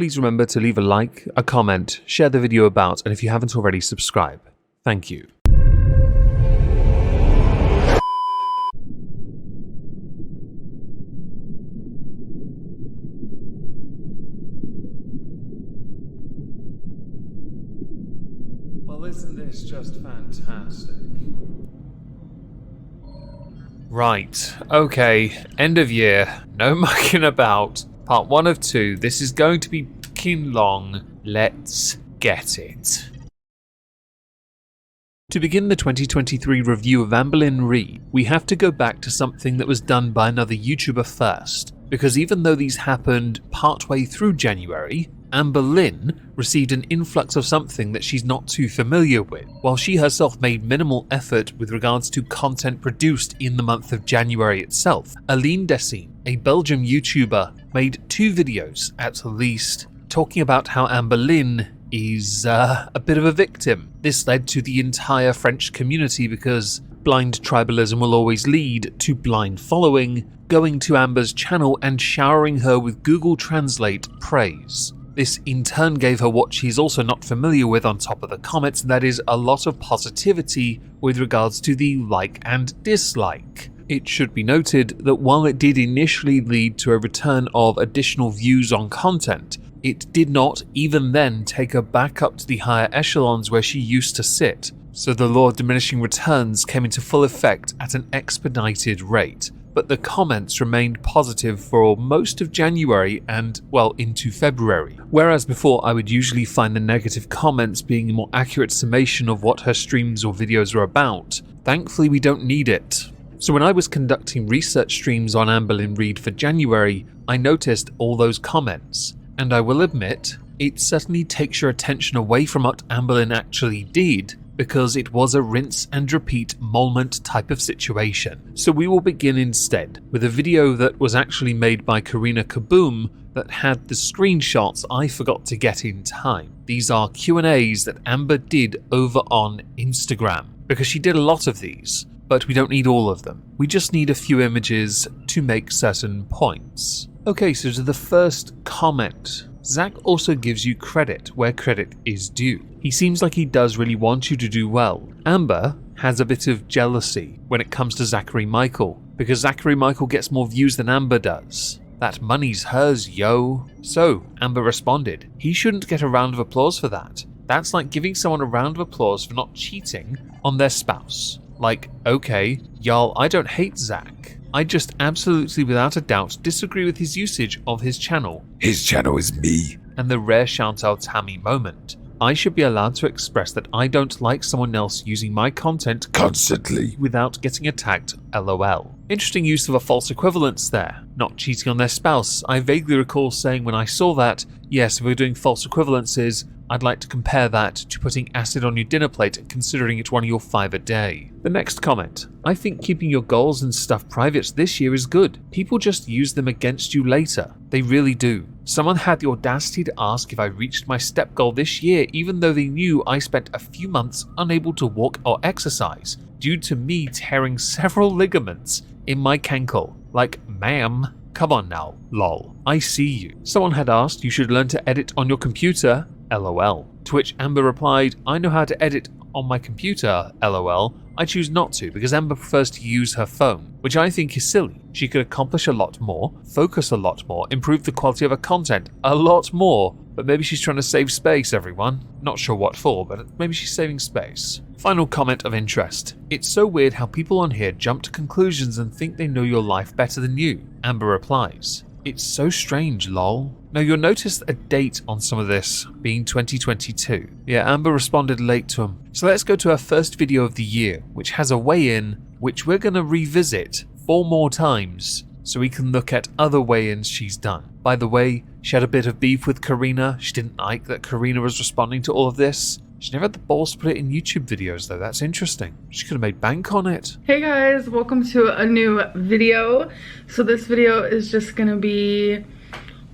please remember to leave a like, a comment, share the video about, and if you haven't already, subscribe. Thank you. Well, isn't this just fantastic? Right, okay, end of year, no mucking about. Part 1 of 2, this is going to be fucking long. Let's get it. To begin the 2023 review of Amberlynn Reid, we have to go back to something that was done by another YouTuber first, because even though these happened partway through January, Amberlynn received an influx of something that she's not too familiar with, while she herself made minimal effort with regards to content produced in the month of January itself. Aline Dessine, a Belgian YouTuber, made 2 videos at least, talking about how Amberlynn is a bit of a victim. This led to the entire French community, because blind tribalism will always lead to blind following, going to Amber's channel and showering her with Google Translate praise. This in turn gave her what she's also not familiar with on top of the comments, and that is a lot of positivity with regards to the like and dislike. It should be noted that while it did initially lead to a return of additional views on content, it did not even then take her back up to the higher echelons where she used to sit, so the law of diminishing returns came into full effect at an expedited rate. But the comments remained positive for most of January and, well, into February. Whereas before I would usually find the negative comments being a more accurate summation of what her streams or videos are about, thankfully we don't need it. So when I was conducting research streams on Amberlynn Reid for January, I noticed all those comments, and I will admit, it certainly takes your attention away from what Amberlynn actually did, because it was a rinse and repeat moment type of situation. So we will begin instead with a video that was actually made by Karina Kaboom that had the screenshots I forgot to get in time. These are Q&As that Amber did over on Instagram, because she did a lot of these, but we don't need all of them. We just need a few images to make certain points. Okay, so to the first comment. Zach also gives you credit where credit is due. He seems like he does really want you to do well. Amber has a bit of jealousy when it comes to Zachary Michael, because Zachary Michael gets more views than Amber does. That money's hers, yo. So, Amber responded, he shouldn't get a round of applause for that. That's like giving someone a round of applause for not cheating on their spouse. Like, okay, y'all, I don't hate Zach. I just absolutely without a doubt disagree with his usage of his channel. His channel is me. And the rare Chantal Tammy moment. I should be allowed to express that I don't like someone else using my content constantly without getting attacked, lol. Interesting use of a false equivalence there. Not cheating on their spouse. I vaguely recall saying when I saw that, yes, if we're doing false equivalences, I'd like to compare that to putting acid on your dinner plate and considering it one of your 5 a day. The next comment. I think keeping your goals and stuff private this year is good. People just use them against you later. They really do. Someone had the audacity to ask if I reached my step goal this year even though they knew I spent a few months unable to walk or exercise due to me tearing several ligaments in my cankle. Like, ma'am, come on now, lol. I see you. Someone had asked you should learn to edit on your computer, lol. To which Amber replied, I know how to edit on my computer, lol. I choose not to because Amber prefers to use her phone, which I think is silly. She could accomplish a lot more, focus a lot more, improve the quality of her content a lot more, but maybe she's trying to save space, everyone. Not sure what for, but maybe she's saving space. Final comment of interest. It's so weird how people on here jump to conclusions and think they know your life better than you. Amber replies, it's so strange, lol. Now you'll notice a date on some of this being 2022. Yeah, Amber responded late to him. So let's go to our first video of the year, which has a weigh-in, which we're going to revisit 4 more times so we can look at other weigh-ins she's done. By the way, she had a bit of beef with Karina. She didn't like that Karina was responding to all of this. She never had the balls to put it in YouTube videos though. That's interesting. She could have made bank on it. Hey guys, welcome to a new video. So this video is just gonna be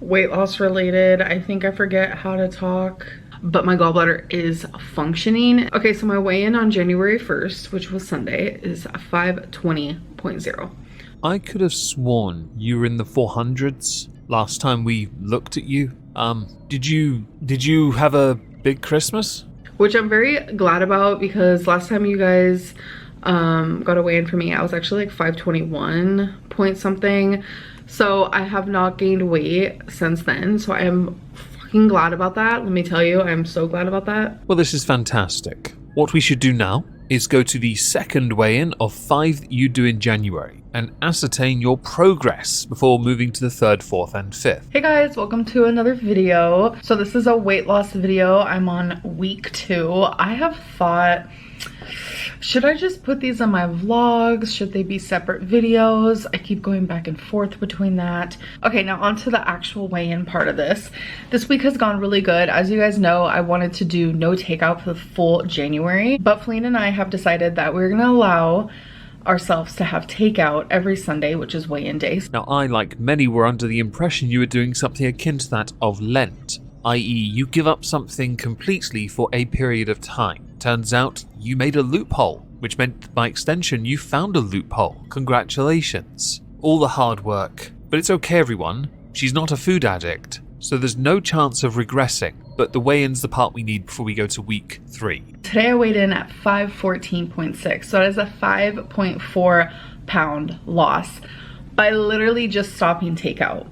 weight loss related. I think I forget how to talk, but my gallbladder is functioning. Okay, so my weigh-in on January 1st, which was Sunday, is 520.0. I could have sworn you were in the 400s last time we looked at you. Did you have a big Christmas? Which I'm very glad about, because last time you guys got a weigh-in for me, I was actually like 521 point something. So I have not gained weight since then. So I am fucking glad about that. Let me tell you, I'm so glad about that. Well, this is fantastic. What we should do now is go to the second weigh-in of 5 that you do in January and ascertain your progress before moving to the 3rd, 4th, and 5th. Hey guys, welcome to another video. So this is a weight loss video. I'm on week 2. I have thought, should I just put these on my vlogs? Should they be separate videos? I keep going back and forth between that. Okay, now on to the actual weigh-in part of this. This week has gone really good. As you guys know, I wanted to do no takeout for the full January, but Feline and I have decided that we're gonna allow ourselves to have takeout every Sunday, which is weigh-in days. Now, I, like many, were under the impression you were doing something akin to that of Lent, i.e. you give up something completely for a period of time. Turns out you made a loophole, which meant by extension you found a loophole. Congratulations. All the hard work. But it's okay, everyone. She's not a food addict, so there's no chance of regressing. But the weigh-in's the part we need before we go to week 3. Today I weighed in at 514.6, so that is a 5.4 pound loss by literally just stopping takeout.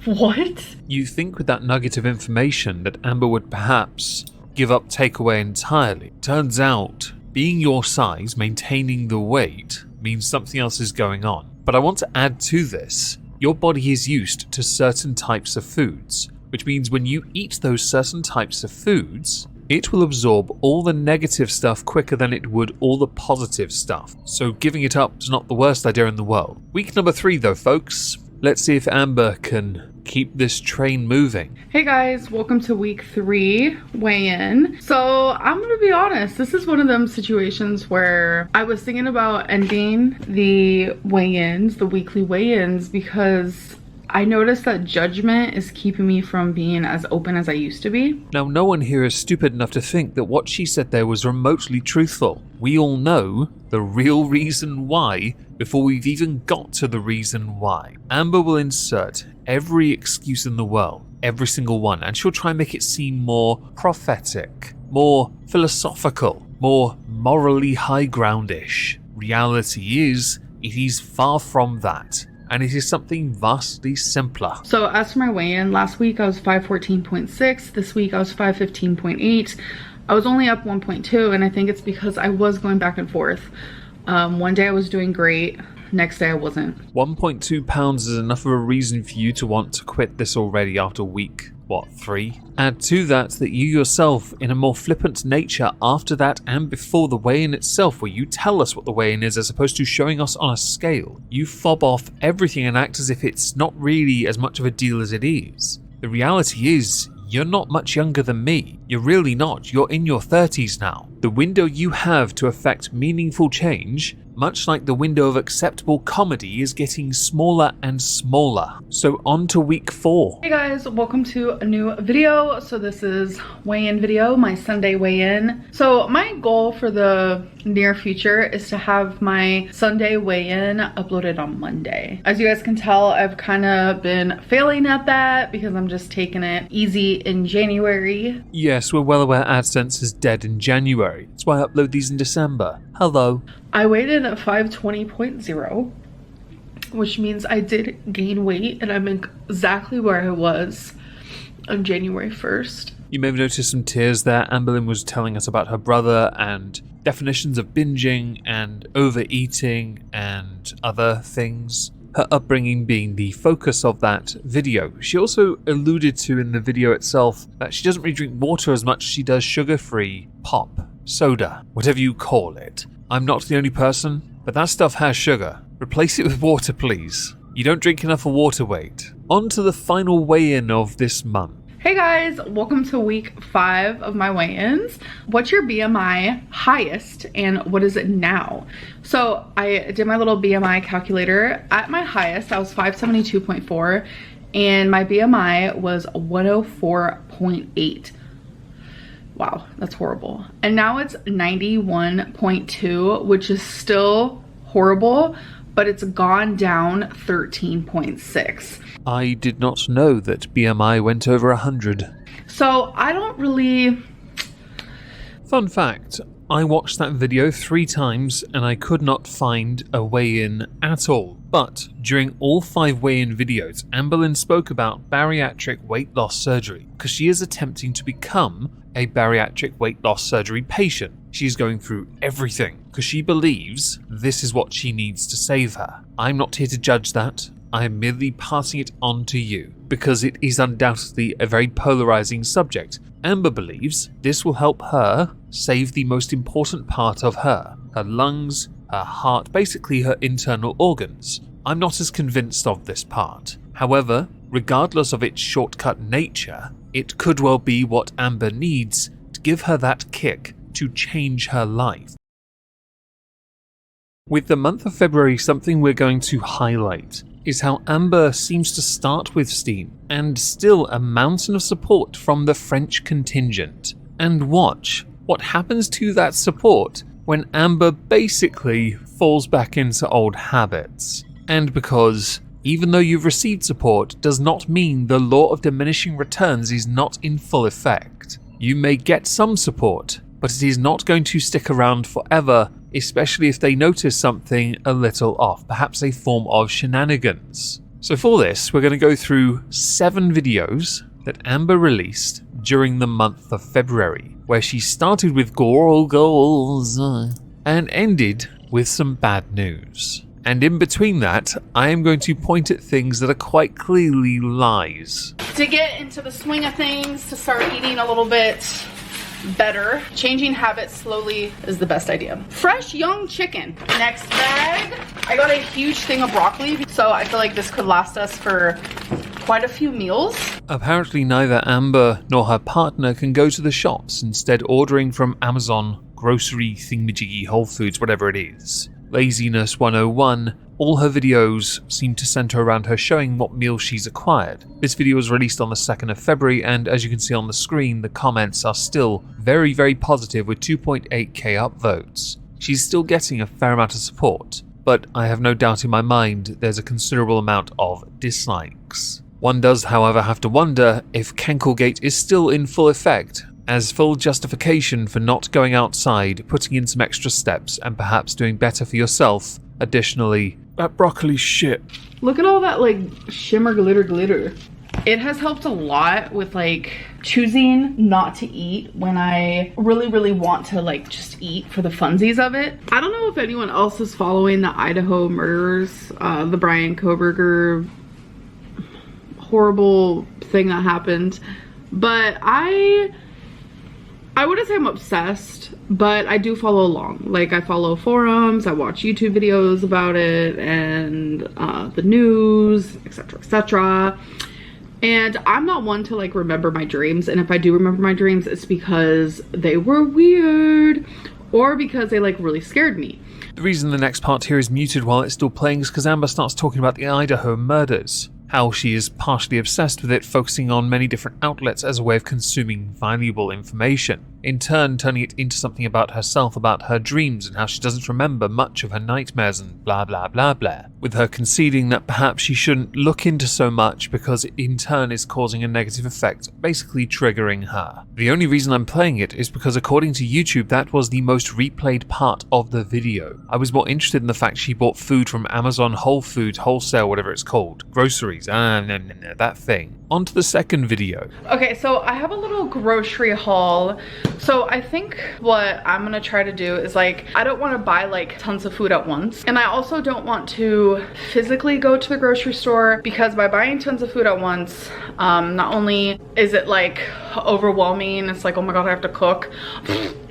What? You think with that nugget of information that Amber would perhaps give up takeaway entirely. Turns out, being your size, maintaining the weight, means something else is going on. But I want to add to this, your body is used to certain types of foods, which means when you eat those certain types of foods, it will absorb all the negative stuff quicker than it would all the positive stuff. So giving it up is not the worst idea in the world. Week number 3 though, folks. Let's see if Amber can keep this train moving. Hey guys, welcome to week 3 weigh-in. So I'm gonna be honest, this is one of them situations where I was thinking about ending the weigh-ins, the weekly weigh-ins, because I noticed that judgment is keeping me from being as open as I used to be. Now, no one here is stupid enough to think that what she said there was remotely truthful. We all know the real reason why before we've even got to the reason why. Amber will insert every excuse in the world, every single one, and she'll try and make it seem more prophetic, more philosophical, more morally high groundish. Reality is, it is far from that. And it is something vastly simpler. So as for my weigh-in, last week I was 514.6, this week I was 515.8. I was only up 1.2, and I think it's because I was going back and forth. One day I was doing great, next day I wasn't. 1.2 pounds is enough of a reason for you to want to quit this already after week, 3? Add to that you yourself, in a more flippant nature after that and before the weigh-in itself, where you tell us what the weigh-in is as opposed to showing us on a scale. You fob off everything and act as if it's not really as much of a deal as it is. The reality is, you're not much younger than me. You're really not. You're in your 30s now. The window you have to affect meaningful change, much like the window of acceptable comedy, is getting smaller and smaller. So on to week 4. Hey guys, welcome to a new video. So this is weigh-in video, my Sunday weigh-in. So my goal for the near future is to have my Sunday weigh-in uploaded on Monday. As you guys can tell, I've kind of been failing at that because I'm just taking it easy in January. Yes, we're well aware AdSense is dead in January. That's why I upload these in December. Hello. I weighed in at 520.0, which means I did gain weight, and I'm exactly where I was on January 1st. You may have noticed some tears there. Amberlynn was telling us about her brother and definitions of binging and overeating and other things. Her upbringing being the focus of that video. She also alluded to in the video itself that she doesn't really drink water as much as she does sugar-free pop, soda, whatever you call it. I'm not the only person, but that stuff has sugar. Replace it with water, please. You don't drink enough of water weight. On to the final weigh-in of this month. Hey guys, welcome to week 5 of my weigh-ins. What's your BMI highest and what is it now? So I did my little BMI calculator. At my highest, I was 572.4 and my BMI was 104.8. Wow, that's horrible. And now it's 91.2, which is still horrible, but it's gone down 13.6. I did not know that BMI went over 100. So I don't really... Fun fact, I watched that video 3 times and I could not find a weigh-in at all. But during all 5 weigh-in videos, Amberlynn spoke about bariatric weight loss surgery because she is attempting to become a bariatric weight loss surgery patient. She's going through everything because she believes this is what she needs to save her. I'm not here to judge that. I am merely passing it on to you because it is undoubtedly a very polarizing subject. Amber believes this will help her save the most important part of her lungs, her heart, basically her internal organs. I'm not as convinced of this part. However, regardless of its shortcut nature, it could well be what Amber needs to give her that kick to change her life. With the month of February, something we're going to highlight is how Amber seems to start with steam and still a mountain of support from the French contingent. And watch what happens to that support when Amber basically falls back into old habits. And because even though you've received support does not mean the law of diminishing returns is not in full effect. You may get some support, but it is not going to stick around forever, especially if they notice something a little off, perhaps a form of shenanigans. So for this, we're going to go through 7 videos that Amber released during the month of February, where she started with goals and ended with some bad news. And in between that, I am going to point at things that are quite clearly lies. To get into the swing of things, to start eating a little bit better, changing habits slowly is the best idea. Fresh young chicken. Next bag, I got a huge thing of broccoli, so I feel like this could last us for quite a few meals. Apparently neither Amber nor her partner can go to the shops, instead ordering from Amazon, grocery, thingamajiggy, Whole Foods, whatever it is. Laziness 101, all her videos seem to center around her showing what meal she's acquired. This video was released on the 2nd of February, and as you can see on the screen, the comments are still very, very positive with 2.8k upvotes. She's still getting a fair amount of support, but I have no doubt in my mind there's a considerable amount of dislikes. One does, however, have to wonder if Kenkelgate is still in full effect, as full justification for not going outside, putting in some extra steps, and perhaps doing better for yourself. Additionally, that broccoli shit. Look at all that like shimmer glitter. It has helped a lot with like choosing not to eat when I really want to like just eat for the funsies of it. I don't know if anyone else is following the Idaho murders, the Brian Koberger horrible thing that happened, but I wouldn't say I'm obsessed, but I do follow along. Like, I follow forums, I watch YouTube videos about it, and the news, etc, etc. And I'm not one to like remember my dreams, and if I do remember my dreams, it's because they were weird or because they like really scared me. The reason the next part here is muted while it's still playing is because Amber starts talking about the Idaho murders. How she is partially obsessed with it, focusing on many different outlets as a way of consuming valuable information, in turn turning it into something about herself, about her dreams, and how she doesn't remember much of her nightmares and blah blah blah blah, with her conceding that perhaps she shouldn't look into so much because it in turn is causing a negative effect, basically triggering her. The only reason I'm playing it is because according to YouTube that was the most replayed part of the video. I was more interested in the fact she bought food from Amazon Whole Food, wholesale, whatever it's called, groceries, that thing. On to the second video. Okay, so I have a little grocery haul. So I think what I'm gonna try to do is like, I don't want to buy like tons of food at once. And I also don't want to physically go to the grocery store, because by buying tons of food at once, not only is it like overwhelming, it's like, oh my god, I have to cook.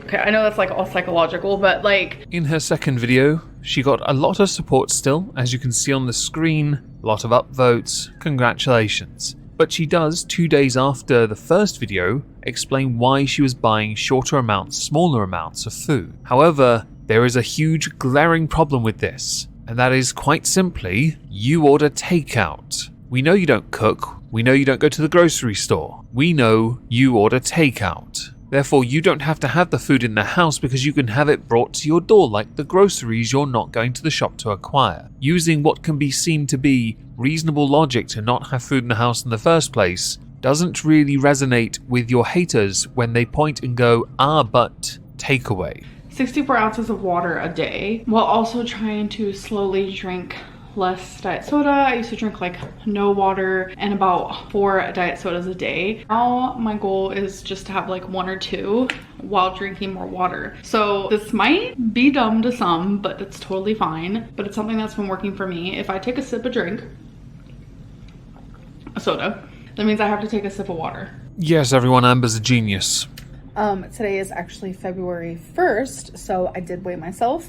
Okay, I know that's like all psychological, but like... In her second video, she got a lot of support still, as you can see on the screen, a lot of upvotes, congratulations. But she does, 2 days after the first video, explain why she was buying shorter amounts, smaller amounts of food. However, there is a huge glaring problem with this, and that is quite simply, you order takeout. We know you don't cook, we know you don't go to the grocery store, we know you order takeout. Therefore, you don't have to have the food in the house because you can have it brought to your door like the groceries you're not going to the shop to acquire. Using what can be seen to be reasonable logic to not have food in the house in the first place doesn't really resonate with your haters when they point and go, but takeaway. 64 ounces of water a day, while also trying to slowly drink less diet soda. I used to drink like no water and about 4 diet sodas a day. Now my goal is just to have like 1 or 2 while drinking more water. So this might be dumb to some, but it's totally fine. But it's something that's been working for me. If I take a sip of drink, a soda, that means I have to take a sip of water. Yes, everyone, Amber's a genius. Today is actually February 1st, so I did weigh myself.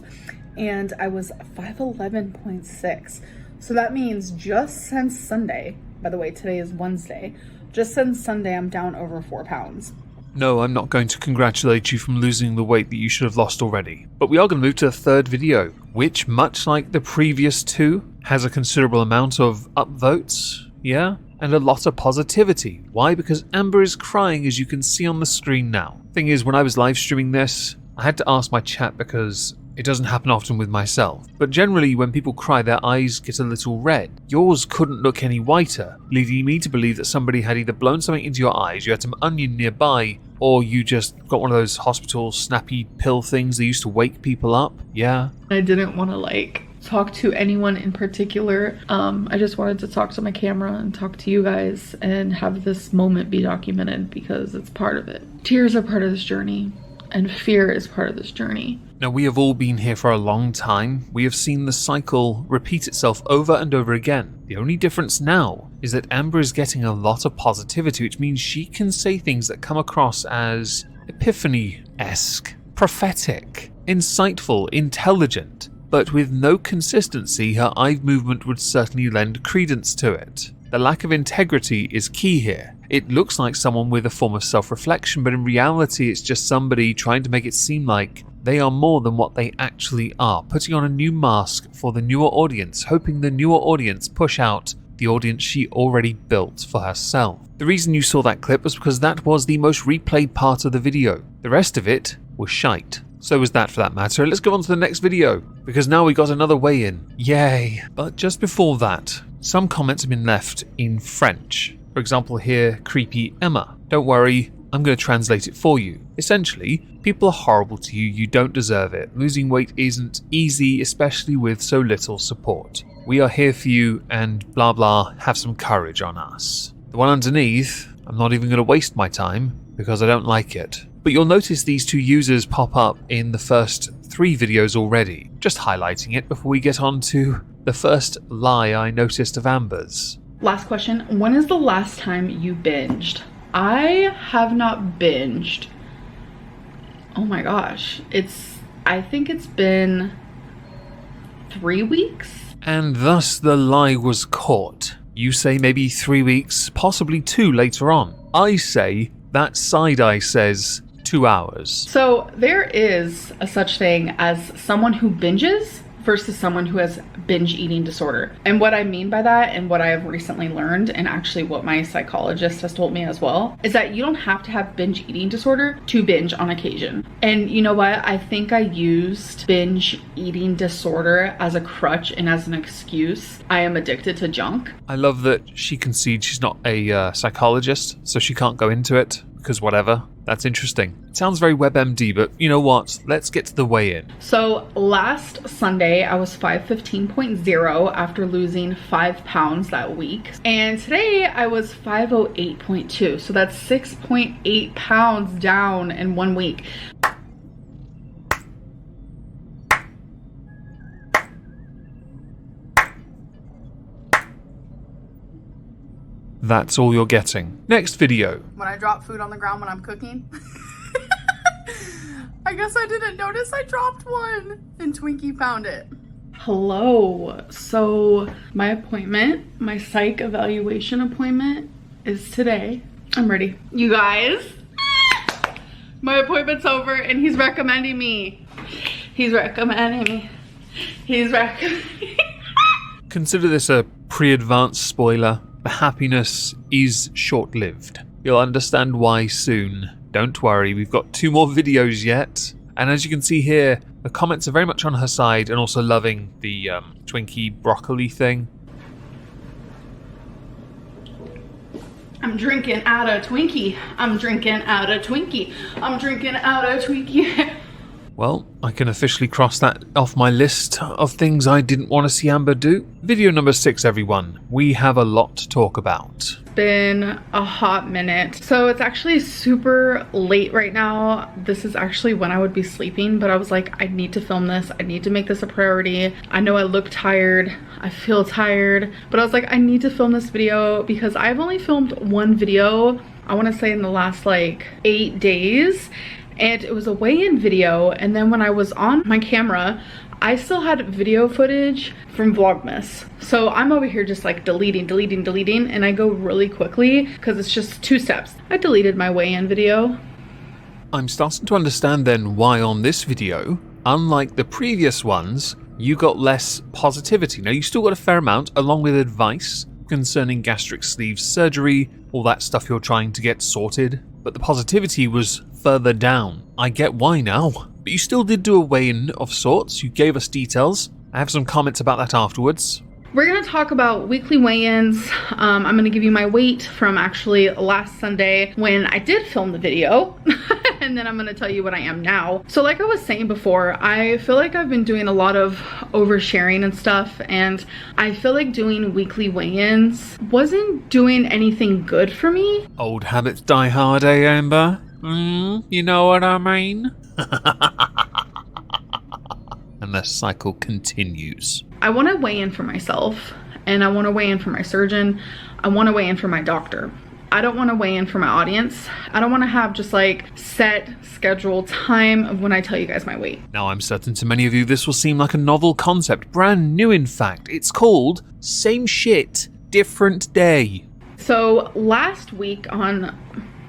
And I was 5'11.6. So that means just since Sunday, by the way, today is Wednesday, just since Sunday, I'm down over 4 pounds. No, I'm not going to congratulate you from losing the weight that you should have lost already. But we are going to move to the third video, which, much like the previous 2, has a considerable amount of upvotes, yeah? And a lot of positivity. Why? Because Amber is crying, as you can see on the screen now. Thing is, when I was live streaming this, I had to ask my chat because it doesn't happen often with myself, but generally when people cry their eyes get a little red. Yours couldn't look any whiter, leading me to believe that somebody had either blown something into your eyes, you had some onion nearby, or you just got one of those hospital snappy pill things that used to wake people up, yeah? I didn't want to like talk to anyone in particular. I just wanted to talk to my camera and talk to you guys and have this moment be documented because it's part of it. Tears are part of this journey and fear is part of this journey. Now, we have all been here for a long time. We have seen the cycle repeat itself over and over again. The only difference now is that Amber is getting a lot of positivity, which means she can say things that come across as epiphany-esque, prophetic, insightful, intelligent, but with no consistency, her eye movement would certainly lend credence to it. The lack of integrity is key here. It looks like someone with a form of self-reflection, but in reality it's just somebody trying to make it seem like they are more than what they actually are, putting on a new mask for the newer audience, hoping the newer audience push out the audience she already built for herself. The reason you saw that clip was because that was the most replayed part of the video. The rest of it was shite. So was that for that matter. Let's go on to the next video, because now we got another weigh-in. Yay. But just before that, some comments have been left in French. For example here, Creepy Emma. Don't worry, I'm going to translate it for you. Essentially, people are horrible to you, you don't deserve it. Losing weight isn't easy, especially with so little support. We are here for you and blah blah, have some courage on us. The one underneath, I'm not even going to waste my time because I don't like it. But you'll notice these 2 users pop up in the first 3 videos already. Just highlighting it before we get on to the first lie I noticed of Amber's. Last question, when is the last time you binged? I have not binged. Oh my gosh. I think it's been 3 weeks. And thus the lie was caught. You say maybe 3 weeks, possibly 2 later on. I say that side-eye says 2 hours. So there is a such thing as someone who binges versus someone who has binge eating disorder. And what I mean by that, and what I have recently learned, and actually what my psychologist has told me as well, is that you don't have to have binge eating disorder to binge on occasion. And you know what? I think I used binge eating disorder as a crutch and as an excuse. I am addicted to junk. I love that she concedes she's not a psychologist, so she can't go into it, because whatever. That's interesting. It sounds very WebMD, but you know what? Let's get to the weigh-in. So last Sunday, I was 515.0 after losing 5 pounds that week. And today I was 508.2. So that's 6.8 pounds down in 1 week. That's all you're getting. Next video. When I drop food on the ground when I'm cooking. I guess I didn't notice I dropped one and Twinkie found it. Hello. So my appointment, my psych evaluation appointment is today. I'm ready. You guys, my appointment's over and he's recommending me. He's recommending me. He's recommending. Consider this a pre-advanced spoiler. The happiness is short-lived. You'll understand why soon, don't worry, we've got 2 more videos yet. And as you can see here, the comments are very much on her side and also loving the Twinkie broccoli thing. I'm drinking out a Twinkie. I'm drinking out a Twinkie. I'm drinking out a Twinkie. Well, I can officially cross that off my list of things I didn't want to see Amber do. Video number 6, everyone. We have a lot to talk about. Been a hot minute. So it's actually super late right now. This is actually when I would be sleeping, but I was like, I need to film this. I need to make this a priority. I know I look tired. I feel tired, but I was like, I need to film this video because I've only filmed 1 video, I want to say in the last like 8 days. And it was a weigh-in video, and then when I was on my camera, I still had video footage from Vlogmas. So I'm over here just like deleting, and I go really quickly because it's just 2 steps. I deleted my weigh-in video. I'm starting to understand then why on this video, unlike the previous ones, you got less positivity. Now you still got a fair amount along with advice concerning gastric sleeve surgery, all that stuff you're trying to get sorted, but the positivity was further down. I get why now. But you still did do a weigh-in of sorts. You gave us details. I have some comments about that afterwards. We're gonna talk about weekly weigh-ins. I'm gonna give you my weight from actually last Sunday when I did film the video. And then I'm gonna tell you what I am now. So like I was saying before, I feel like I've been doing a lot of oversharing and stuff, and I feel like doing weekly weigh-ins wasn't doing anything good for me. Old habits die hard, eh, Amber? You know what I mean? And the cycle continues. I want to weigh in for myself, and I want to weigh in for my surgeon. I want to weigh in for my doctor. I don't want to weigh in for my audience. I don't want to have just like set scheduled time of when I tell you guys my weight. Now I'm certain to many of you this will seem like a novel concept, brand new in fact. It's called Same Shit, Different Day. So last week on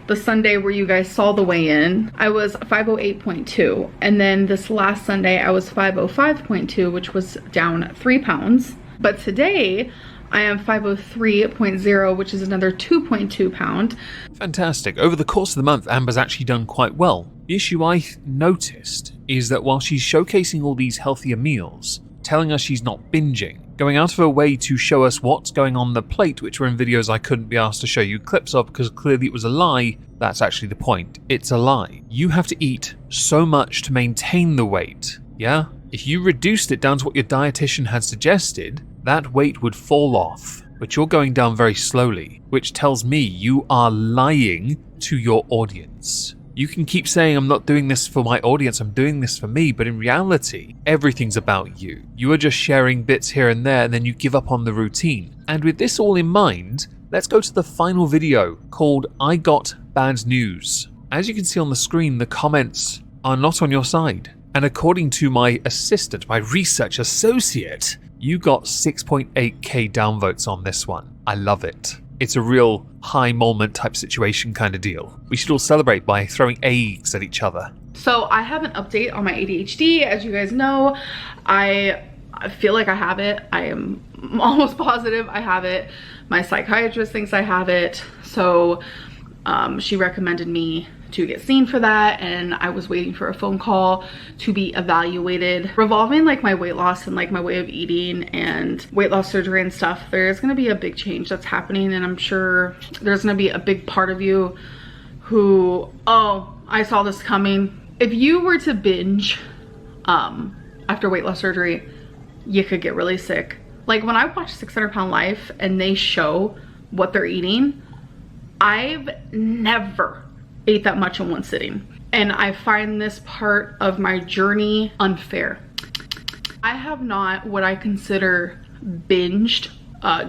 the Sunday where you guys saw the weigh-in, I was 508.2, and then this last Sunday I was 505.2, which was down 3 pounds. But today I am 503.0, which is another 2.2 pound. Fantastic. Over the course of the month, Amber's actually done quite well. The issue I noticed is that while she's showcasing all these healthier meals, telling us she's not binging, going out of her way to show us what's going on the plate, which were in videos I couldn't be asked to show you clips of because clearly it was a lie. That's actually the point. It's a lie. You have to eat so much to maintain the weight, yeah? If you reduced it down to what your dietitian had suggested, that weight would fall off. But you're going down very slowly, which tells me you are lying to your audience. You can keep saying, I'm not doing this for my audience, I'm doing this for me, but in reality, everything's about you. You are just sharing bits here and there, and then you give up on the routine. And with this all in mind, let's go to the final video called I Got Bad News. As you can see on the screen, the comments are not on your side. And according to my assistant, my research associate, you got 6.8k downvotes on this one. I love it. It's a real high moment type situation kind of deal. We should all celebrate by throwing eggs at each other. So I have an update on my ADHD. As you guys know, I feel like I have it. I am almost positive I have it. My psychiatrist thinks I have it. So she recommended me to get seen for that, and I was waiting for a phone call to be evaluated revolving like my weight loss and like my way of eating and weight loss surgery and stuff. There's going to be a big change that's happening, and I'm sure there's going to be a big part of you who, oh, I saw this coming. If you were to binge after weight loss surgery, you could get really sick. Like when I watch 600 Pound Life and they show what they're eating, I've never ate that much in one sitting. And I find this part of my journey unfair. I have not what I consider binged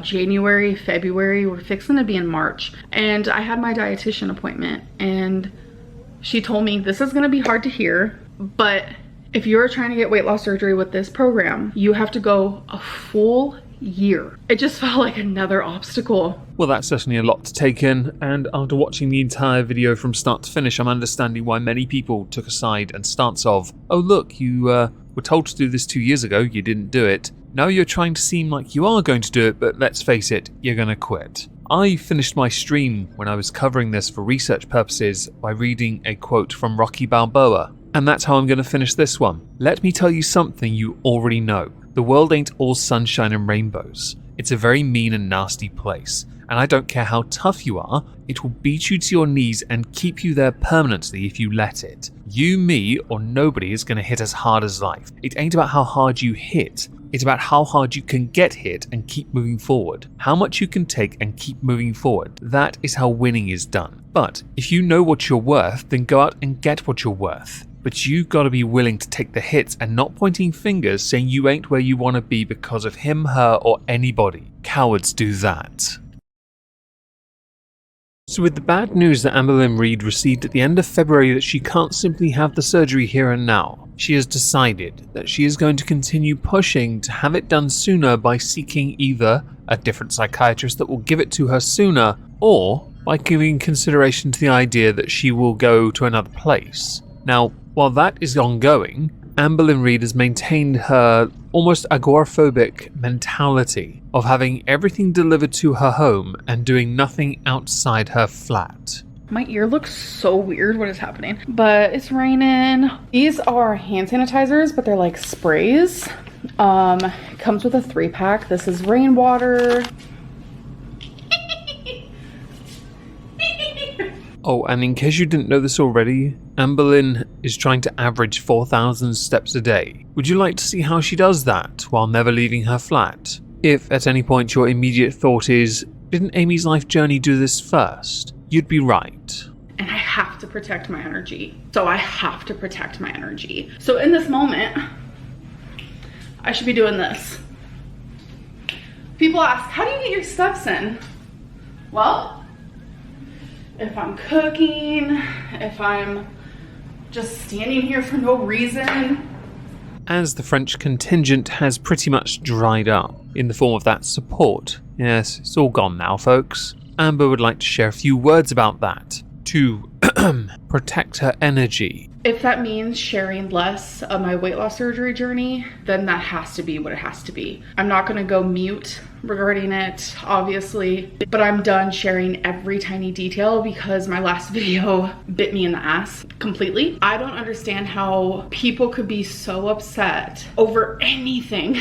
January, February. We're fixing to be in March. And I had my dietitian appointment, and she told me this is gonna be hard to hear, but if you're trying to get weight loss surgery with this program, you have to go a full year. It just felt like another obstacle. Well, that's certainly a lot to take in, and after watching the entire video from start to finish, I'm understanding why many people took a side and stance of, oh look, you were told to do this 2 years ago, you didn't do it. Now you're trying to seem like you are going to do it, but let's face it, you're gonna quit. I finished my stream when I was covering this for research purposes by reading a quote from Rocky Balboa, and that's how I'm gonna finish this one. Let me tell you something you already know. The world ain't all sunshine and rainbows. It's a very mean and nasty place, and I don't care how tough you are, it will beat you to your knees and keep you there permanently if you let it. You, me, or nobody is going to hit as hard as life. It ain't about how hard you hit, it's about how hard you can get hit and keep moving forward. How much you can take and keep moving forward. That is how winning is done. But if you know what you're worth, then go out and get what you're worth. But you've got to be willing to take the hits and not pointing fingers saying you ain't where you want to be because of him, her, or anybody. Cowards do that. So with the bad news that Amberlynn Reid received at the end of February that she can't simply have the surgery here and now, she has decided that she is going to continue pushing to have it done sooner by seeking either a different psychiatrist that will give it to her sooner, or by giving consideration to the idea that she will go to another place. Now, while that is ongoing, Amberlynn Reid has maintained her almost agoraphobic mentality of having everything delivered to her home and doing nothing outside her flat. My ear looks so weird. What is happening? But it's raining. These are hand sanitizers, but they're like sprays. It comes with a 3-pack. This is rainwater. Oh, and in case you didn't know this already, Amberlynn is trying to average 4,000 steps a day. Would you like to see how she does that while never leaving her flat? If at any point your immediate thought is, didn't Amy's life journey do this first? You'd be right. And I have to protect my energy. So I have to protect my energy. So in this moment, I should be doing this. People ask, how do you get your steps in? Well, if I'm cooking, if I'm just standing here for no reason. As the French contingent has pretty much dried up in the form of that support. Yes, it's all gone now, folks. Amber would like to share a few words about that to protect her energy. If that means sharing less of my weight loss surgery journey, then that has to be what it has to be. I'm not gonna go mute regarding it, obviously, but I'm done sharing every tiny detail because my last video bit me in the ass completely. I don't understand how people could be so upset over anything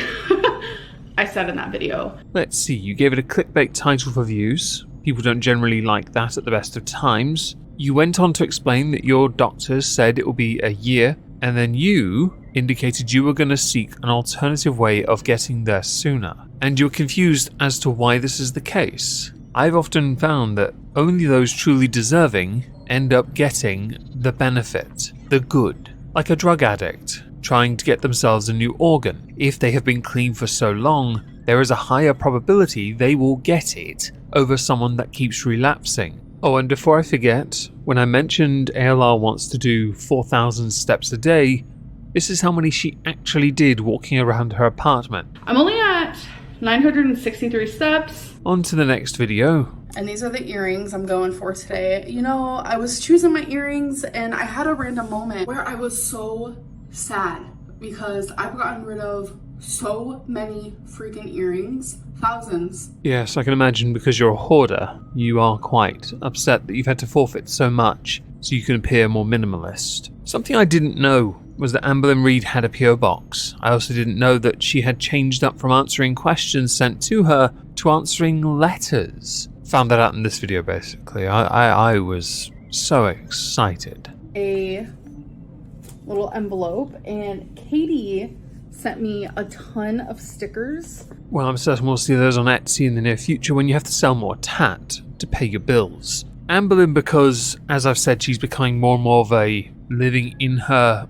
I said in that video. Let's see, you gave it a clickbait title for views. People don't generally like that at the best of times. You went on to explain that your doctors said it will be a year, and then you indicated you were going to seek an alternative way of getting there sooner. And you're confused as to why this is the case. I've often found that only those truly deserving end up getting the benefit, the good, like a drug addict trying to get themselves a new organ. If they have been clean for so long, there is a higher probability they will get it over someone that keeps relapsing. Oh, and before I forget, when I mentioned ALR wants to do 4,000 steps a day, this is how many she actually did walking around her apartment. I'm only at 963 steps. On to the next video. And these are the earrings I'm going for today. You know, I was choosing my earrings and I had a random moment where I was so sad because I've gotten rid of so many freaking earrings. Thousands. Yes, I can imagine because you're a hoarder, you are quite upset that you've had to forfeit so much so you can appear more minimalist. Something I didn't know was that Amberlynn Reid had a PO box. I also didn't know that she had changed up from answering questions sent to her to answering letters. Found that out in this video basically. I was so excited. A little envelope, and Katie sent me a ton of stickers. Well, I'm certain we'll see those on Etsy in the near future when you have to sell more tat to pay your bills. Amberlynn, because, as I've said, she's becoming more and more of a living in her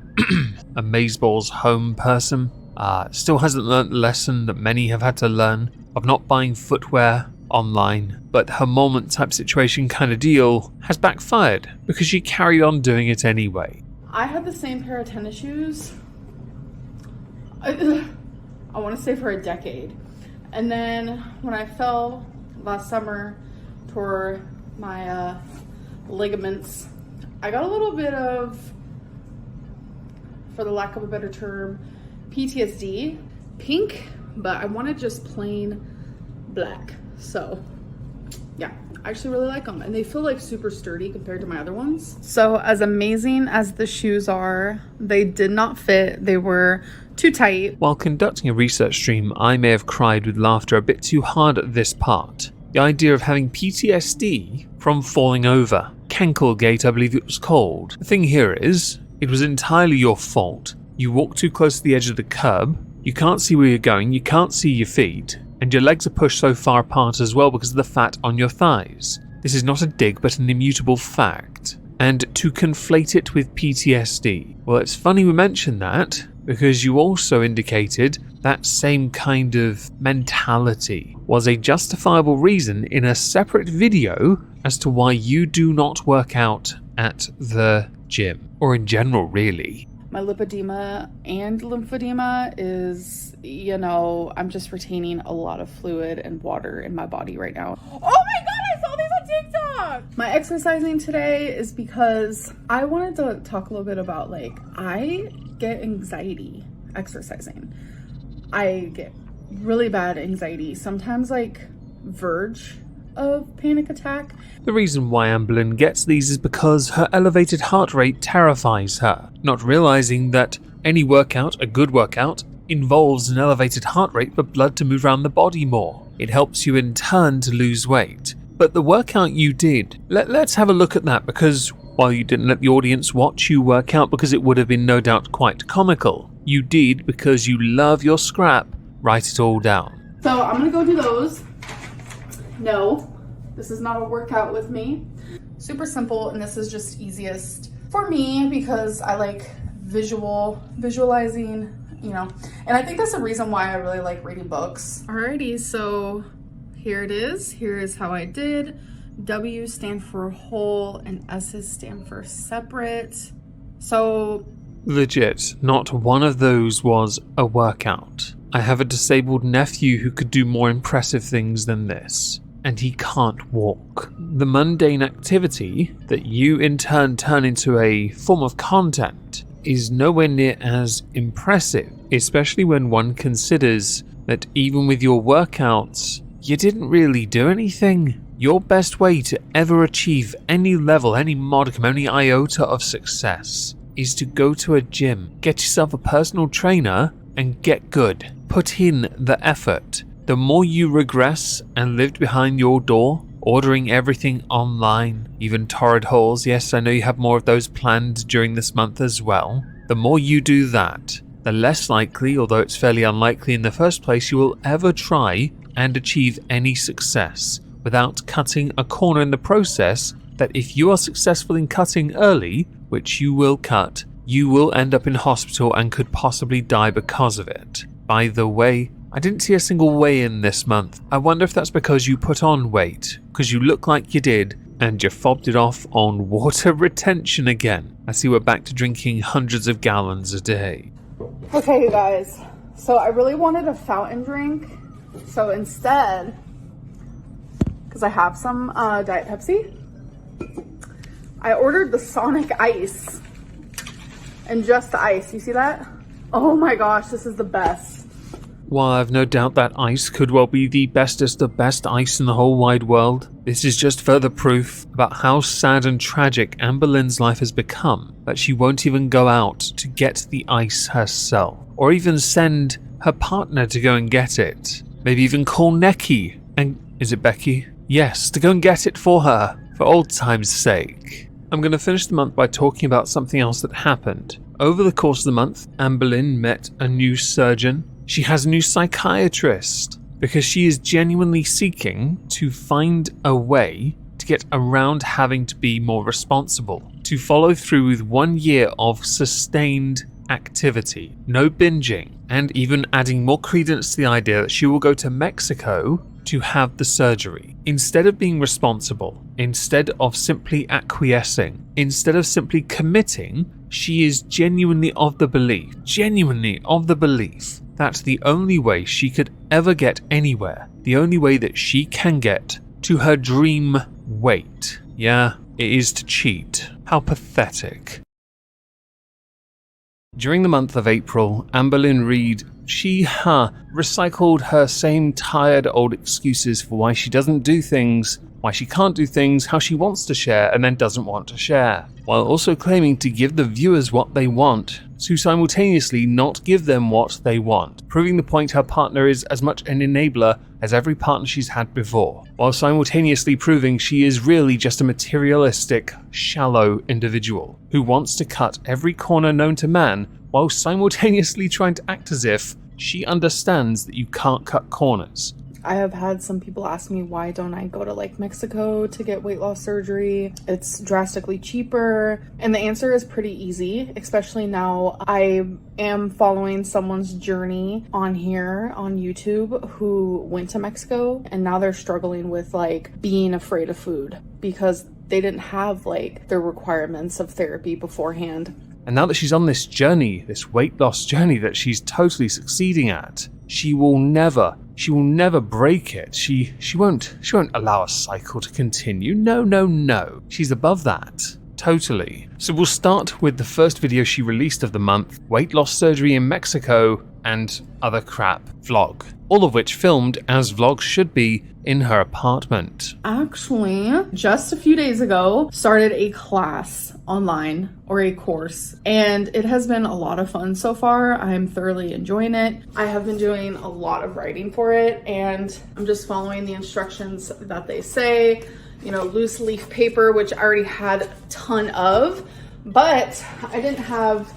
amazeballs home person, still hasn't learnt the lesson that many have had to learn of not buying footwear online, but her moment type situation kind of deal has backfired because she carried on doing it anyway. I had the same pair of tennis shoes I want to say for a decade. And then when I fell last summer, tore my ligaments, I got a little bit of, for the lack of a better term, PTSD pink, but I wanted just plain black. So yeah, I actually really like them, and they feel like super sturdy compared to my other ones. So as amazing as the shoes are, they did not fit. They were too tight. While conducting a research stream, I may have cried with laughter a bit too hard at this part. The idea of having PTSD from falling over. Cankelgate, I believe it was called. The thing here is, it was entirely your fault. You walked too close to the edge of the curb, you can't see where you're going, you can't see your feet, and your legs are pushed so far apart as well because of the fat on your thighs. This is not a dig, but an immutable fact. And to conflate it with PTSD, well, it's funny we mentioned that, because you also indicated that same kind of mentality was a justifiable reason in a separate video as to why you do not work out at the gym, or in general, really. My lipedema and lymphedema is, you know, I'm just retaining a lot of fluid and water in my body right now. Oh my god, I saw these on TikTok! My exercising today is because I wanted to talk a little bit about, like, I get anxiety exercising. I get really bad anxiety, sometimes like verge of panic attack. The reason why Amberlynn gets these is because her elevated heart rate terrifies her, not realizing that any workout, a good workout, involves an elevated heart rate for blood to move around the body more. It helps you in turn to lose weight. But the workout you did, let's have a look at that, because while you didn't let the audience watch you work out because it would have been no doubt quite comical, you did because you love your scrap. Write it all down. So I'm gonna go do those. No, this is not a workout with me. Super simple, and this is just easiest for me because I like visualizing, you know, and I think that's the reason why I really like reading books. Alrighty, so here it is. Here is how I did. W stand for whole and S's stand for separate. So legit, not one of those was a workout. I have a disabled nephew who could do more impressive things than this, and he can't walk. The mundane activity that you in turn turn into a form of content is nowhere near as impressive, especially when one considers that even with your workouts, you didn't really do anything. Your best way to ever achieve any level, any modicum, any iota of success is to go to a gym, get yourself a personal trainer, and get good. Put in the effort. The more you regress and lived behind your door, ordering everything online, even torrid hauls, yes, I know you have more of those planned during this month as well. The more you do that, the less likely, although it's fairly unlikely in the first place, you will ever try and achieve any success without cutting a corner in the process that if you are successful in cutting early, which you will cut, you will end up in hospital and could possibly die because of it. By the way, I didn't see a single weigh-in this month. I wonder if that's because you put on weight, because you look like you did, and you fobbed it off on water retention again. I see we're back to drinking hundreds of gallons a day. okay, you guys, so I really wanted a fountain drink, so instead, because I have some Diet Pepsi, I ordered the Sonic Ice, and just the ice. You see that? Oh my gosh, this is the best. While I've no doubt that ice could well be the bestest of best ice in the whole wide world, this is just further proof about how sad and tragic Amberlynn's life has become, that she won't even go out to get the ice herself, or even send her partner to go and get it. Maybe even call Neki, and is it Becky? Yes, to go and get it for her, for old time's sake. I'm going to finish the month by talking about something else that happened. Over the course of the month, Amberlynn met a new surgeon. She has a new psychiatrist because she is genuinely seeking to find a way to get around having to be more responsible, to follow through with 1 year of sustained activity, no binging, and even adding more credence to the idea that she will go to Mexico to have the surgery. Instead of being responsible, instead of simply acquiescing, instead of simply committing, she is genuinely of the belief that the only way she could ever get anywhere, the only way that she can get to her dream weight, yeah, it is to cheat. How pathetic. During the month of April, Amberlynn Reid, she recycled her same tired old excuses for why she doesn't do things, why she can't do things, how she wants to share and then doesn't want to share, while also claiming to give the viewers what they want, to simultaneously not give them what they want, proving the point her partner is as much an enabler as every partner she's had before, while simultaneously proving she is really just a materialistic, shallow individual who wants to cut every corner known to man, while simultaneously trying to act as if she understands that you can't cut corners. I have had some people ask me, why don't I go to like Mexico to get weight loss surgery? It's drastically cheaper. And the answer is pretty easy, especially now I am following someone's journey on here on YouTube who went to Mexico, and now they're struggling with like being afraid of food because they didn't have like the requirements of therapy beforehand. And now that she's on this journey, this weight loss journey that she's totally succeeding at, she will never break it. She won't allow a cycle to continue. No. She's above that. Totally. So we'll start with the first video she released of the month, weight loss surgery in Mexico and other crap vlog, all of which filmed as vlogs should be in her apartment. Actually, just a few days ago, started a class online or a course, and it has been a lot of fun so far. I'm thoroughly enjoying it. I have been doing a lot of writing for it, and I'm just following the instructions that they say. You know, loose leaf paper, which I already had a ton of, but I didn't have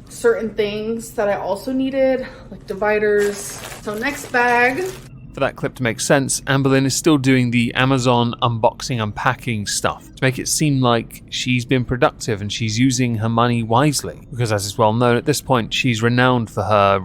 certain things that I also needed, like dividers. So next bag. For that clip to make sense, Amberlynn is still doing the Amazon unboxing, unpacking stuff to make it seem like she's been productive and she's using her money wisely. Because as is well known at this point, she's renowned for her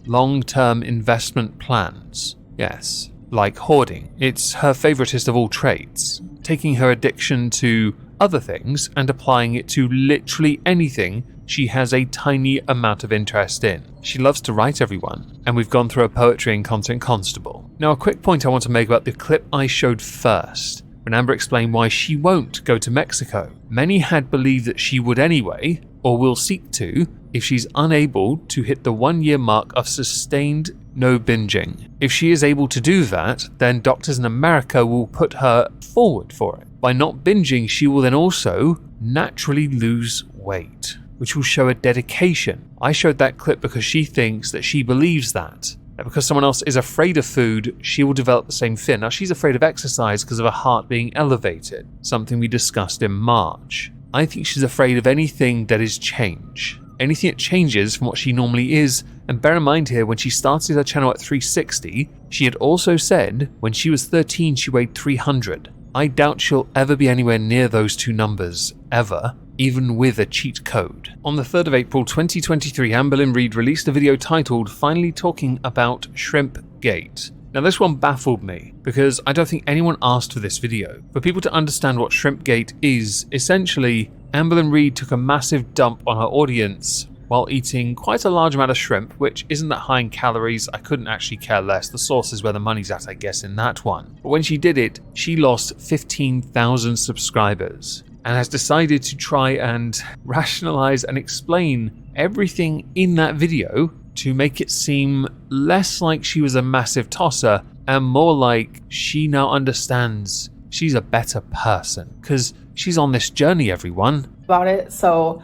long-term investment plans. Yes, like hoarding. It's her favoritist of all trades. Taking her addiction to other things and applying it to literally anything she has a tiny amount of interest in. She loves to write, everyone, and we've gone through her poetry and content constable. Now, a quick point I want to make about the clip I showed first, when Amber explained why she won't go to Mexico. Many had believed that she would anyway, or will seek to, if she's unable to hit the 1-year mark of sustained no binging. If she is able to do that, then doctors in America will put her forward for it. By not binging, she will then also naturally lose weight, which will show a dedication. I showed that clip because she thinks that she believes that because someone else is afraid of food, she will develop the same fear. Now, she's afraid of exercise because of her heart being elevated, something we discussed in March. I think she's afraid of anything that is change. Anything that changes from what she normally is. And bear in mind here, when she started her channel at 360, she had also said when she was 13 she weighed 300. I doubt she'll ever be anywhere near those two numbers, ever, even with a cheat code. On the 3rd of April 2023, Amberlynn Reid released a video titled Finally Talking About Shrimp Gate. Now this one baffled me, because I don't think anyone asked for this video. For people to understand what Shrimp Gate is, essentially, Amberlynn Reid took a massive dump on her audience while eating quite a large amount of shrimp, which isn't that high in calories. I couldn't actually care less. The source is where the money's at, I guess, in that one. But when she did it, she lost 15,000 subscribers and has decided to try and rationalize and explain everything in that video to make it seem less like she was a massive tosser and more like she now understands she's a better person because she's on this journey, everyone. About it, so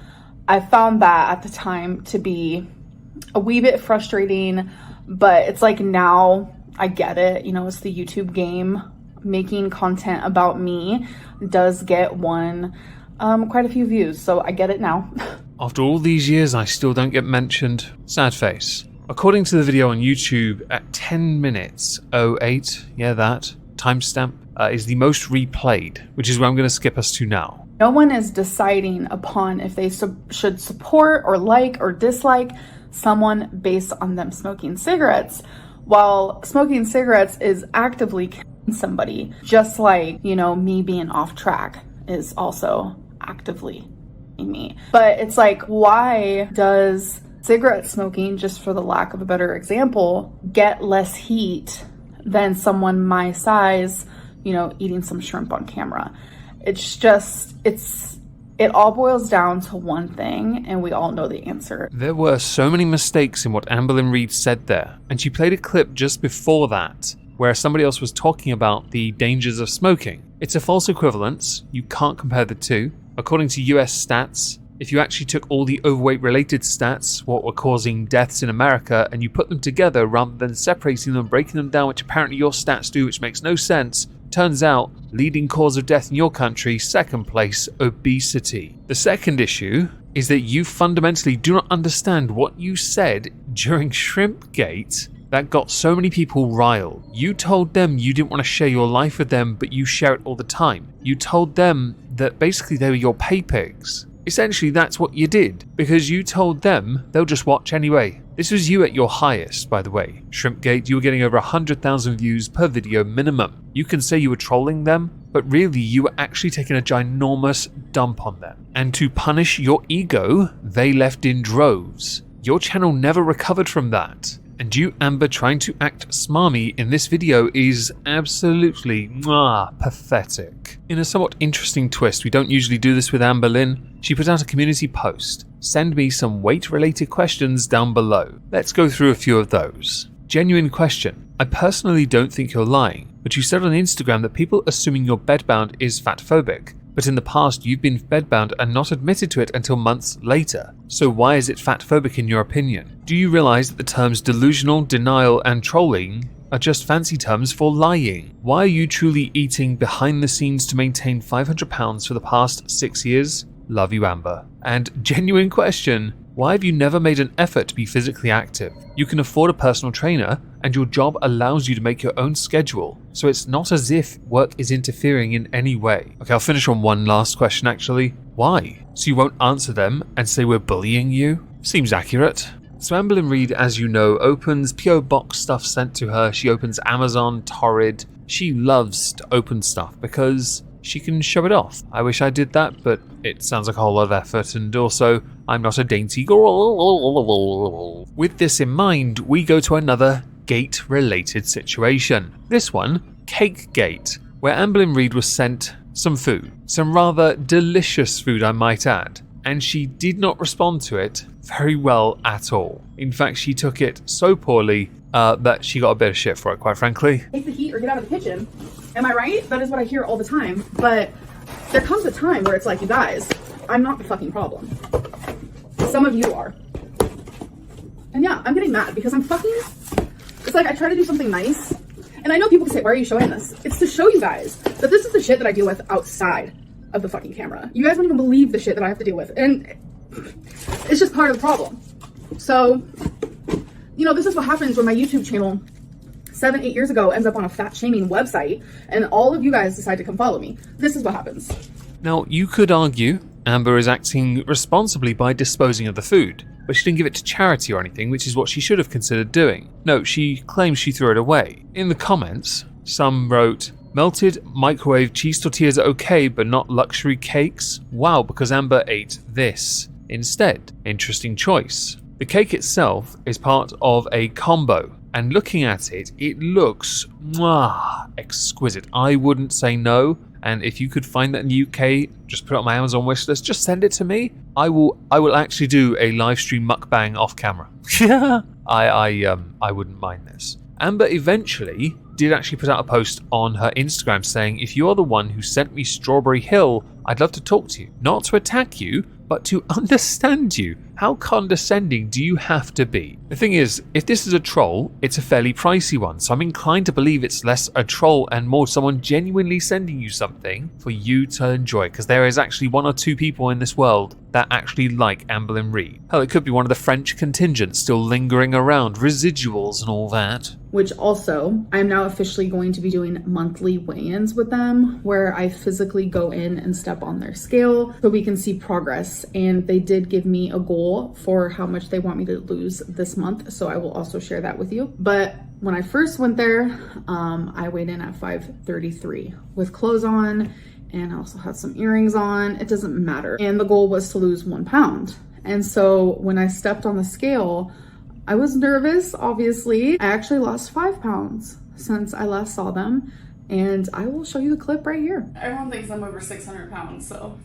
I found that at the time to be a wee bit frustrating, but it's like now I get it. You know, it's the YouTube game. Making content about me does get quite a few views, so I get it now. After all these years, I still don't get mentioned. Sad face. According to the video on YouTube, at 10 minutes 08, yeah, that timestamp is the most replayed, which is where I'm going to skip us to now. No one is deciding upon if they should support or like or dislike someone based on them smoking cigarettes, while smoking cigarettes is actively killing somebody, just like, you know, me being off track is also actively me. But it's like, why does cigarette smoking, just for the lack of a better example, get less heat than someone my size, you know, eating some shrimp on camera? It's just, it's It all boils down to one thing, and we all know the answer. There were so many mistakes in what Amberlynn Reid said there, and she played a clip just before that where somebody else was talking about the dangers of smoking. It's a false equivalence. You can't compare the two. According to US stats, if you actually took all the overweight related stats, what were causing deaths in America, and you put them together rather than separating them and breaking them down, which apparently your stats do, which makes no sense, turns out, leading cause of death in your country, second place, obesity. The second issue is that you fundamentally do not understand what you said during Shrimpgate that got so many people riled. You told them you didn't want to share your life with them, but you share it all the time. You told them that basically they were your pay pigs. Essentially, that's what you did, because you told them they'll just watch anyway. This was you at your highest, by the way. Shrimpgate, you were getting over 100,000 views per video minimum. You can say you were trolling them, but really you were actually taking a ginormous dump on them. And to punish your ego, they left in droves. Your channel never recovered from that. And you, Amber, trying to act smarmy in this video is absolutely pathetic. In a somewhat interesting twist, we don't usually do this with Amberlynn, she put out a community post. Send me some weight-related questions down below. Let's go through a few of those. Genuine question. I personally don't think you're lying, but you said on Instagram that people assuming you're bedbound is fatphobic. But in the past, you've been bedbound and not admitted to it until months later. So why is it fatphobic in your opinion? Do you realize that the terms delusional, denial, and trolling are just fancy terms for lying? Why are you truly eating behind the scenes to maintain 500 pounds for the past 6 years? Love you, Amber. And genuine question, why have you never made an effort to be physically active? You can afford a personal trainer, and your job allows you to make your own schedule, so it's not as if work is interfering in any way. Okay, I'll finish on one last question actually. Why? So you won't answer them and say we're bullying you? Seems accurate. So Amberlynn Reid, as you know, opens PO Box stuff sent to her. She opens Amazon, Torrid. She loves to open stuff because she can show it off. I wish I did that, but it sounds like a whole lot of effort, and also, I'm not a dainty girl. With this in mind, we go to another gate-related situation. This one, Cake Gate, where Amberlynn Reid was sent some food. Some rather delicious food, I might add. And she did not respond to it very well at all. In fact, she took it so poorly that she got a bit of shit for it, quite frankly. Take the heat or get out of the kitchen. Am I right? That is what I hear all the time. But there comes a time where it's like, you guys, I'm not the fucking problem. Some of you are. And yeah, I'm getting mad because I'm fucking... It's like I try to do something nice. And I know people can say, why are you showing this? It's to show you guys that this is the shit that I deal with outside of the fucking camera. You guys don't even believe the shit that I have to deal with. And it's just part of the problem. So, you know, this is what happens when my YouTube channel 7-8 years ago ends up on a fat shaming website and all of you guys decide to come follow me. This is what happens. Now, you could argue Amber is acting responsibly by disposing of the food, but she didn't give it to charity or anything, which is what she should have considered doing. No, she claims she threw it away. In the comments, some wrote, melted microwave cheese tortillas are okay, but not luxury cakes? Wow, because Amber ate this instead. Interesting choice. The cake itself is part of a combo, and looking at it, it looks exquisite. I wouldn't say no, and if you could find that in the UK, just put it on my Amazon wishlist, just send it to me. I will actually do a live stream mukbang off camera. I wouldn't mind this. Amber eventually did actually put out a post on her Instagram saying, if you are the one who sent me Strawberry Hill, I'd love to talk to you. Not to attack you, but to understand you. How condescending do you have to be? The thing is, if this is a troll, it's a fairly pricey one, so I'm inclined to believe it's less a troll and more someone genuinely sending you something for you to enjoy, because there is actually 1 or 2 people in this world that actually like Amberlynn Reid. Hell, it could be one of the French contingent still lingering around, residuals and all that. Which also, I'm now officially going to be doing monthly weigh-ins with them, where I physically go in and step on their scale so we can see progress. And they did give me a goal for how much they want me to lose this month, so I will also share that with you. But when I first went there, I weighed in at 533 with clothes on, and I also had some earrings on. It doesn't matter. And the goal was to lose 1 pound. And so when I stepped on the scale, I was nervous, obviously. I actually lost 5 pounds since I last saw them, and I will show you the clip right here. Everyone thinks I'm over 600 pounds, so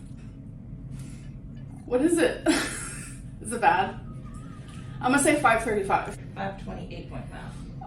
What is it? Is it bad? I'm gonna say 535. 528.5.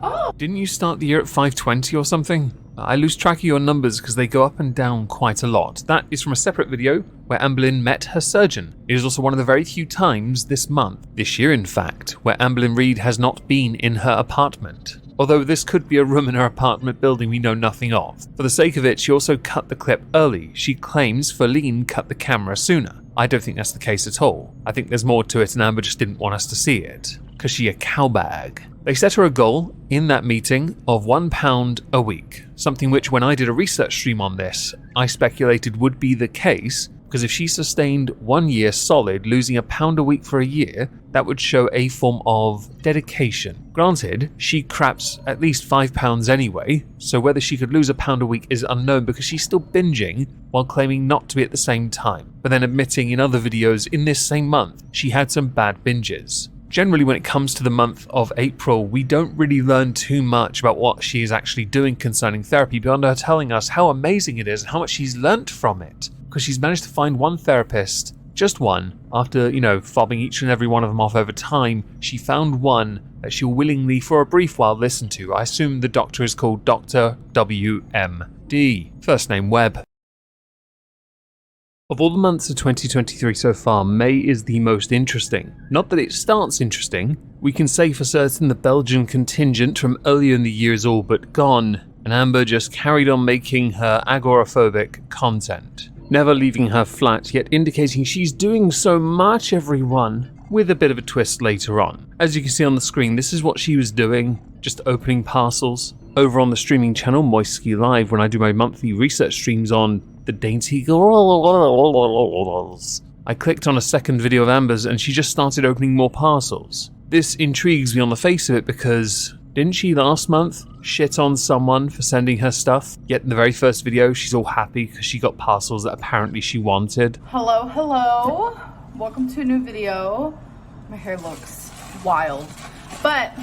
Oh! Didn't you start the year at 520 or something? I lose track of your numbers because they go up and down quite a lot. That is from a separate video where Amberlynn met her surgeon. It is also one of the very few times this month, this year in fact, where Amberlynn Reid has not been in her apartment. Although this could be a room in her apartment building we know nothing of. For the sake of it, she also cut the clip early. She claims Feline cut the camera sooner. I don't think that's the case at all. I think there's more to it and Amber just didn't want us to see it. Cause she a cowbag. They set her a goal in that meeting of £1 a week. Something which when I did a research stream on this, I speculated would be the case. Because if she sustained 1 year solid, losing £1 a week for a year, that would show a form of dedication. Granted, she craps at least £5 anyway, so whether she could lose £1 a week is unknown because she's still binging while claiming not to be at the same time, but then admitting in other videos in this same month she had some bad binges. Generally, when it comes to the month of April, we don't really learn too much about what she is actually doing concerning therapy beyond her telling us how amazing it is and how much she's learnt from it. Because she's managed to find one therapist, just one, after, fobbing each and every one of them off over time, she found one that she'll willingly, for a brief while, listen to. I assume the doctor is called Dr. WMD, first name Webb. Of all the months of 2023 so far, May is the most interesting. Not that it starts interesting, we can say for certain the Belgian contingent from earlier in the year is all but gone, and Amber just carried on making her agoraphobic content. Never leaving her flat, yet indicating she's doing so much, everyone, with a bit of a twist later on. As you can see on the screen, this is what she was doing, just opening parcels. Over on the streaming channel, Moistski Live, when I do my monthly research streams on the dainty girls, I clicked on a second video of Amber's and she just started opening more parcels. This intrigues me on the face of it because didn't she last month shit on someone for sending her stuff? Yet in the very first video, she's all happy because she got parcels that apparently she wanted. Hello. Welcome to a new video. My hair looks wild. But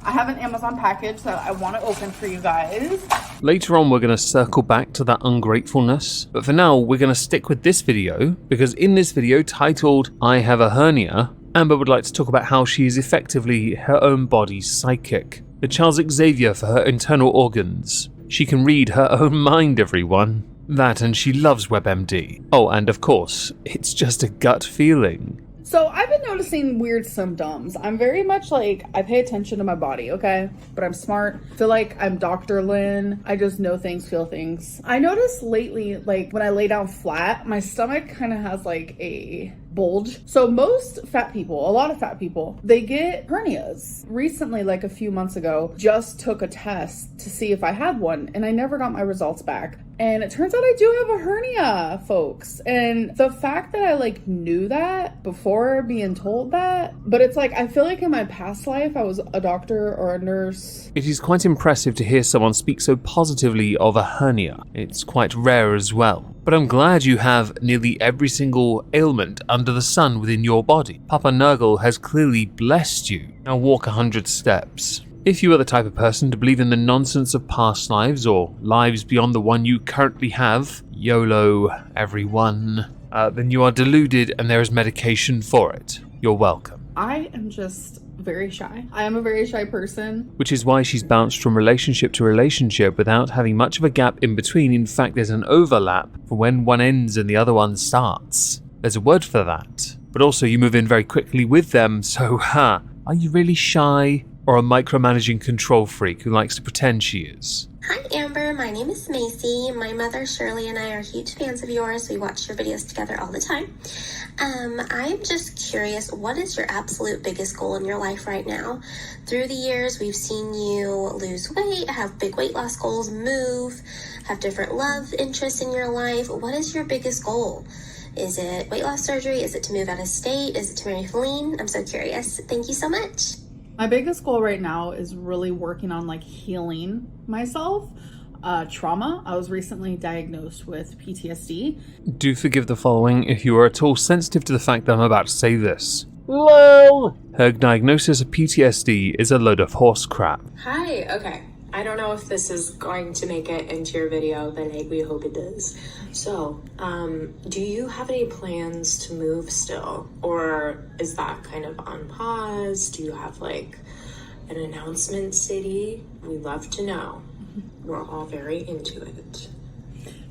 I have an Amazon package that I want to open for you guys. Later on, we're going to circle back to that ungratefulness. But for now, we're going to stick with this video because in this video titled, I Have a Hernia, Amber would like to talk about how she is effectively her own body's psychic, the Charles Xavier for her internal organs. She can read her own mind, everyone. That, and she loves WebMD. Oh, and of course, it's just a gut feeling. So I've been noticing weird symptoms. I'm very much like, I pay attention to my body, okay? But I'm smart. I feel like I'm Dr. Lynn. I just know things, feel things. I noticed lately, like when I lay down flat, my stomach kind of has like a bulge. So most fat people, a lot of fat people, they get hernias. Recently, like a few months ago, just took a test to see if I had one and I never got my results back. And it turns out I do have a hernia, folks. And the fact that I like knew that before being told that, but it's like, I feel like in my past life, I was a doctor or a nurse. It is quite impressive to hear someone speak so positively of a hernia. It's quite rare as well. But I'm glad you have nearly every single ailment under the sun within your body. Papa Nurgle has clearly blessed you. Now walk 100 steps. If you are the type of person to believe in the nonsense of past lives or lives beyond the one you currently have, YOLO, everyone, then you are deluded and there is medication for it. You're welcome. I am just very shy. I am a very shy person. Which is why she's bounced from relationship to relationship without having much of a gap in between. In fact, there's an overlap for when one ends and the other one starts. There's a word for that. But also you move in very quickly with them, so are you really shy? Or a micromanaging control freak who likes to pretend she is? Hi Amber, my name is Macy. My mother Shirley and I are huge fans of yours. We watch your videos together all the time. I'm just curious, what is your absolute biggest goal in your life right now? Through the years, we've seen you lose weight, have big weight loss goals, move, have different love interests in your life. What is your biggest goal? Is it weight loss surgery? Is it to move out of state? Is it to marry Feline? I'm so curious. Thank you so much. My biggest goal right now is really working on like healing myself. Trauma. I was recently diagnosed with PTSD. Do forgive the following if you are at all sensitive to the fact that I'm about to say this. LOL! Her diagnosis of PTSD is a load of horse crap. Hi, okay. I don't know if this is going to make it into your video, but we hope it does. So, do you have any plans to move still? Or is that kind of on pause? Do you have like an announcement city? We'd love to know. We're all very into it.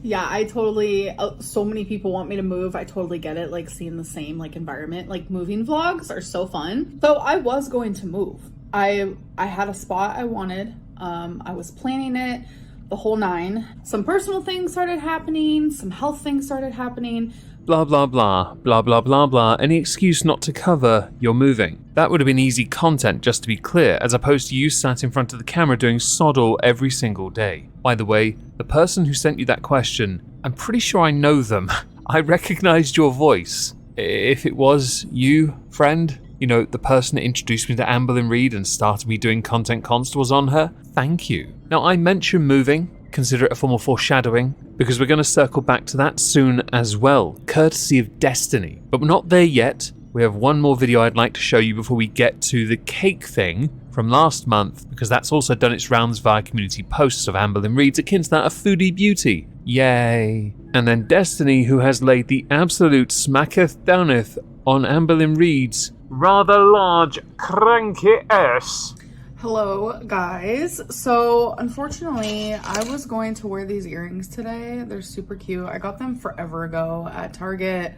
Yeah, I totally, so many people want me to move. I totally get it, like seeing the same like environment. Like moving vlogs are so fun. So I was going to move. I had a spot I wanted. I was planning it, the whole 9. Some personal things started happening, some health things started happening. Blah blah blah, blah blah blah blah, any excuse not to cover you're moving. That would have been easy content, just to be clear, as opposed to you sat in front of the camera doing sod all every single day. By the way, the person who sent you that question, I'm pretty sure I know them. I recognized your voice. If it was you, friend, you know, the person that introduced me to Amberlynn Reid and started me doing content constables on her, thank you. Now, I mentioned moving, consider it a form of foreshadowing, because we're going to circle back to that soon as well, courtesy of Destiny. But we're not there yet. We have one more video I'd like to show you before we get to the cake thing from last month, because that's also done its rounds via community posts of Amberlynn Reid's akin to that of Foodie Beauty. Yay. And then Destiny, who has laid the absolute smacketh downeth on Amberlynn Reid's rather large cranky ass. Hello guys. So unfortunately I was going to wear these earrings today. They're super cute. I got them forever ago at Target.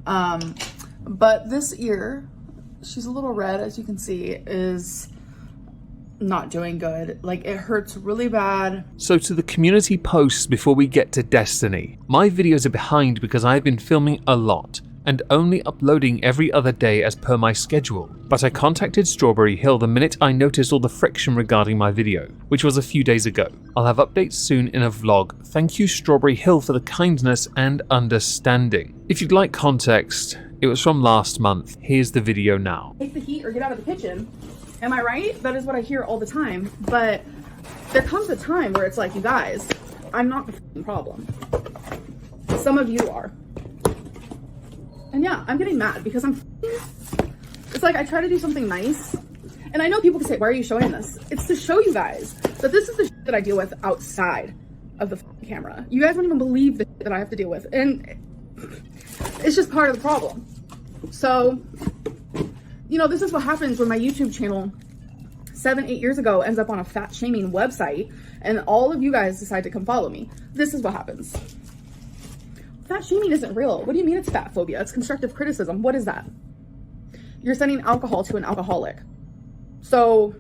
But this ear, she's a little red, as you can see, is not doing good. Like, it hurts really bad. So to the community posts before we get to Destiny. My videos are behind because I've been filming a lot and only uploading every other day as per my schedule. But I contacted Strawberry Hill the minute I noticed all the friction regarding my video, which was a few days ago. I'll have updates soon in a vlog. Thank you, Strawberry Hill, for the kindness and understanding. If you'd like context, it was from last month. Here's the video now. Take the heat or get out of the kitchen. Am I right? That is what I hear all the time. But there comes a time where it's like, you guys, I'm not the f***ing problem. Some of you are. And yeah, I'm getting mad because it's like I try to do something nice. And I know people can say, why are you showing this? It's to show you guys that this is the shit that I deal with outside of the camera. You guys don't even believe the shit that I have to deal with. And it's just part of the problem. So, you know, this is what happens when my YouTube channel 7-8 years ago ends up on a fat shaming website and all of you guys decide to come follow me. This is what happens. Fat shaming isn't real. What do you mean it's fat phobia? It's constructive criticism. What is that? You're sending alcohol to an alcoholic. So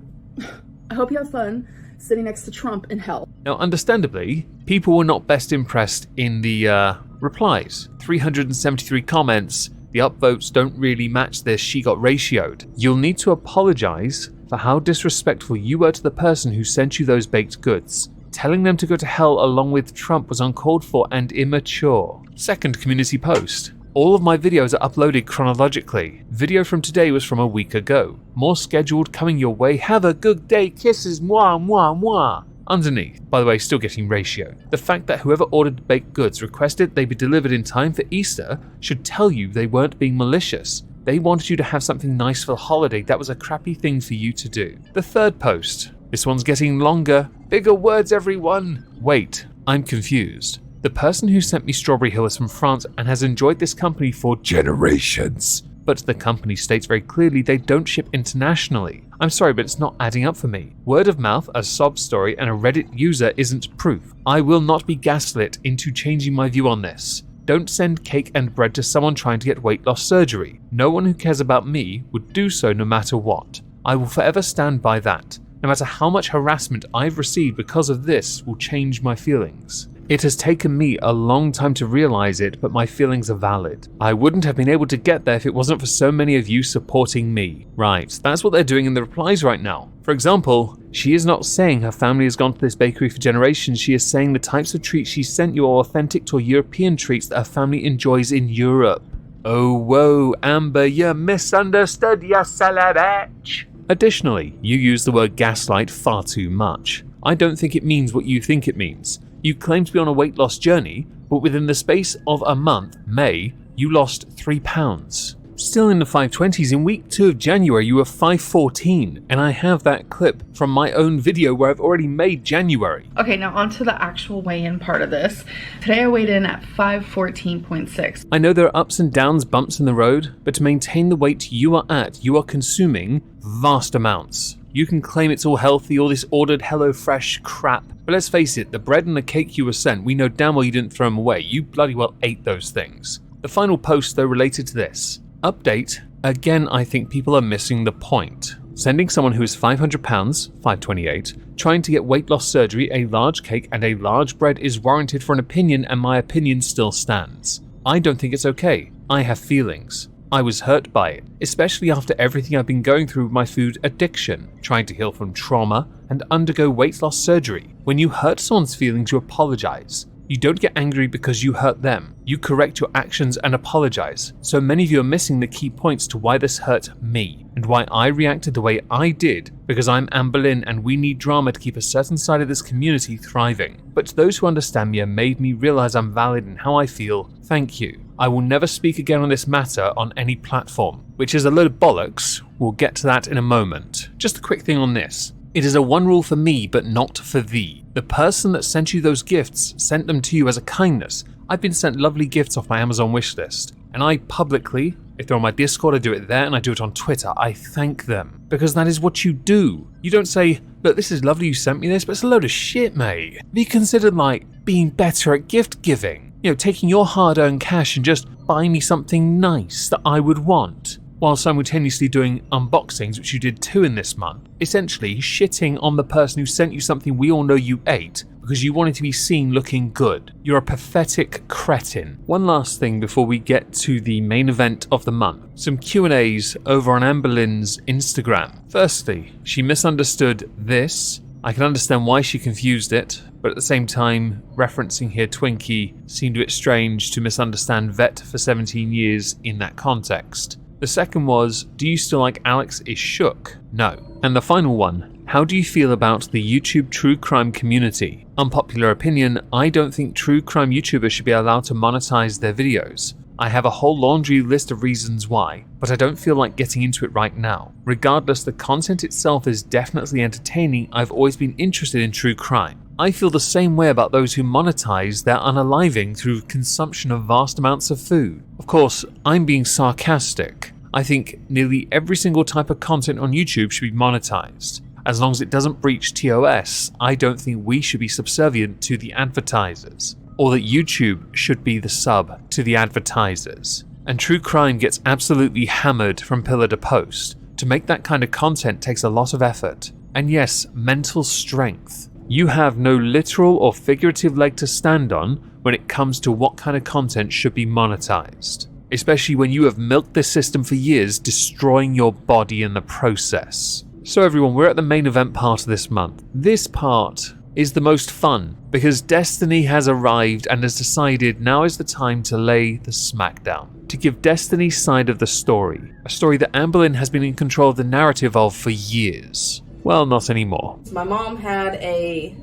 I hope you have fun sitting next to Trump in hell. Now, understandably, people were not best impressed in the replies. 373 comments. The upvotes don't really match this. She got ratioed. You'll need to apologize for how disrespectful you were to the person who sent you those baked goods. Telling them to go to hell along with Trump was uncalled for and immature. Second community post. All of my videos are uploaded chronologically. Video from today was from a week ago. More scheduled coming your way. Have a good day. Kisses. Mwah, mwah, mwah. Underneath, by the way, still getting ratio. The fact that whoever ordered baked goods requested they be delivered in time for Easter should tell you they weren't being malicious. They wanted you to have something nice for the holiday. That was a crappy thing for you to do. The third post. This one's getting longer. Bigger words, everyone. Wait, I'm confused. The person who sent me Strawberry Hill is from France and has enjoyed this company for generations. But the company states very clearly they don't ship internationally. I'm sorry, but it's not adding up for me. Word of mouth, a sob story, and a Reddit user isn't proof. I will not be gaslit into changing my view on this. Don't send cake and bread to someone trying to get weight loss surgery. No one who cares about me would do so no matter what. I will forever stand by that. No matter how much harassment I've received because of this will change my feelings. It has taken me a long time to realize it, but my feelings are valid. I wouldn't have been able to get there if it wasn't for so many of you supporting me. Right, that's what they're doing in the replies right now. For example, she is not saying her family has gone to this bakery for generations. She is saying the types of treats she sent you are authentic to European treats that her family enjoys in Europe. Oh whoa, Amber, you misunderstood, you silly bitch. Additionally, you use the word gaslight far too much. I don't think it means what you think it means. You claim to be on a weight loss journey, but within the space of a month, May, you lost 3 pounds. still in the 520s. In week 2 of January, you were 514, and I have that clip from my own video where I've already made January. Okay, now on to the actual weigh-in part of this. Today I weighed in at 514.6. I know there are ups and downs, bumps in the road, but to maintain the weight you are consuming vast amounts. You can claim it's all healthy, all this ordered HelloFresh crap, but let's face it, the bread and the cake you were sent, we know damn well you didn't throw them away. You bloody well ate those things. The final post, though, related to this. Update. Again, I think people are missing the point. Sending someone who is 500 pounds, 528, trying to get weight loss surgery, a large cake and a large bread is warranted for an opinion, and my opinion still stands. I don't think it's okay. I have feelings. I was hurt by it, especially after everything I've been going through with my food addiction, trying to heal from trauma and undergo weight loss surgery. When you hurt someone's feelings, you apologize. You don't get angry because you hurt them. You correct your actions and apologize. So many of you are missing the key points to why this hurt me and why I reacted the way I did, because I'm Amberlynn and we need drama to keep a certain side of this community thriving. But to those who understand me and made me realize I'm valid in how I feel, thank you. I will never speak again on this matter on any platform, which is a load of bollocks. We'll get to that in a moment. Just a quick thing on this. It is a one rule for me, but not for thee. The person that sent you those gifts sent them to you as a kindness. I've been sent lovely gifts off my Amazon wishlist, and I publicly, if they're on my Discord, I do it there, and I do it on Twitter. I thank them, because that is what you do. You don't say, look, this is lovely you sent me this, but it's a load of shit, mate. Be considered like being better at gift giving. You know, taking your hard-earned cash and just buying me something nice that I would want, while simultaneously doing unboxings, which you did too in this month. Essentially, shitting on the person who sent you something we all know you ate because you wanted to be seen looking good. You're a pathetic cretin. One last thing before we get to the main event of the month. Some Q&As over on Amberlynn's Instagram. Firstly, she misunderstood this. I can understand why she confused it, but at the same time, referencing here Twinkie seemed a bit strange to misunderstand vet for 17 years in that context. The second was, do you still like Alex is shook? No. And the final one, how do you feel about the YouTube true crime community? Unpopular opinion, I don't think true crime YouTubers should be allowed to monetize their videos. I have a whole laundry list of reasons why, but I don't feel like getting into it right now. Regardless, the content itself is definitely entertaining. I've always been interested in true crime. I feel the same way about those who monetize their unaliving through consumption of vast amounts of food. Of course, I'm being sarcastic. I think nearly every single type of content on YouTube should be monetized. As long as it doesn't breach TOS, I don't think we should be subservient to the advertisers, or that YouTube should be the sub to the advertisers. And true crime gets absolutely hammered from pillar to post. To make that kind of content takes a lot of effort. And yes, mental strength. You have no literal or figurative leg to stand on when it comes to what kind of content should be monetized. Especially when you have milked this system for years, destroying your body in the process. So everyone, we're at the main event part of this month. This part is the most fun because Destiny has arrived and has decided now is the time to lay the smackdown, to give Destiny's side of the story, a story that Amberlynn has been in control of the narrative of for years. Well, not anymore. My mom had it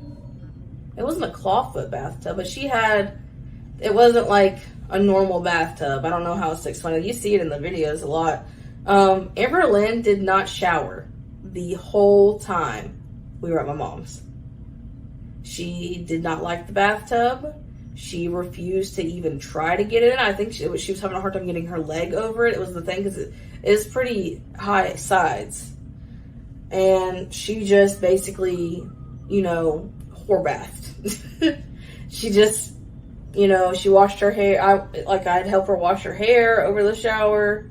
wasn't a clawfoot bathtub, but it wasn't like a normal bathtub. I don't know how to explain it. You see it in the videos a lot. Amberlynn did not shower the whole time we were at my mom's. She did not like the bathtub. She refused to even try to get in. I think she was having a hard time getting her leg over it. It was the thing because it is pretty high sides. And she just basically, whore bathed. She just, she washed her hair. I'd help her wash her hair over the shower.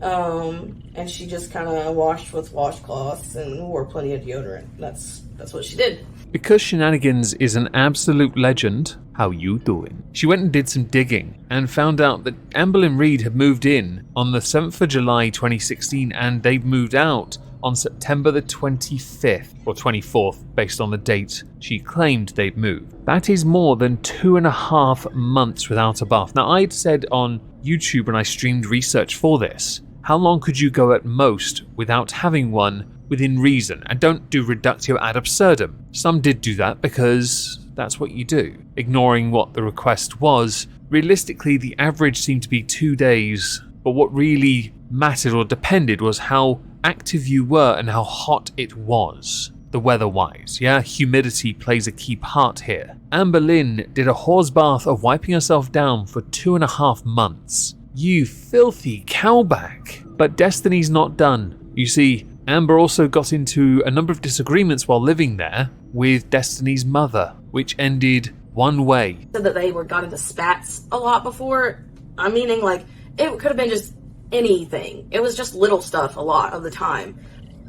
And she just kind of washed with washcloths and wore plenty of deodorant. That's what she did. Because Shenanigans is an absolute legend, how you doing? She went and did some digging and found out that Amberlynn Reid had moved in on the 7th of July 2016 and they'd moved out on September the 25th or 24th based on the date she claimed they'd moved. That is more than 2.5 months without a bath. Now I'd said on YouTube when I streamed research for this, how long could you go at most without having one within reason? And don't do reductio ad absurdum. Some did do that because that's what you do. Ignoring what the request was, realistically the average seemed to be 2 days But what really mattered or depended was how active you were and how hot it was. The weather-wise, yeah? Humidity plays a key part here. Amberlynn did a horse bath of wiping herself down for 2.5 months. You filthy cowback. But Destiny's not done. You see, Amber also got into a number of disagreements while living there with Destiny's mother, which ended one way. Said that they got into spats a lot before. I'm meaning like it could have been just anything. It was just little stuff a lot of the time.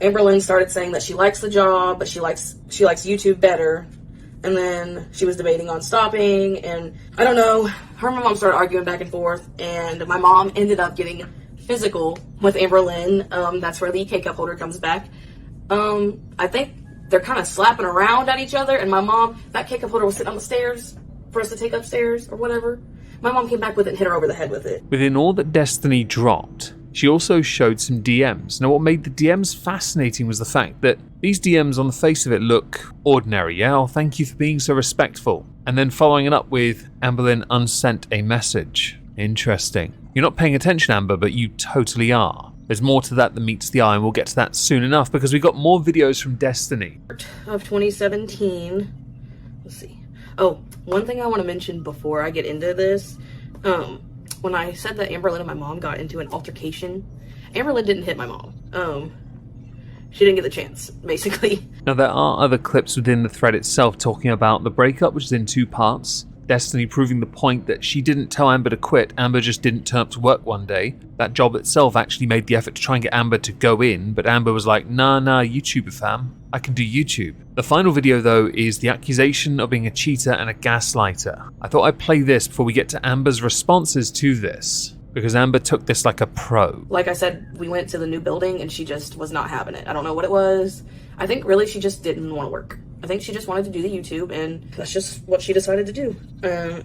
Amberlynn started saying that she likes the job, but she likes YouTube better. And then she was debating on stopping, and I don't know, her and my mom started arguing back and forth, and my mom ended up getting physical with Amberlynn. That's where the K-cup holder comes back. I think they're kind of slapping around at each other, and my mom, that K-cup holder was sitting on the stairs for us to take upstairs or whatever. My mom came back with it and hit her over the head with it. Within all that Destiny dropped, she also showed some DMs. Now what made the DMs fascinating was the fact that these DMs on the face of it look ordinary. Yeah, oh, thank you for being so respectful. And then following it up with, Amberlynn unsent a message. Interesting. You're not paying attention, Amber, but you totally are. There's more to that than meets the eye, and we'll get to that soon enough because we got more videos from Destiny. Of 2017. Let's see. Oh, one thing I want to mention before I get into this. When I said that Amberlynn and my mom got into an altercation, Amberlynn didn't hit my mom. She didn't get the chance, basically. Now there are other clips within the thread itself talking about the breakup, which is in 2 parts. Destiny proving the point that she didn't tell Amber to quit, Amber just didn't turn up to work one day. That job itself actually made the effort to try and get Amber to go in, but Amber was like, nah, YouTuber fam, I can do YouTube. The final video though is the accusation of being a cheater and a gaslighter. I thought I'd play this before we get to Amber's responses to this, because Amber took this like a pro. Like I said, we went to the new building and she just was not having it. I don't know what it was. I think really she just didn't want to work. I think she just wanted to do the YouTube, and that's just what she decided to do.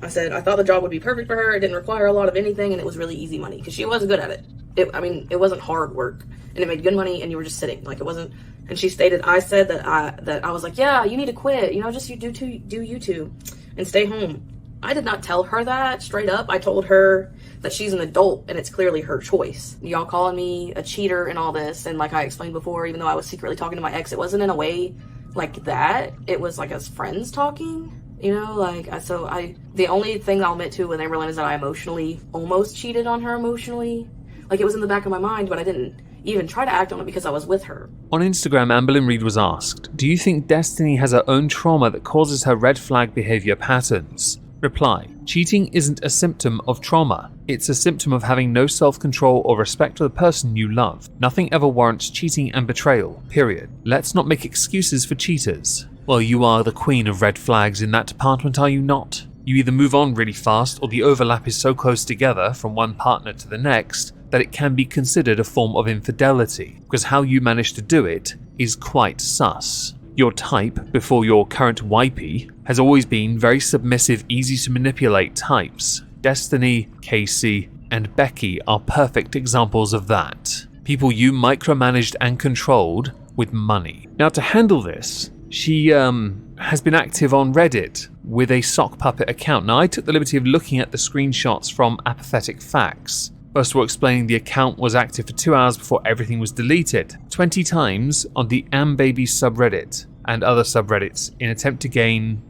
I said I thought the job would be perfect for her. It didn't require a lot of anything, and it was really easy money because she was good at it. It wasn't hard work, and it made good money, and you were just sitting. Like, it wasn't. And she stated, I said that I was like, yeah, you need to quit. You know, just do YouTube and stay home. I did not tell her that straight up. I told her that she's an adult and it's clearly her choice. Y'all calling me a cheater and all this, and like I explained before, even though I was secretly talking to my ex, it wasn't in a way like that. It was like as friends talking, you know, like the only thing I'll admit to with Amberlynn is that I emotionally almost cheated on her emotionally. Like, it was in the back of my mind, but I didn't even try to act on it because I was with her. On Instagram, Amberlynn Reid was asked, do you think Destiny has her own trauma that causes her red flag behavior patterns? Reply, cheating isn't a symptom of trauma. It's a symptom of having no self-control or respect for the person you love. Nothing ever warrants cheating and betrayal, period. Let's not make excuses for cheaters. Well, you are the queen of red flags in that department, are you not? You either move on really fast or the overlap is so close together from one partner to the next that it can be considered a form of infidelity, because how you manage to do it is quite sus. Your type, before your current wifey, has always been very submissive, easy to manipulate types. Destiny, Casey, and Becky are perfect examples of that. People you micromanaged and controlled with money. Now, to handle this, she has been active on Reddit with a sock puppet account. Now, I took the liberty of looking at the screenshots from Apathetic Facts. First of all, explaining the account was active for 2 hours before everything was deleted. 20 times on the Ambaby subreddit and other subreddits in attempt to gain,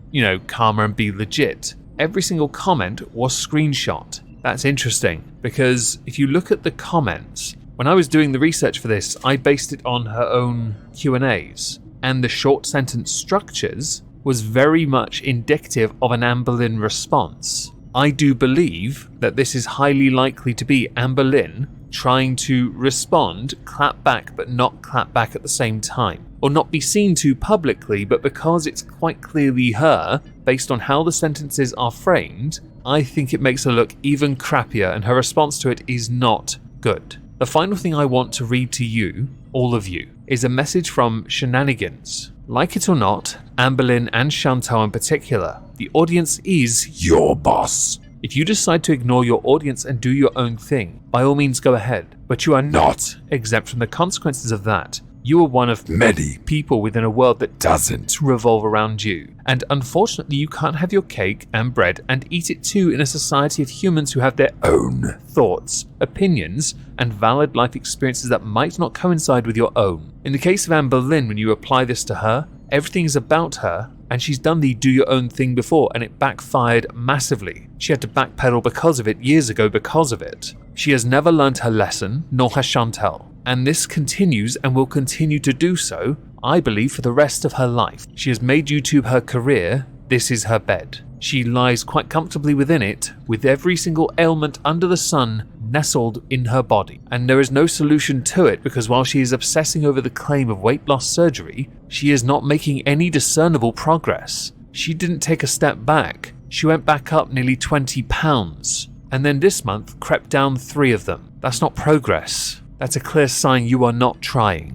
karma and be legit. Every single comment was screenshot. That's interesting, because if you look at the comments, when I was doing the research for this, I based it on her own Q&As, and the short sentence structures was very much indicative of an Amberlynn response. I do believe that this is highly likely to be Amberlynn trying to respond, clap back, but not clap back at the same time. Or not be seen to publicly, but because it's quite clearly her, based on how the sentences are framed, I think it makes her look even crappier, and her response to it is not good. The final thing I want to read to you, all of you, is a message from Shenanigans. Like it or not, Amberlynn and Chantal in particular, the audience is your boss. If you decide to ignore your audience and do your own thing, by all means go ahead, but you are not exempt from the consequences of that. You are one of Many people within a world that doesn't. revolve around you. And unfortunately, you can't have your cake and bread and eat it too in a society of humans who have their Own. thoughts, opinions, and valid life experiences that might not coincide with your own. In the case of Amberlynn, when you apply this to her, everything is about her, and she's done the do your own thing before, and it backfired massively. She had to backpedal because of it years ago because of it. She has never learned her lesson, nor has Chantel. And this continues and will continue to do so, I believe, for the rest of her life. She has made YouTube her career. This is her bed. She lies quite comfortably within it, with every single ailment under the sun nestled in her body. And there is no solution to it, because while she is obsessing over the claim of weight loss surgery, she is not making any discernible progress. She didn't take a step back. She went back up nearly 20 pounds. And then this month crept down 3 of them. That's not progress. That's a clear sign you are not trying.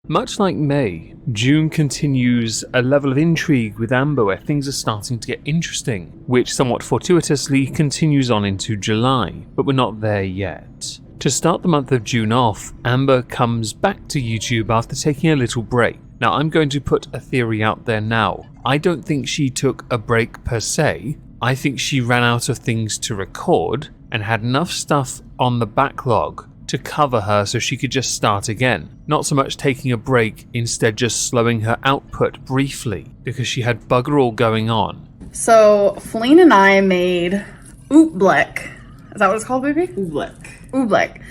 Much like May, June continues a level of intrigue with Amber where things are starting to get interesting, which somewhat fortuitously continues on into July, but we're not there yet. To start the month of June off, Amber comes back to YouTube after taking a little break. Now I'm going to put a theory out there now. I don't think she took a break per se. I think she ran out of things to record and had enough stuff on the backlog to cover her so she could just start again. Not so much taking a break, instead just slowing her output briefly because she had bugger all going on. So Feline and I made oobleck. Is that what it's called, baby? Oobleck. Oobleck.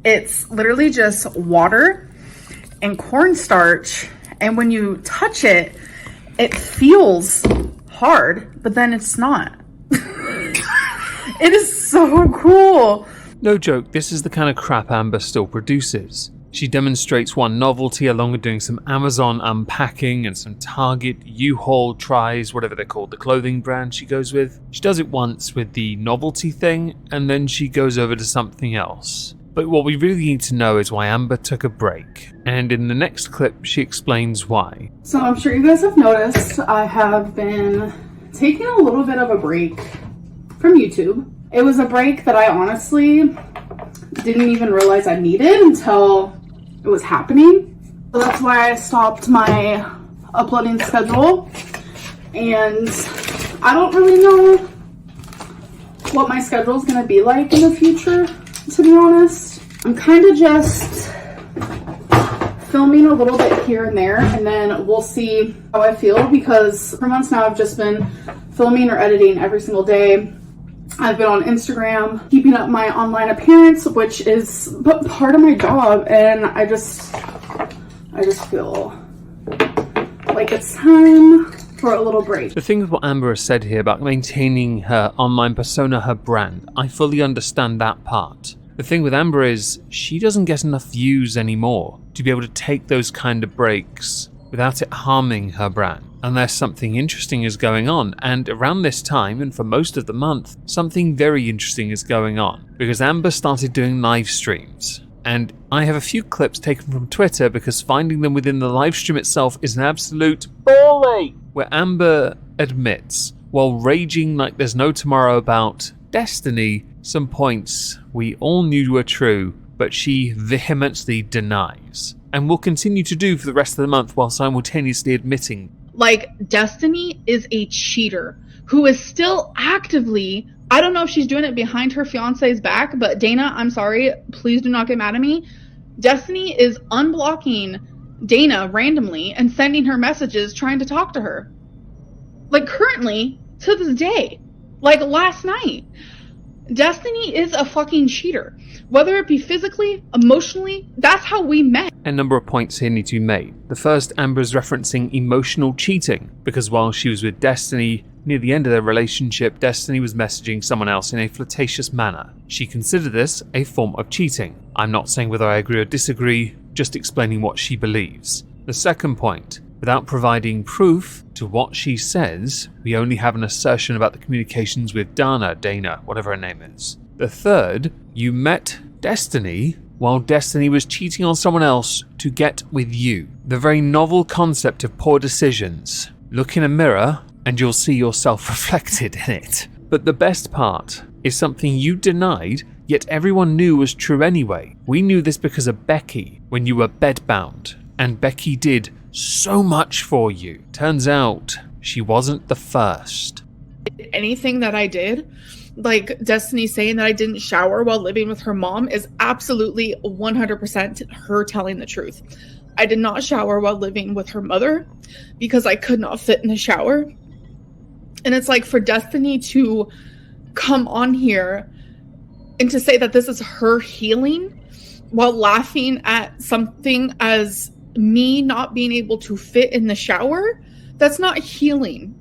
It's literally just water and cornstarch, and when you touch it, it feels hard, but then it's not. It is so cool. No joke, this is the kind of crap Amber still produces. She demonstrates one novelty along with doing some Amazon unpacking and some Target U-Haul tries, whatever they're called, the clothing brand she goes with. She does it once with the novelty thing, and then she goes over to something else. But what we really need to know is why Amber took a break, and in the next clip she explains why. So I'm sure you guys have noticed I have been taking a little bit of a break from YouTube. It was a break that I honestly didn't even realize I needed until it was happening. So that's why I stopped my uploading schedule, and I don't really know what my schedule is going to be like in the future, to be honest. I'm kind of just filming a little bit here and there, and then we'll see how I feel, because for months now I've just been filming or editing every single day. I've been on Instagram, keeping up my online appearance, which is part of my job, and I just feel like it's time for a little break. The thing with what Amber has said here about maintaining her online persona, her brand, I fully understand that part. The thing with Amber is she doesn't get enough views anymore to be able to take those kind of breaks without it harming her brand, unless something interesting is going on. And around this time, and for most of the month, something very interesting is going on, because Amber started doing live streams. And I have a few clips taken from Twitter because finding them within the live stream itself is an absolute ball ache, where Amber admits, while raging like there's no tomorrow about Destiny, some points we all knew were true, but she vehemently denies, and will continue to do for the rest of the month while simultaneously admitting. Like, Destiny is a cheater who is still actively, I don't know if she's doing it behind her fiance's back, but Dana, I'm sorry, please do not get mad at me. Destiny is unblocking Dana randomly and sending her messages trying to talk to her. Like, currently, to this day, like last night. Destiny is a fucking cheater. Whether it be physically, emotionally, that's how we met. A number of points here need to be made. The first, Amber is referencing emotional cheating, because while she was with Destiny, near the end of their relationship, Destiny was messaging someone else in a flirtatious manner. She considered this a form of cheating. I'm not saying whether I agree or disagree, just explaining what she believes. The second point, without providing proof to what she says, we only have an assertion about the communications with Dana, whatever her name is. The third, you met Destiny while Destiny was cheating on someone else to get with you. The very novel concept of poor decisions. Look in a mirror and you'll see yourself reflected in it. But the best part is something you denied yet everyone knew was true anyway. We knew this because of Becky, when you were bedbound, and Becky did so much for you. Turns out, she wasn't the first. Anything that I did, like Destiny saying that I didn't shower while living with her mom, is absolutely 100% her telling the truth. I did not shower while living with her mother because I could not fit in the shower. And it's like for Destiny to come on here and to say that this is her healing while laughing at something as me not being able to fit in the shower, that's not healing.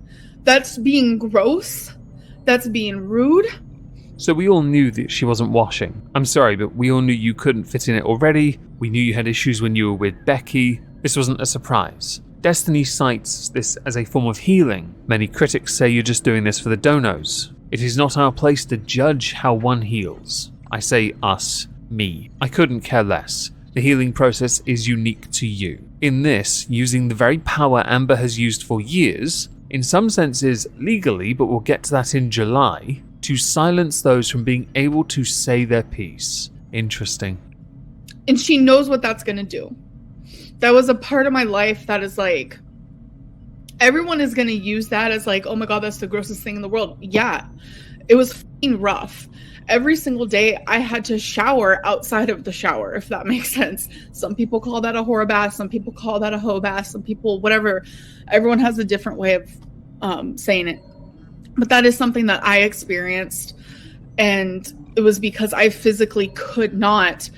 That's being gross. That's being rude. So we all knew that she wasn't washing. I'm sorry, but we all knew you couldn't fit in it already. We knew you had issues when you were with Becky. This wasn't a surprise. Destiny cites this as a form of healing. Many critics say you're just doing this for the donos. It is not our place to judge how one heals. I say us, me. I couldn't care less. The healing process is unique to you. In this, using the very power Amber has used for years, in some senses legally, but we'll get to that in July, to silence those from being able to say their piece. Interesting. And she knows what that's going to do. That was a part of my life that is like, everyone is going to use that as like, oh my God, that's the grossest thing in the world. Yeah, it was fucking rough. Every single day I had to shower outside of the shower, if that makes sense. Some people call that a whore bath. Some people call that a hoe bath. Some people, whatever. Everyone has a different way of saying it. But that is something that I experienced. And it was because I physically could not.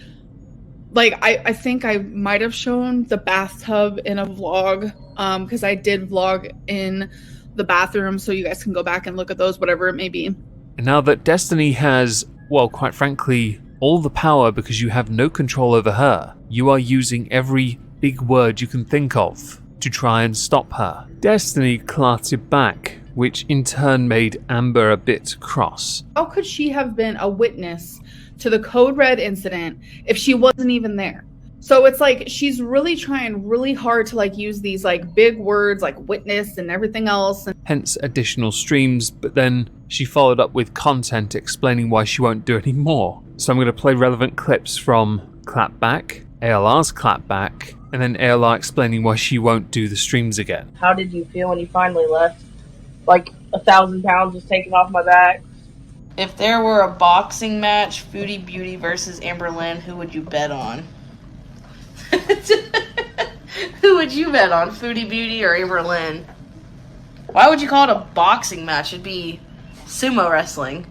Like, I think I might have shown the bathtub in a vlog. Because I did vlog in the bathroom. So you guys can go back and look at those, whatever it may be. And now that Destiny has, well, quite frankly, all the power because you have no control over her, you are using every big word you can think of to try and stop her. Destiny clarted back, which in turn made Amber a bit cross. How could she have been a witness to the Code Red incident if she wasn't even there? So it's like she's really trying really hard to like use these like big words like witness and everything else. Hence additional streams, but then she followed up with content explaining why she won't do any more. So I'm going to play relevant clips from Clapback, ALR's Clapback, and then ALR explaining why she won't do the streams again. How did you feel when you finally left? Like 1,000 pounds was taken off my back? If there were a boxing match, Foodie Beauty versus Amberlynn, who would you bet on? Who would you bet on, Foodie Beauty or Amberlynn? Why would you call it a boxing match? It'd be sumo wrestling.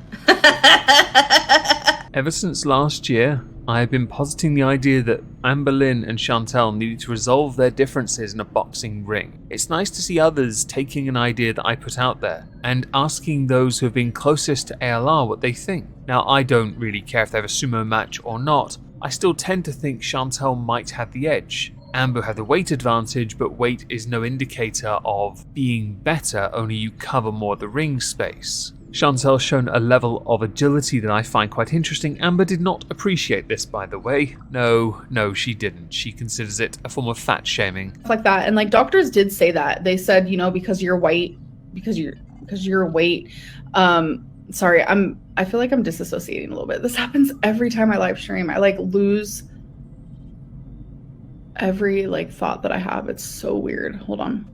Ever since last year, I have been positing the idea that Amberlynn and Chantel needed to resolve their differences in a boxing ring. It's nice to see others taking an idea that I put out there and asking those who have been closest to ALR what they think. Now, I don't really care if they have a sumo match or not. I still tend to think Chantel might have the edge. Amber had the weight advantage, but weight is no indicator of being better, only you cover more of the ring space. Chantel's shown a level of agility that I find quite interesting. Amber did not appreciate this, by the way. No, she didn't. She considers it a form of fat shaming. Like that. And like doctors did say that. They said, you know, because you're weight, sorry, I feel like I'm disassociating a little bit. This happens every time I live stream. I like lose every like thought that I have. It's so weird. Hold on.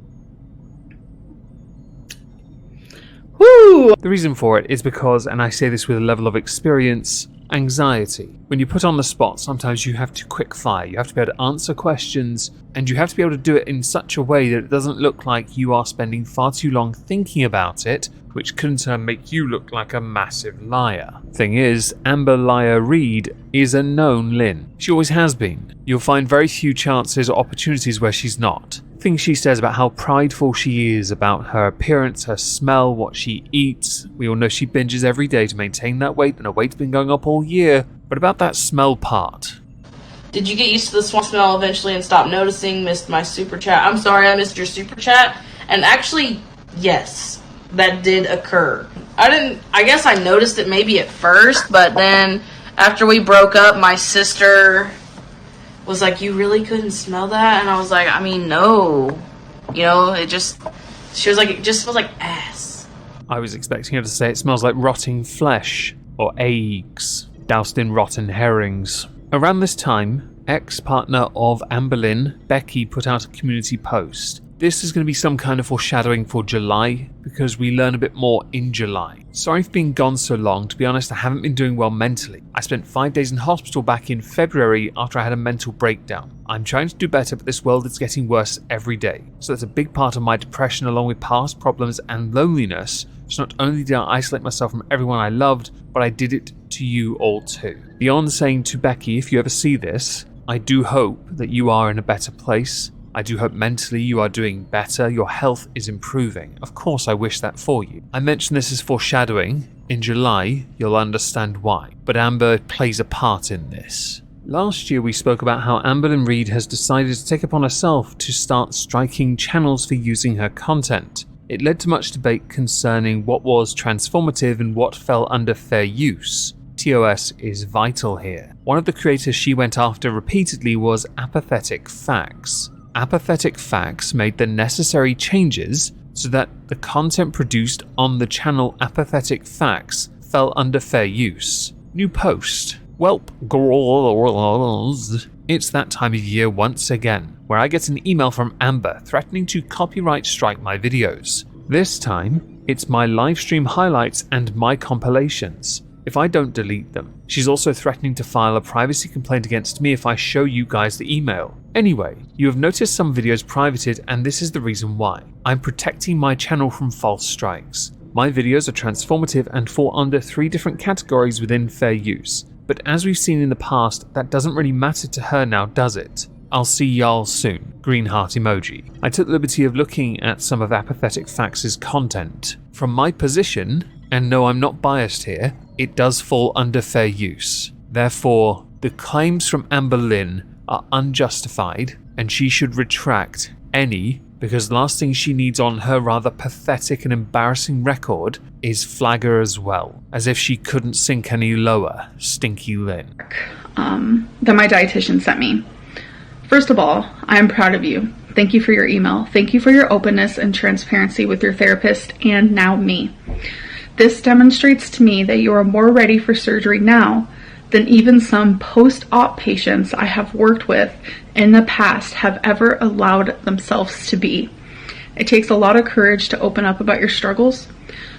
Woo! The reason for it is because, and I say this with a level of experience, anxiety. When you put on the spot, sometimes you have to quick fire. You have to be able to answer questions, and you have to be able to do it in such a way that it doesn't look like you are spending far too long thinking about it, which can in turn make you look like a massive liar. Thing is, Amber Liar Reid is a known Lynn. She always has been. You'll find very few chances or opportunities where she's not. Things she says about how prideful she is about her appearance, her smell, what she eats. We all know she binges every day to maintain that weight, and her weight's been going up all year. But about that smell part. Did you get used to the swamp smell eventually and stop noticing? Missed my super chat. I'm sorry I missed your super chat. And actually, yes, that did occur. I guess I noticed it maybe at first, but then after we broke up, my sister was like, you really couldn't smell that? And I was like, I mean, no. You know, she was like, it just smells like ass. I was expecting her to say it smells like rotting flesh or eggs. doused in rotten herrings. Around this time, ex-partner of Amberlynn, Becky, put out a community post. This is going to be some kind of foreshadowing for July, because we learn a bit more in July. Sorry for being gone so long. To be honest, I haven't been doing well mentally. I spent 5 days in hospital back in February after I had a mental breakdown. I'm trying to do better, but this world is getting worse every day. So that's a big part of my depression, along with past problems and loneliness. So not only did I isolate myself from everyone I loved, but I did it to you all too. Beyond saying to Becky, if you ever see this, I do hope that you are in a better place. I do hope mentally you are doing better, your health is improving. Of course I wish that for you. I mention this as foreshadowing. In July, you'll understand why. But Amber plays a part in this. Last year we spoke about how Amberlynn Reid has decided to take upon herself to start striking channels for using her content. It led to much debate concerning what was transformative and what fell under fair use. TOS is vital here. One of the creators she went after repeatedly was Apathetic Facts. Apathetic Facts made the necessary changes so that the content produced on the channel Apathetic Facts fell under fair use. New post. Welp, girls. It's that time of year once again, where I get an email from Amber threatening to copyright strike my videos. This time, it's my livestream highlights and my compilations, if I don't delete them. She's also threatening to file a privacy complaint against me if I show you guys the email. Anyway, you have noticed some videos privated, and this is the reason why. I'm protecting my channel from false strikes. My videos are transformative and fall under 3 different categories within fair use. But as we've seen in the past, that doesn't really matter to her now, does it? I'll see y'all soon. Green heart emoji. I took the liberty of looking at some of Apathetic Facts' content. From my position, and no, I'm not biased here, it does fall under fair use. Therefore, the claims from Amberlynn are unjustified, and she should retract any, because the last thing she needs on her rather pathetic and embarrassing record is flagger as well. As if she couldn't sink any lower, Stinky Lynn. That my dietitian sent me. First of all, I am proud of you. Thank you for your email. Thank you for your openness and transparency with your therapist and now me. This demonstrates to me that you are more ready for surgery now than even some post-op patients I have worked with in the past have ever allowed themselves to be. It takes a lot of courage to open up about your struggles,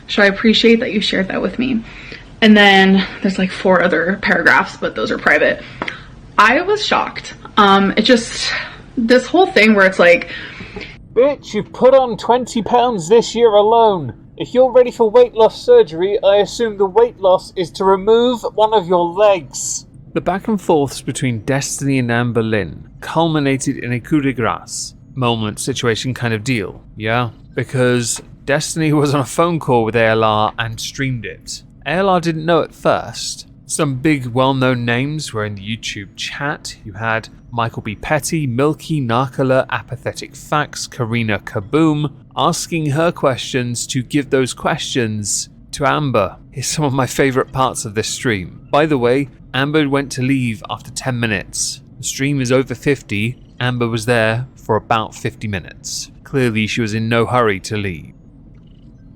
so I appreciate that you shared that with me. And then there's like 4 other paragraphs, but those are private. I was shocked. This whole thing where it's like, bitch, you've put on 20 pounds this year alone. If you're ready for weight loss surgery, I assume the weight loss is to remove one of your legs. The back and forths between Destiny and Amberlynn culminated in a coup de grace moment situation kind of deal, yeah? Because Destiny was on a phone call with ALR and streamed it. ALR didn't know at first. Some big well-known names were in the YouTube chat. You had Michael B. Petty, Milky, Narcola, Apathetic Facts, Karina Kaboom, asking her questions to give those questions to Amber. Here's some of my favourite parts of this stream. By the way, Amber went to leave after 10 minutes. The stream is over 50. Amber was there for about 50 minutes. Clearly, she was in no hurry to leave.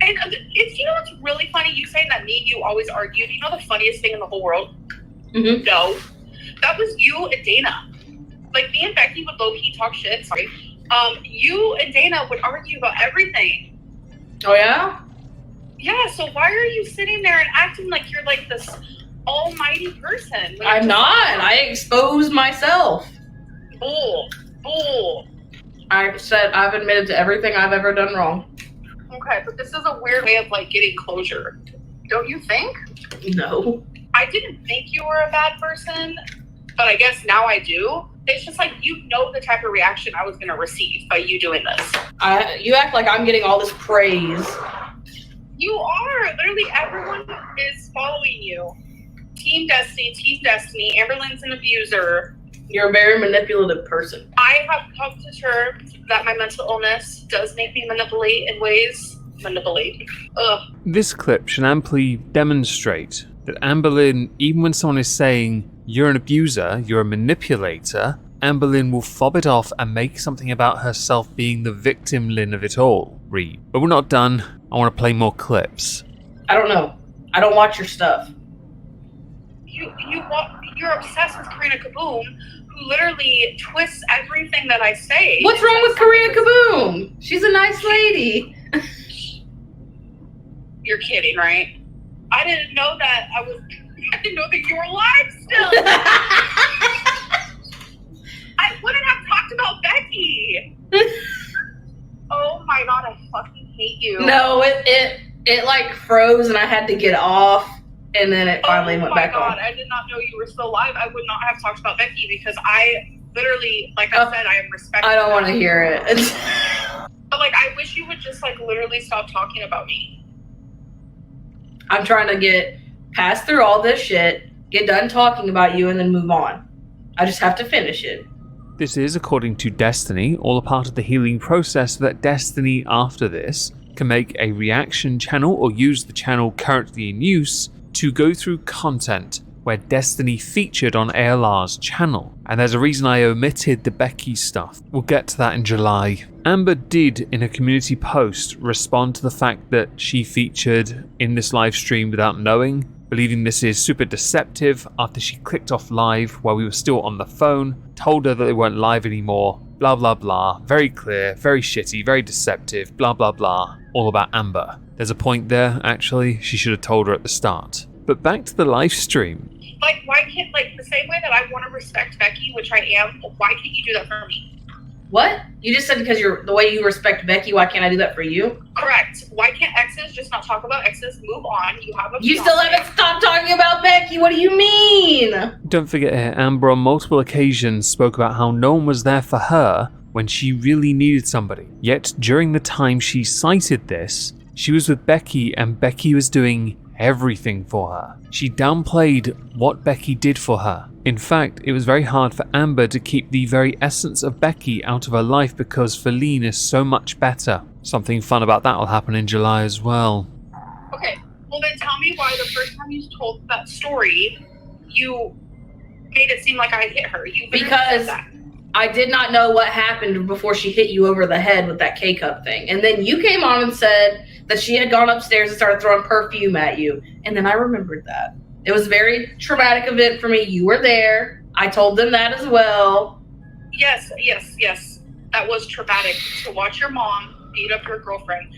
And it's, you know what's really funny? You saying that me and you always argued. You know the funniest thing in the whole world? Mm-hmm. No. That was you and Dana. Like, me and Becky would low-key talk shit, sorry. You and Dana would argue about everything. Oh, yeah? Yeah, so why are you sitting there and acting like you're like this almighty person? Like, I'm not. I exposed myself. Bull. I've admitted to everything I've ever done wrong. Okay, but this is a weird way of, like, getting closure. Don't you think? No. I didn't think you were a bad person, but I guess now I do. It's just like, you know the type of reaction I was going to receive by you doing this. You act like I'm getting all this praise. You are. Literally everyone is following you. Team Destiny. Amberlynn's an abuser. You're a very manipulative person. I have come to terms that my mental illness does make me manipulate in ways. Ugh. This clip should amply demonstrate that Amberlynn, even when someone is saying, you're an abuser, you're a manipulator, Amberlynn will fob it off and make something about herself being the victim Lynn of it all, Reid. But we're not done. I want to play more clips. I don't know. I don't watch your stuff. you're obsessed with Karina Kaboom, who literally twists everything that I say. What's wrong with Karina Kaboom? She's a nice lady. You're kidding, right? I didn't know that you were alive still. I wouldn't have talked about Becky. Oh my god, I fucking hate you. No, it like froze and I had to get off, and then it finally went back on. Oh my god, I did not know you were still alive. I would not have talked about Becky because I literally, like I said, I am respectful. I don't want to hear it. But like, I wish you would just like literally stop talking about me. I'm trying to get past through all this shit, get done talking about you, and then move on. I just have to finish it. This is, according to Destiny, all a part of the healing process so that Destiny, after this, can make a reaction channel or use the channel currently in use to go through content where Destiny featured on ALR's channel. And there's a reason I omitted the Becky stuff. We'll get to that in July. Amber did, in a community post, respond to the fact that she featured in this live stream without knowing, believing this is super deceptive after she clicked off live while we were still on the phone, told her that they weren't live anymore, blah blah blah, very clear, very shitty, very deceptive, blah blah blah, all about Amber. There's a point there, actually, she should have told her at the start. But back to the live stream. Like, why can't, like, the same way that I want to respect Becky, which I am, why can't you do that for me? What? You just said because you're the way you respect Becky, why can't I do that for you? Correct. Why can't exes just not talk about exes? Move on. You have a You still haven't stopped talking about Becky. What do you mean? Don't forget here, Amber on multiple occasions spoke about how no one was there for her when she really needed somebody. Yet during the time she cited this, she was with Becky and Becky was doing everything for her. She downplayed what Becky did for her. In fact, it was very hard for Amber to keep the very essence of Becky out of her life because Feline is so much better. Something fun about that will happen in July as well. Okay, well then tell me why the first time you told that story, you made it seem like I hit her. You because said that. I did not know what happened before she hit you over the head with that K-cup thing. And then you came on and said that she had gone upstairs and started throwing perfume at you. And then I remembered that. It was a very traumatic event for me. You were there. I told them that as well. Yes. That was traumatic to watch your mom beat up your girlfriend.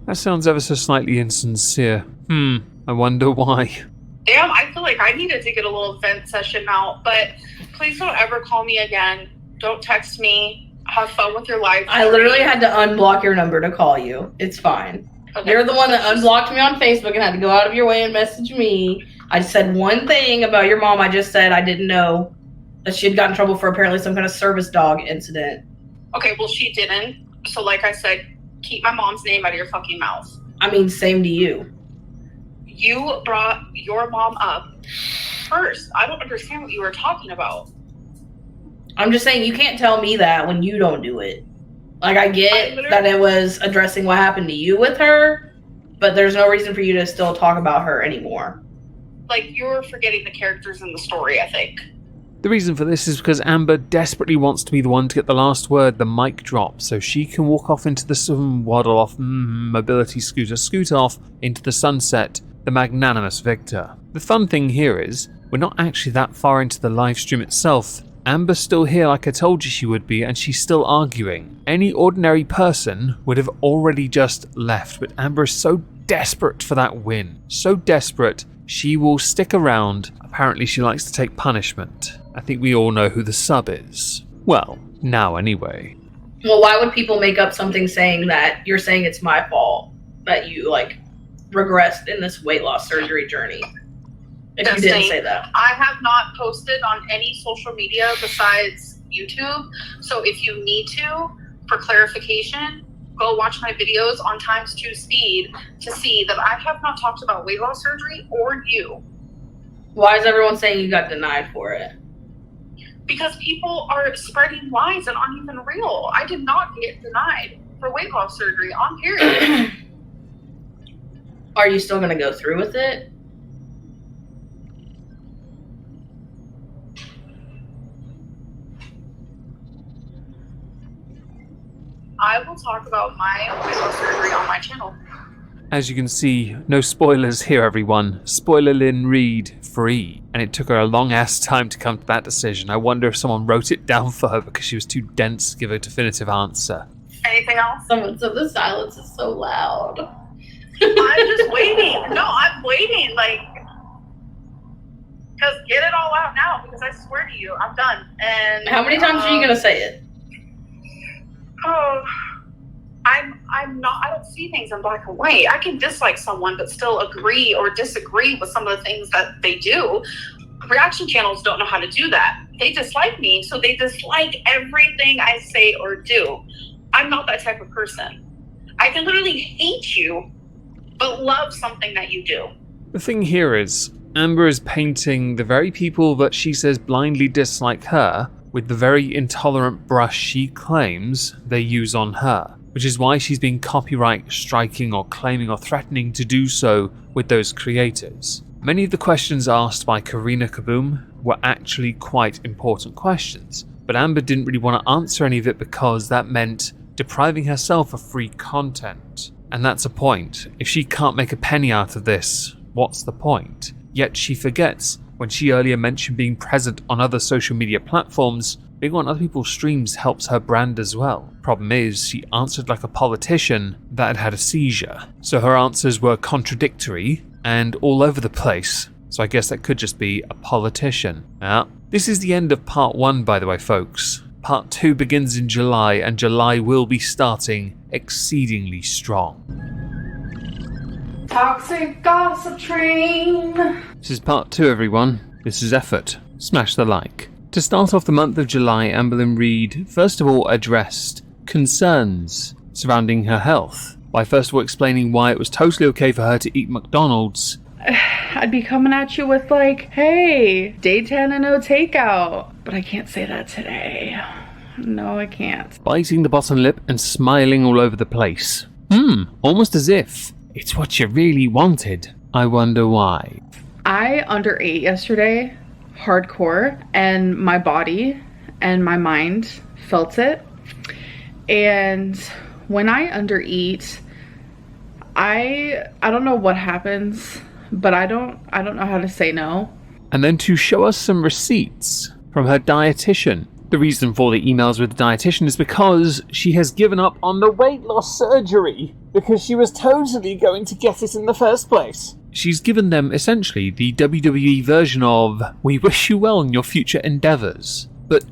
That sounds ever so slightly insincere. I wonder why. Damn, I feel like I needed to get a little vent session out, but please don't ever call me again. Don't text me. Have fun with your life. I literally had to unblock your number to call you. It's fine. Okay. You're the one that unblocked me on Facebook and had to go out of your way and message me. I just said one thing about your mom. I just said I didn't know that she had gotten in trouble for apparently some kind of service dog incident. Okay, well, she didn't. So like I said, keep my mom's name out of your fucking mouth. I mean, same to you. You brought your mom up first. I don't understand what you were talking about. I'm just saying you can't tell me that when you don't do it. Like, I get that it was addressing what happened to you with her, but there's no reason for you to still talk about her anymore. Like, you're forgetting the characters in the story, I think. The reason for this is because Amber desperately wants to be the one to get the last word, the mic drop, so she can walk off into the waddle off, mobility scooter, scoot off into the sunset, the magnanimous victor. The fun thing here is, we're not actually that far into the live stream itself. Amber's still here like I told you she would be, and she's still arguing. Any ordinary person would have already just left, but Amber is so desperate for that win. So desperate, she will stick around. Apparently she likes to take punishment. I think we all know who the sub is. Well, now anyway. Well, why would people make up something saying that you're saying it's my fault that you, like, regressed in this weight loss surgery journey? If you didn't say that. I have not posted on any social media besides YouTube. So if you need to, for clarification, go watch my videos on ×2 speed to see that I have not talked about weight loss surgery or you. Why is everyone saying you got denied for it? Because people are spreading lies that aren't even real. I did not get denied for weight loss surgery on period. Are you still going to go through with it? I will talk about my weight loss surgery on my channel. As you can see, no spoilers here everyone. Spoilerlyn Reid free. And it took her a long ass time to come to that decision. I wonder if someone wrote it down for her because she was too dense to give a definitive answer. Anything else? Someone said the silence is so loud. I'm just waiting. No, I'm waiting. Like, because get it all out now. Because I swear to you, I'm done. And How many times are you gonna say it? Oh, I'm not. I don't see things in black and white. I can dislike someone, but still agree or disagree with some of the things that they do. Reaction channels don't know how to do that. They dislike me, so they dislike everything I say or do. I'm not that type of person. I can literally hate you, but love something that you do. The thing here is, Amber is painting the very people that she says blindly dislike her with the very intolerant brush she claims they use on her, which is why she's been copyright striking or claiming or threatening to do so with those creators. Many of the questions asked by Karina Kaboom were actually quite important questions, but Amber didn't really want to answer any of it because that meant depriving herself of free content. And that's a point. If she can't make a penny out of this, what's the point? Yet she forgets, when she earlier mentioned being present on other social media platforms, being on other people's streams helps her brand as well. Problem is, she answered like a politician that had had a seizure. So her answers were contradictory and all over the place. So I guess that could just be a politician. This is the end of part 1, by the way, folks. Part 2 begins in July, and July will be starting exceedingly strong. Toxic gossip train. This is part 2, everyone. This is effort. Smash the like. To start off the month of July, Amberlynn Reid first of all addressed concerns surrounding her health by first of all explaining why it was totally okay for her to eat McDonald's. I'd be coming at you with like, hey, day 10 and no takeout. But I can't say that today. No, I can't. Biting the bottom lip and smiling all over the place. Almost as if it's what you really wanted. I wonder why. I underate yesterday, hardcore, and my body and my mind felt it. And when I undereat, I don't know what happens, but I don't know how to say no. And then to show us some receipts from her dietitian. The reason for the emails with the dietitian is because she has given up on the weight loss surgery because she was totally going to get it in the first place. She's given them essentially the WWE version of, we wish you well in your future endeavours. But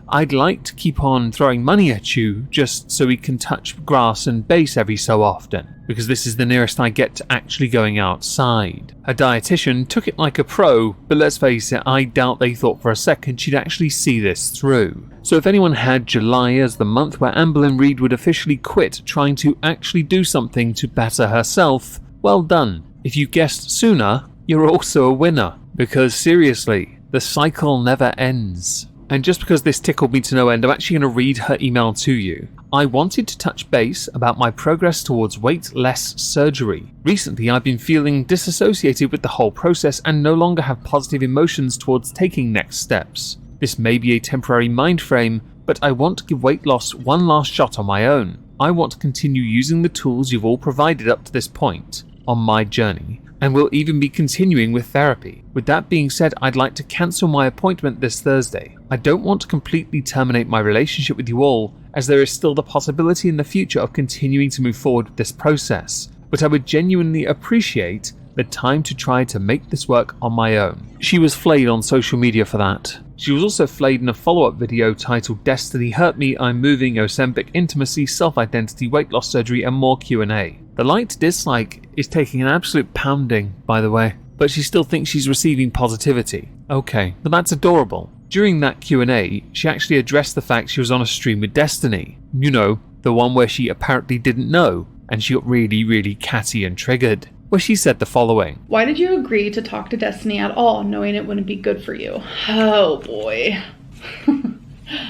I'd like to keep on throwing money at you just so we can touch grass and base every so often, because this is the nearest I get to actually going outside. Her dietitian took it like a pro, but let's face it, I doubt they thought for a second she'd actually see this through. So if anyone had July as the month where Amberlynn Reid would officially quit trying to actually do something to better herself, well done. If you guessed sooner, you're also a winner, because seriously, the cycle never ends. And just because this tickled me to no end, I'm actually going to read her email to you. I wanted to touch base about my progress towards weight loss surgery. Recently, I've been feeling disassociated with the whole process and no longer have positive emotions towards taking next steps. This may be a temporary mind frame, but I want to give weight loss one last shot on my own. I want to continue using the tools you've all provided up to this point on my journey, and will even be continuing with therapy. With that being said, I'd like to cancel my appointment this Thursday. I don't want to completely terminate my relationship with you all, as there is still the possibility in the future of continuing to move forward with this process, but I would genuinely appreciate the time to try to make this work on my own. She was flayed on social media for that. She was also flayed in a follow-up video titled Destiny Hurt Me, I'm Moving, Ozempic, Intimacy, Self-Identity, Weight Loss Surgery and More Q&A. The light dislike is taking an absolute pounding, by the way, but she still thinks she's receiving positivity. Okay, but that's adorable. During that Q&A, she actually addressed the fact she was on a stream with Destiny. You know, the one where she apparently didn't know, and she got really catty and triggered, where she said the following. Why did you agree to talk to Destiny at all, knowing it wouldn't be good for you? Oh boy.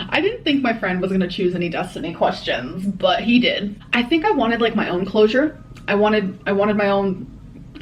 I didn't think my friend was going to choose any Destiny questions, but he did. I think I wanted like my own closure. I wanted my own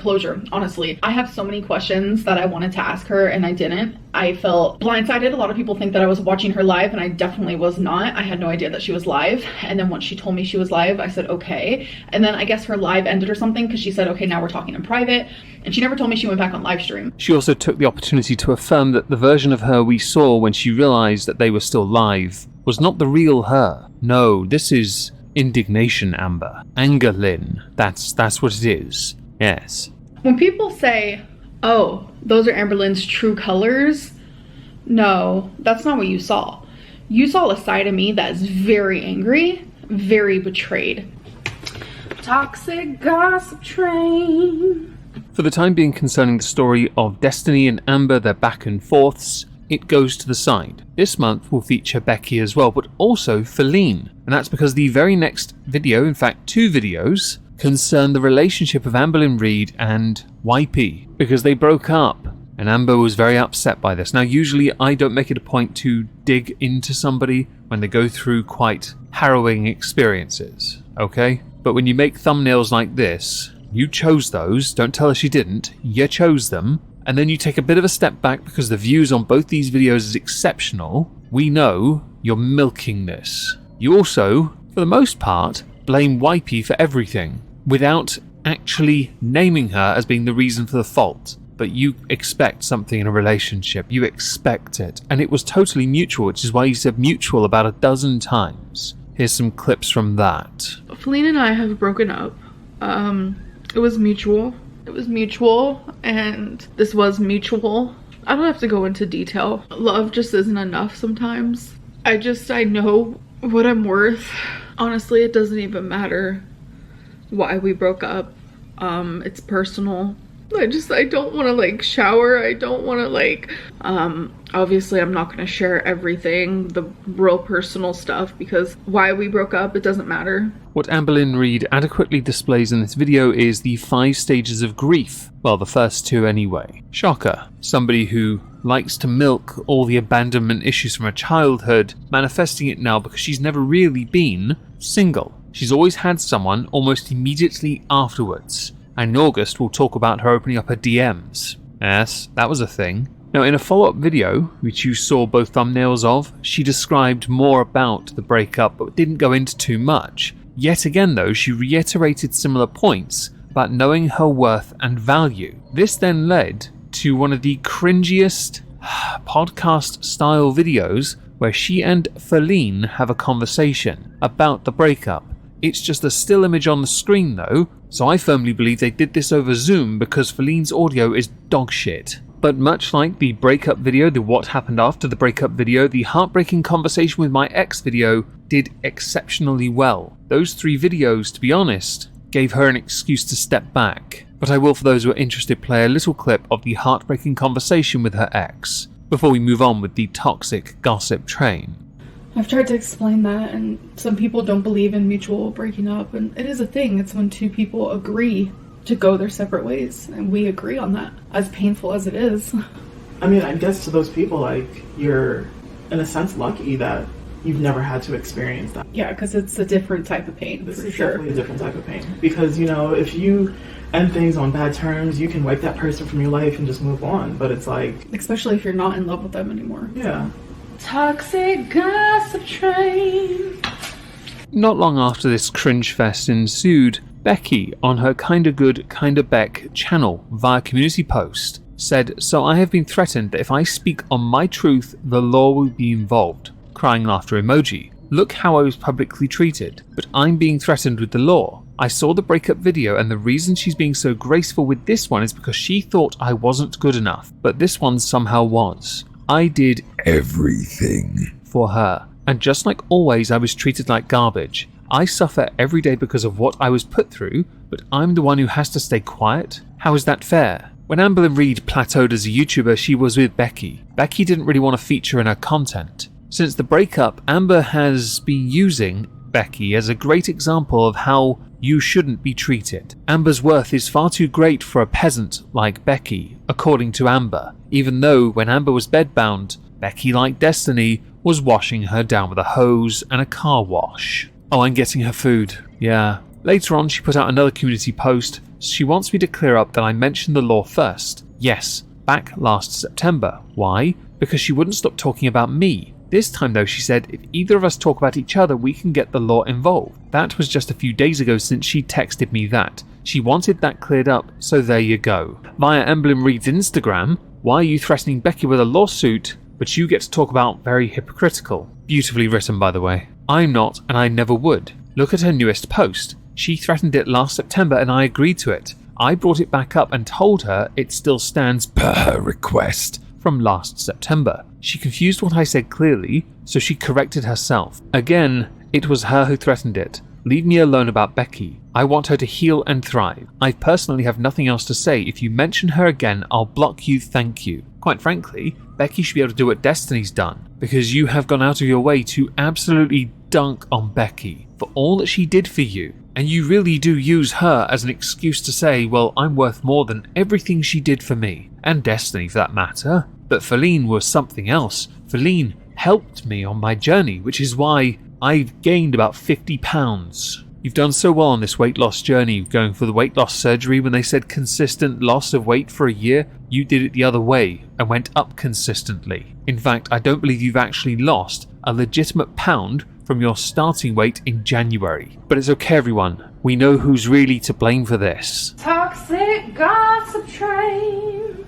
closure, honestly. I have so many questions that I wanted to ask her and I didn't. I felt blindsided. A lot of people think that I was watching her live and I definitely was not. I had no idea that she was live. And then once she told me she was live, I said, okay. And then I guess her live ended or something because she said, okay, now we're talking in private. And she never told me she went back on live stream. She also took the opportunity to affirm that the version of her we saw when she realized that they were still live was not the real her. No, this is indignation, Amber. Angerlynn. That's what it is. Yes. When people say, oh, those are Amberlynn's true colors, no, that's not what you saw. You saw a side of me that is very angry, very betrayed. Toxic gossip train. For the time being, concerning the story of Destiny and Amber, their back and forths, it goes to the side. This month will feature Becky as well, but also Feline. And that's because the very next video, in fact 2 videos, concern the relationship of Amberlynn Reid and YP, because they broke up. And Amber was very upset by this. Now, usually I don't make it a point to dig into somebody when they go through quite harrowing experiences, okay? But when you make thumbnails like this, you chose those, don't tell us you didn't, you chose them, and then you take a bit of a step back because the views on both these videos is exceptional, we know you're milking this. You also, for the most part, blame YP for everything, without actually naming her as being the reason for the fault. But you expect something in a relationship, you expect it, and it was totally mutual, which is why you said mutual about a dozen times. Here's some clips from that. Feline and I have broken up. It was mutual. It was mutual, and this was mutual. I don't have to go into detail. Love just isn't enough sometimes. I know what I'm worth. Honestly, it doesn't even matter why we broke up. It's personal. I don't want to shower. I don't want to obviously I'm not going to share everything, the real personal stuff, because why we broke up, it doesn't matter. What Amberlynn Reid adequately displays in this video is the 5 stages of grief. Well, the first 2 anyway. Shocker. Somebody who likes to milk all the abandonment issues from her childhood, manifesting it now because she's never really been single. She's always had someone almost immediately afterwards. And in August, we'll talk about her opening up her DMs. Yes, that was a thing. Now, in a follow-up video, which you saw both thumbnails of, she described more about the breakup, but didn't go into too much. Yet again, though, she reiterated similar points about knowing her worth and value. This then led to one of the cringiest podcast-style videos where she and Feline have a conversation about the breakup. It's just a still image on the screen though, so I firmly believe they did this over Zoom because Feline's audio is dog shit. But much like the breakup video, the what happened after the breakup video, the heartbreaking conversation with my ex video did exceptionally well. Those 3 videos, to be honest, gave her an excuse to step back. But I will, for those who are interested, play a little clip of the heartbreaking conversation with her ex, before we move on with the toxic gossip train. I've tried to explain that, and some people don't believe in mutual breaking up, and it is a thing. It's when 2 people agree to go their separate ways, and we agree on that, as painful as it is. I mean, I guess to those people, you're in a sense lucky that you've never had to experience that. Yeah, because it's a different type of pain, This for is sure. definitely a different type of pain. Because, if you end things on bad terms, you can wipe that person from your life and just move on. But it's especially if you're not in love with them anymore. Yeah. Toxic gossip train. Not long after this cringe fest ensued, Becky, on her Kinda Good, Kinda Beck channel via community post, said, "So I have been threatened that if I speak on my truth, the law will be involved." Crying laughter emoji. Look how I was publicly treated, but I'm being threatened with the law. I saw the breakup video and the reason she's being so graceful with this one is because she thought I wasn't good enough, but this one somehow was. I did everything for her, and just like always I was treated like garbage. I suffer every day because of what I was put through, but I'm the one who has to stay quiet? How is that fair? When Amberlynn Reid plateaued as a YouTuber, she was with Becky. Becky didn't really want to feature in her content. Since the breakup, Amber has been using Becky as a great example of how you shouldn't be treated. Amber's worth is far too great for a peasant like Becky, according to Amber, even though when Amber was bedbound, Becky, like Destiny, was washing her down with a hose and a car wash. Oh, and getting her food. Yeah. Later on, she put out another community post She wants me to clear up that I mentioned the law first. Yes, back last September. Why? Because she wouldn't stop talking about me. This time though, she said if either of us talk about each other, we can get the law involved. That was just a few days ago since she texted me that. She wanted that cleared up, so there you go. Via Amberlynn Reid's Instagram, why are you threatening Becky with a lawsuit, but you get to talk about very hypocritical? Beautifully written, by the way. I'm not, and I never would. Look at her newest post. She threatened it last September and I agreed to it. I brought it back up and told her it still stands per her request from last September. She confused what I said clearly, so she corrected herself. Again, it was her who threatened it. Leave me alone about Becky. I want her to heal and thrive. I personally have nothing else to say. If you mention her again, I'll block you, thank you. Quite frankly, Becky should be able to do what Destiny's done, because you have gone out of your way to absolutely dunk on Becky for all that she did for you. And you really do use her as an excuse to say, well, I'm worth more than everything she did for me. And Destiny for that matter. But Feline was something else. Feline helped me on my journey, which is why I've gained about 50 pounds. You've done so well on this weight loss journey, going for the weight loss surgery. When they said consistent loss of weight for a year, you did it the other way and went up consistently. In fact, I don't believe you've actually lost a legitimate pound from your starting weight in January. But it's okay, everyone. We know who's really to blame for this. Toxic gossip train.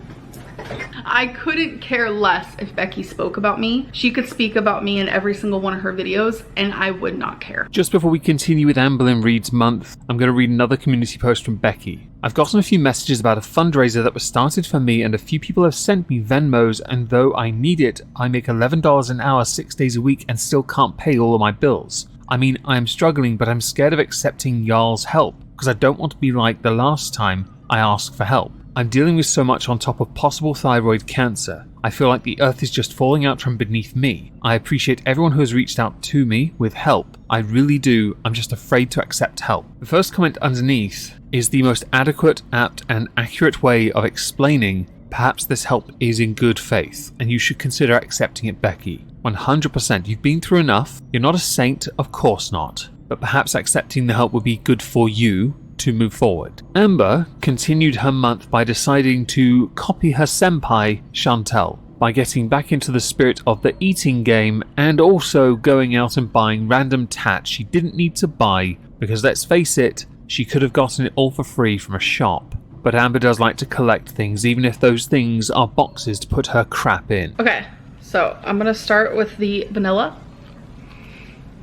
I couldn't care less if Becky spoke about me. She could speak about me in every single one of her videos and I would not care. Just before we continue with Amberlynn Reid's month, I'm going to read another community post from Becky. I've gotten a few messages about a fundraiser that was started for me and a few people have sent me Venmos, and though I need it, I make $11 an hour 6 days a week and still can't pay all of my bills. I mean, I'm struggling, but I'm scared of accepting y'all's help because I don't want to be like the last time I asked for help. I'm dealing with so much on top of possible thyroid cancer. I feel like the earth is just falling out from beneath me. I appreciate everyone who has reached out to me with help. I really do. I'm just afraid to accept help. The first comment underneath is the most adequate, apt, and accurate way of explaining perhaps this help is in good faith, and you should consider accepting it, Becky. 100%. You've been through enough. You're not a saint, of course not. But perhaps accepting the help would be good for you to move forward. Amber continued her month by deciding to copy her senpai, Chantel, by getting back into the spirit of the eating game and also going out and buying random tat she didn't need to buy because, let's face it, she could have gotten it all for free from a shop. But Amber does like to collect things, even if those things are boxes to put her crap in. Okay, so I'm gonna start with the vanilla.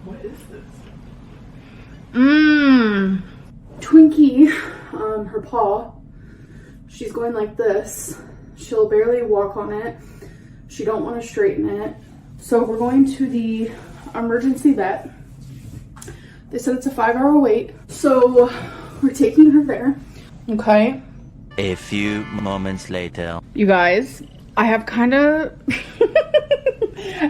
What is this? Twinkie, her paw, she's going like this. She'll barely walk on it. She don't want to straighten it. So we're going to the emergency vet. They said it's a 5-hour wait. So we're taking her there. Okay. A few moments later. You guys, I have kind of,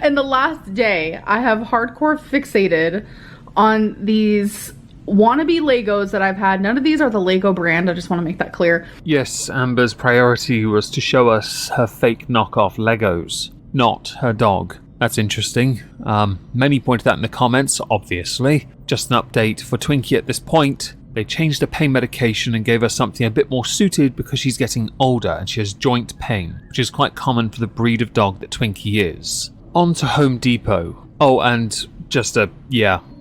in the last day, I have hardcore fixated on these wannabe Legos that I've had. None of these are the Lego brand. I just want to make that clear. Yes, Amber's priority was to show us her fake knockoff Legos, not her dog. That's interesting. Many pointed that in the comments, obviously. Just an update for Twinkie at this point. They changed her pain medication and gave her something a bit more suited because she's getting older and she has joint pain, which is quite common for the breed of dog that Twinkie is. On to Home Depot. Oh, and just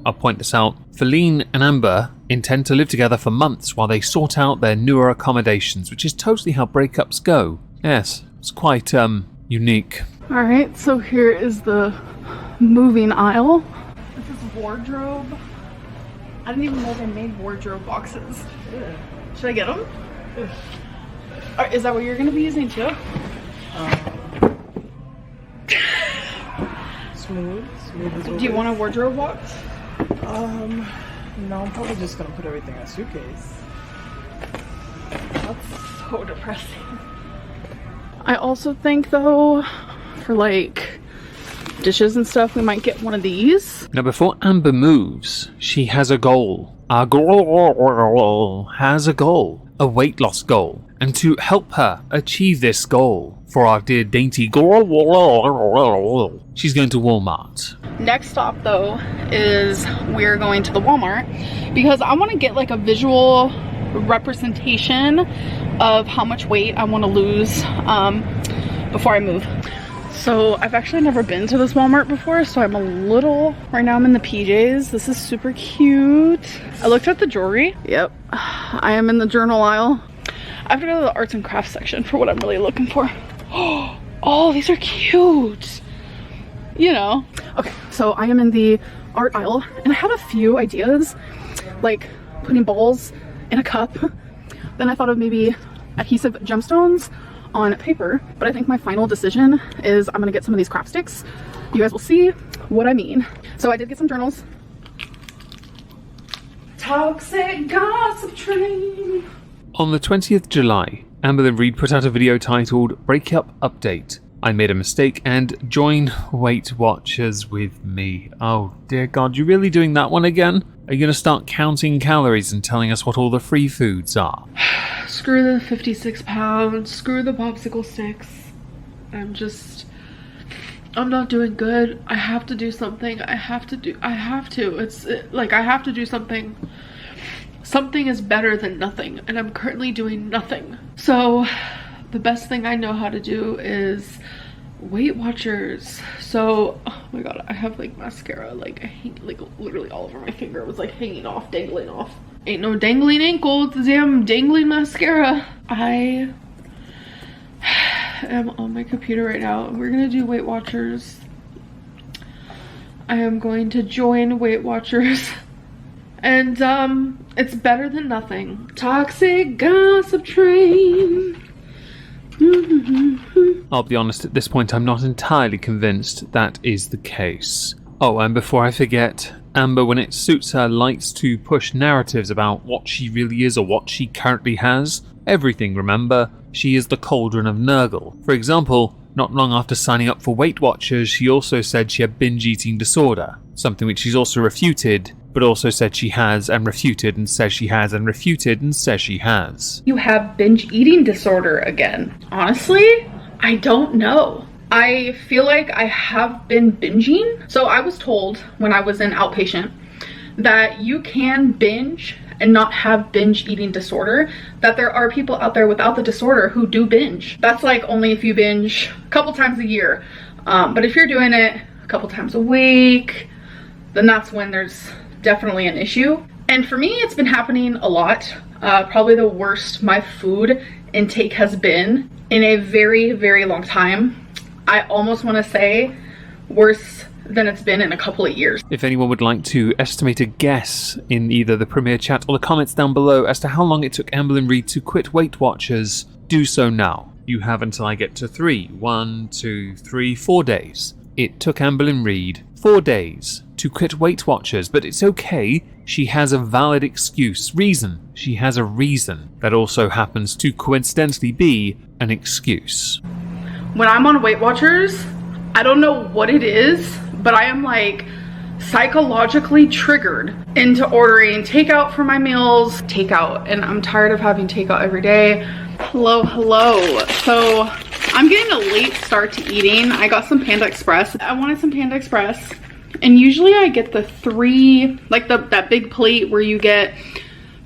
I'll point this out. Feline and Amber intend to live together for months while they sort out their newer accommodations, which is totally how breakups go. Yes, it's quite, unique. All right, so here is the moving aisle. This is wardrobe. I didn't even know they made wardrobe boxes. Yeah. Should I get them? Yeah. Is that what you're going to be using too? Smooth as Do you want a wardrobe box? No, I'm probably just gonna put everything in a suitcase. That's so depressing. I also think though, for like dishes and stuff, we might get one of these. Now before Amber moves, she has a goal. Our girl has a goal. A weight loss goal. And to help her achieve this goal, for our dear dainty girl, she's going to Walmart. Next stop though is we're going to the Walmart because I want to get like a visual representation of how much weight I want to lose before I move. So I've actually never been to this Walmart before, so I'm a little, right now I'm in the PJs. This is super cute. I looked at the jewelry. Yep, I am in the journal aisle. I have to go to the arts and crafts section for what I'm really looking for. Oh, these are cute. You know. Okay, so I am in the art aisle and I have a few ideas, like putting balls in a cup. Then I thought of maybe adhesive gemstones on paper, but I think my final decision is I'm gonna get some of these craft sticks. You guys will see what I mean. So I did get some journals. Toxic gossip train. On the 20th July, Amberlynn Reid put out a video titled Breakup Update. I made a mistake and join Weight Watchers with me. Oh dear God, you really doing that one again? Are you gonna start counting calories and telling us what all the free foods are? Screw the 56 pounds, screw the popsicle sticks. I'm not doing good. I have to do something. I have to. Like, I have to do something. Something is better than nothing, and I'm currently doing nothing. So the best thing I know how to do is Weight Watchers. So, oh my God, I have like mascara, like literally all over my finger. It was like hanging off, dangling off. Ain't no dangling ankle, it's a damn dangling mascara. I am on my computer right now. We're gonna do Weight Watchers. I am going to join Weight Watchers. And it's better than nothing. Toxic gossip train. I'll be honest, at this point I'm not entirely convinced that is the case. Oh, and before I forget, Amber, when it suits her, likes to push narratives about what she really is or what she currently has. Everything, remember? She is the cauldron of Nurgle. For example, not long after signing up for Weight Watchers, she also said she had binge eating disorder, something which she's also refuted, but also said she has and refuted and says she has and refuted and says she has. You have binge eating disorder again. Honestly, I don't know. I feel like I have been binging. So I was told when I was in outpatient that you can binge and not have binge eating disorder, that there are people out there without the disorder who do binge. That's like only if you binge a couple times a year. But if you're doing it a couple times a week, then that's when there's definitely an issue. And for me, it's been happening a lot. Probably the worst my food intake has been in a very, very long time. I almost want to say worse than it's been in a couple of years. If anyone would like to estimate a guess in either the premiere chat or the comments down below as to how long it took Amberlynn Reid to quit Weight Watchers, do so now. You have until I get to 4 days. It took Amberlynn Reid 4 days to quit Weight Watchers, but it's okay. She has a valid reason. She has a reason that also happens to coincidentally be an excuse. When I'm on Weight Watchers, I don't know what it is, but I am like psychologically triggered into ordering takeout for my meals. Takeout, and I'm tired of having takeout every day. Hello. So I'm getting a late start to eating. I got some Panda Express. I wanted some Panda Express, and usually I get the 3, like that big plate where you get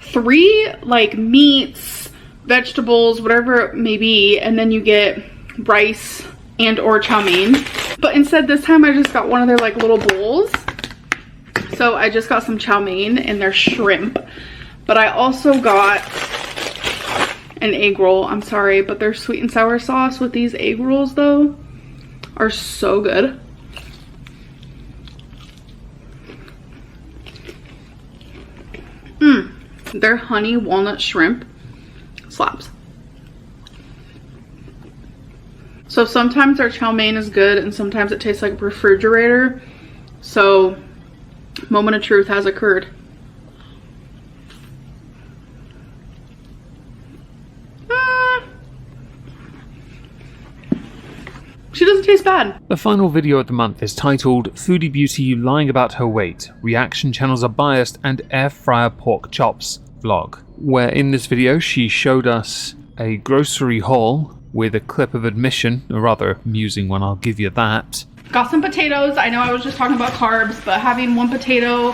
3 like meats, vegetables, whatever it may be, and then you get rice and or chow mein. But instead this time I just got one of their like little bowls. So I just got some chow mein and their shrimp. But I also got an egg roll. I'm sorry, but their sweet and sour sauce with these egg rolls though are so good. Their honey walnut shrimp slaps. So sometimes their chow mein is good and sometimes it tastes like refrigerator. So moment of truth has occurred. She doesn't taste bad. The final video of the month is titled Foodie Beauty Lying About Her Weight, Reaction Channels Are Biased and Air Fryer Pork Chops vlog, where in this video she showed us a grocery haul with a clip of admission, a rather amusing one, I'll give you that. Got some potatoes. I know I was just talking about carbs, but having 1 potato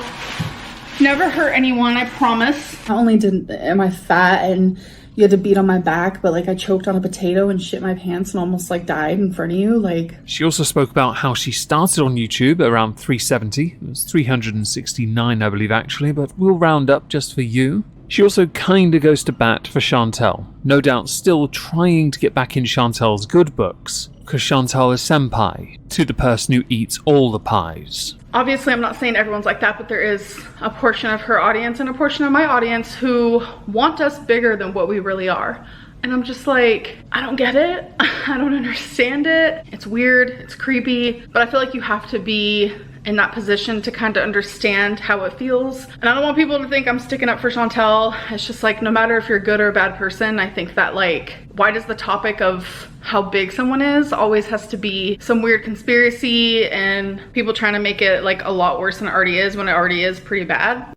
Never hurt anyone, I promise. Not only am I fat and you had to beat on my back, but like I choked on a potato and shit my pants and almost like died in front of you. Like, she also spoke about how she started on YouTube around 370. It was 369, I believe, actually, but we'll round up just for you. She also kinda goes to bat for Chantel, no doubt still trying to get back in Chantel's good books, because Chantel is senpai to the person who eats all the pies. Obviously, I'm not saying everyone's like that, but there is a portion of her audience and a portion of my audience who want us bigger than what we really are. And I'm just like, I don't get it. I don't understand it. It's weird, it's creepy, but I feel like you have to be in that position to kind of understand how it feels. And I don't want people to think I'm sticking up for Chantel. It's just like, no matter if you're a good or a bad person, I think that like, why does the topic of how big someone is always has to be some weird conspiracy and people trying to make it like a lot worse than it already is when it already is pretty bad?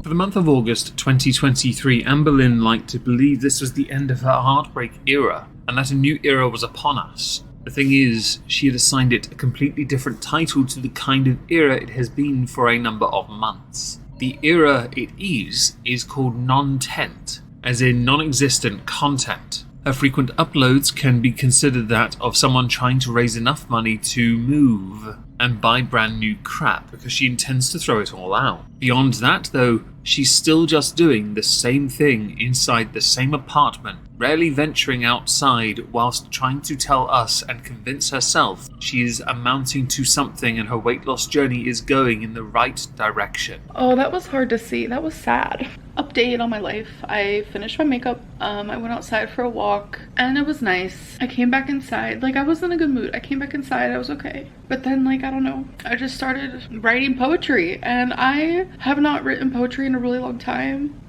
For the month of August 2023, Amberlynn liked to believe this was the end of her heartbreak era and that a new era was upon us. The thing is, she had assigned it a completely different title to the kind of era it has been for a number of months. The era it is called non-tent, as in non-existent content. Her frequent uploads can be considered that of someone trying to raise enough money to move and buy brand new crap because she intends to throw it all out. Beyond that though, she's still just doing the same thing inside the same apartment, rarely venturing outside whilst trying to tell us and convince herself she is amounting to something and her weight loss journey is going in the right direction. Oh, that was hard to see. That was sad. Update on my life. I finished my makeup. I went outside for a walk and it was nice. I came back inside. Like, I was in a good mood. I came back inside. I was okay. But then, like, I don't know. I just started writing poetry and I have not written poetry in a really long time.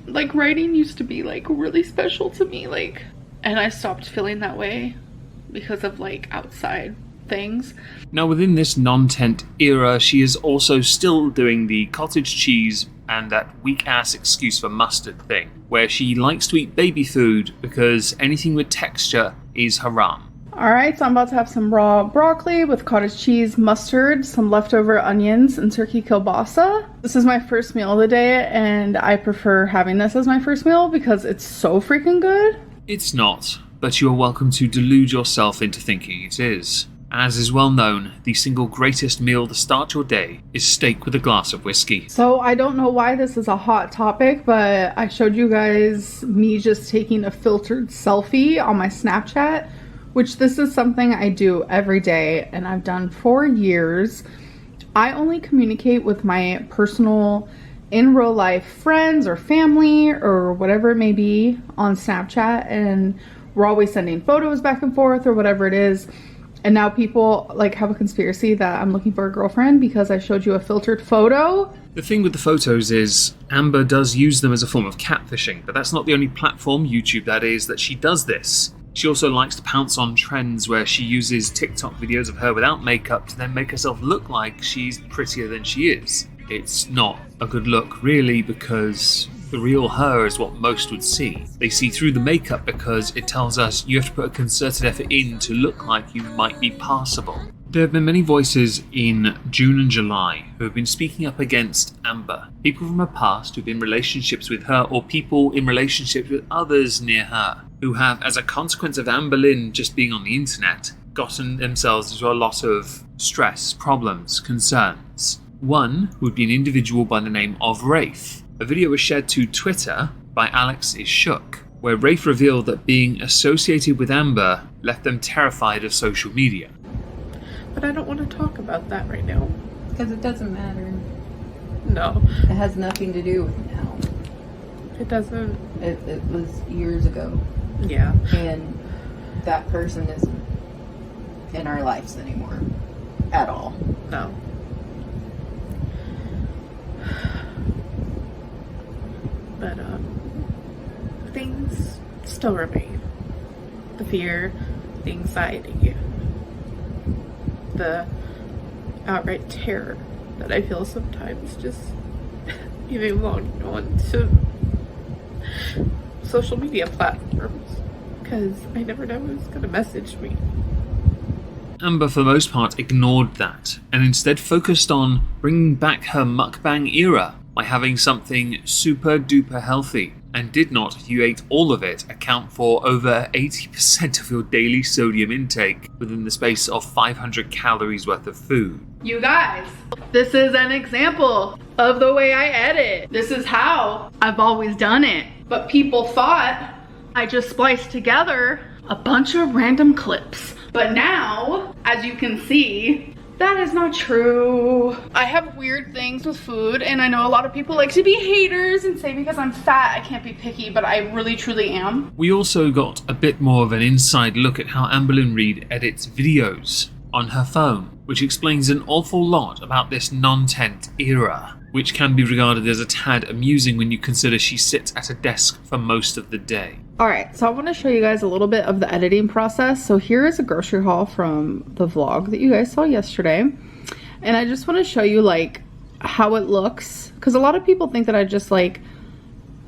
Like, writing used to be like really special to me, like, and I stopped feeling that way because of like outside things. Now within this non-tent era, she is also still doing the cottage cheese and that weak ass excuse for mustard thing, where she likes to eat baby food because anything with texture is haram. Alright, so I'm about to have some raw broccoli with cottage cheese, mustard, some leftover onions, and turkey kielbasa. This is my first meal of the day, and I prefer having this as my first meal because it's so freaking good. It's not, but you are welcome to delude yourself into thinking it is. As is well known, the single greatest meal to start your day is steak with a glass of whiskey. So I don't know why this is a hot topic, but I showed you guys me just taking a filtered selfie on my Snapchat, which this is something I do every day and I've done for years. I only communicate with my personal in real life friends or family or whatever it may be on Snapchat, and we're always sending photos back and forth or whatever it is. And now people like have a conspiracy that I'm looking for a girlfriend because I showed you a filtered photo. The thing with the photos is Amber does use them as a form of catfishing, but that's not the only platform, YouTube that is, that she does this. She also likes to pounce on trends where she uses TikTok videos of her without makeup to then make herself look like she's prettier than she is. It's not a good look really, because the real her is what most would see. They see through the makeup because it tells us you have to put a concerted effort in to look like you might be passable. There have been many voices in June and July who have been speaking up against Amber. People from her past who've been in relationships with her, or people in relationships with others near her, who have, as a consequence of Amberlynn just being on the internet, gotten themselves into a lot of stress, problems, concerns. One would be an individual by the name of Rafe. A video was shared to Twitter by Alex is Shook, where Rafe revealed that being associated with Amber left them terrified of social media. But I don't want to talk about that right now. Because it doesn't matter. No. It has nothing to do with now. It doesn't. It was years ago. Yeah. And that person isn't in our lives anymore. At all. No. But, things still remain. The fear, the anxiety, the outright terror that I feel sometimes just even logging on to social media platforms, because I never know who's going to message me. Amber for the most part ignored that and instead focused on bringing back her mukbang era by having something super duper healthy, and did not, if you ate all of it, account for over 80% of your daily sodium intake within the space of 500 calories worth of food. You guys, this is an example of the way I edit. This is how I've always done it. But people thought I just spliced together a bunch of random clips. But now, as you can see, that is not true. I have weird things with food, and I know a lot of people like to be haters and say because I'm fat I can't be picky, but I really truly am. We also got a bit more of an inside look at how Amberlynn Reid edits videos on her phone, which explains an awful lot about this non-tent era, which can be regarded as a tad amusing when you consider she sits at a desk for most of the day. Alright, so I want to show you guys a little bit of the editing process. So here is a grocery haul from the vlog that you guys saw yesterday. And I just want to show you like how it looks, because a lot of people think that I just like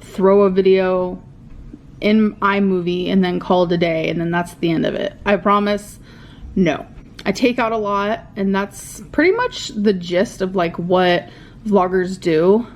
throw a video in iMovie and then call it a day and then that's the end of it. I promise, no. I take out a lot, and that's pretty much the gist of like what vloggers do,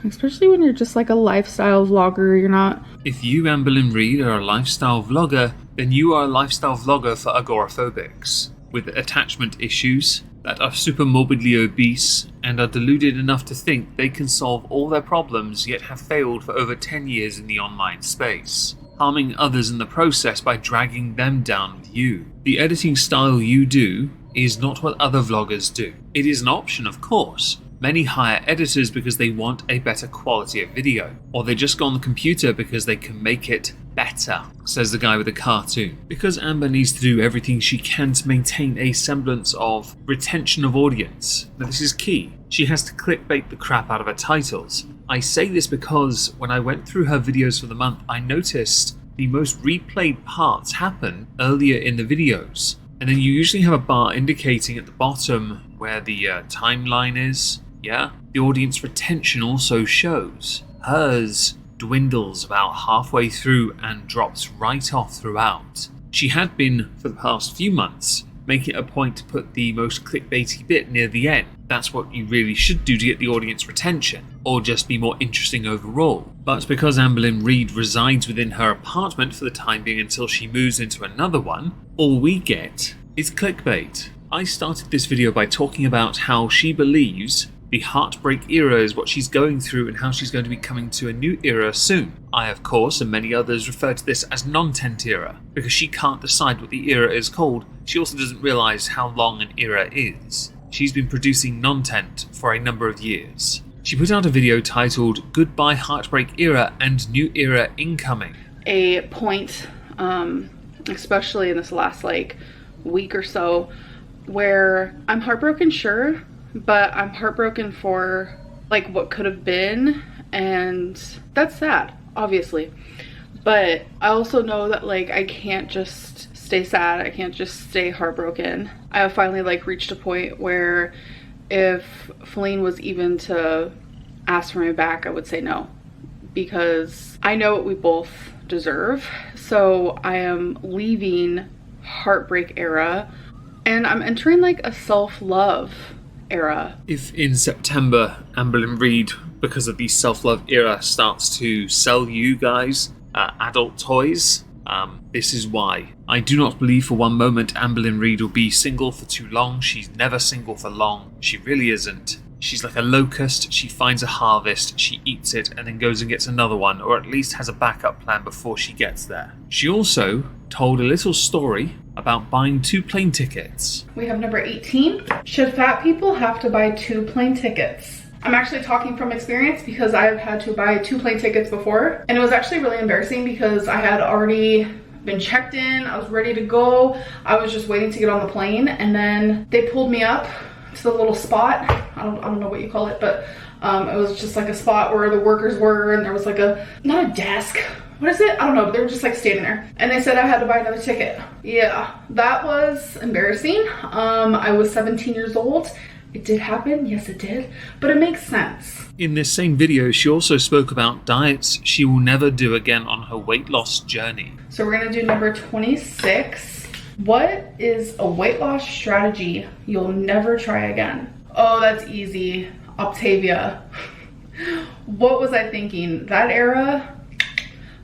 especially when you're just like a lifestyle vlogger. You're not... If you, Amberlynn Reid, are a lifestyle vlogger, then you are a lifestyle vlogger for agoraphobics, with attachment issues that are super morbidly obese and are deluded enough to think they can solve all their problems, yet have failed for over 10 years in the online space, harming others in the process by dragging them down with you. The editing style you do is not what other vloggers do. It is an option, of course. Many hire editors because they want a better quality of video, or they just go on the computer because they can make it better, says the guy with the cartoon. Because Amber needs to do everything she can to maintain a semblance of retention of audience. Now this is key. She has to clickbait the crap out of her titles. I say this because when I went through her videos for the month, I noticed the most replayed parts happen earlier in the videos. And then you usually have a bar indicating at the bottom where the timeline is. Yeah, the audience retention also shows. Hers dwindles about halfway through and drops right off throughout. She had been, for the past few months, making it a point to put the most clickbaity bit near the end. That's what you really should do to get the audience retention, or just be more interesting overall. But because Amberlynn Reid resides within her apartment for the time being until she moves into another one, all we get is clickbait. I started this video by talking about how she believes the heartbreak era is what she's going through and how she's going to be coming to a new era soon. I, of course, and many others refer to this as non-tent era, because she can't decide what the era is called. She also doesn't realise how long an era is. She's been producing non-tent for a number of years. She put out a video titled Goodbye Heartbreak Era and New Era Incoming. A point, especially in this last like week or so, where I'm heartbroken, sure, but I'm heartbroken for like what could have been, and that's sad, obviously. But I also know that like I can't just stay sad, I can't just stay heartbroken. I have finally like reached a point where if Feline was even to ask for me back, I would say no, because I know what we both deserve. So I am leaving heartbreak era and I'm entering like a self-love era. If in September Amberlynn Reid, because of the self-love era, starts to sell you guys adult toys, this is why. I do not believe for one moment Amberlynn Reid will be single for too long. She's never single for long. She really isn't. She's like a locust. She finds a harvest, she eats it, and then goes and gets another one, or at least has a backup plan before she gets there. She also told a little story about buying 2 plane tickets. We have number 18. Should fat people have to buy 2 plane tickets? I'm actually talking from experience because I have had to buy 2 plane tickets before, and it was actually really embarrassing because I had already been checked in, I was ready to go, I was just waiting to get on the plane, and then they pulled me up to the little spot. I don't know what you call it, but it was just like a spot where the workers were, and there was like not a desk, what is it? I don't know, but they were just like standing there, and they said I had to buy another ticket. Yeah, that was embarrassing. I was 17 years old. It did happen, yes it did, but it makes sense. In this same video, she also spoke about diets she will never do again on her weight loss journey. So we're gonna do number 26. What is a weight loss strategy you'll never try again? Oh, that's easy. Octavia. What was I thinking? That era?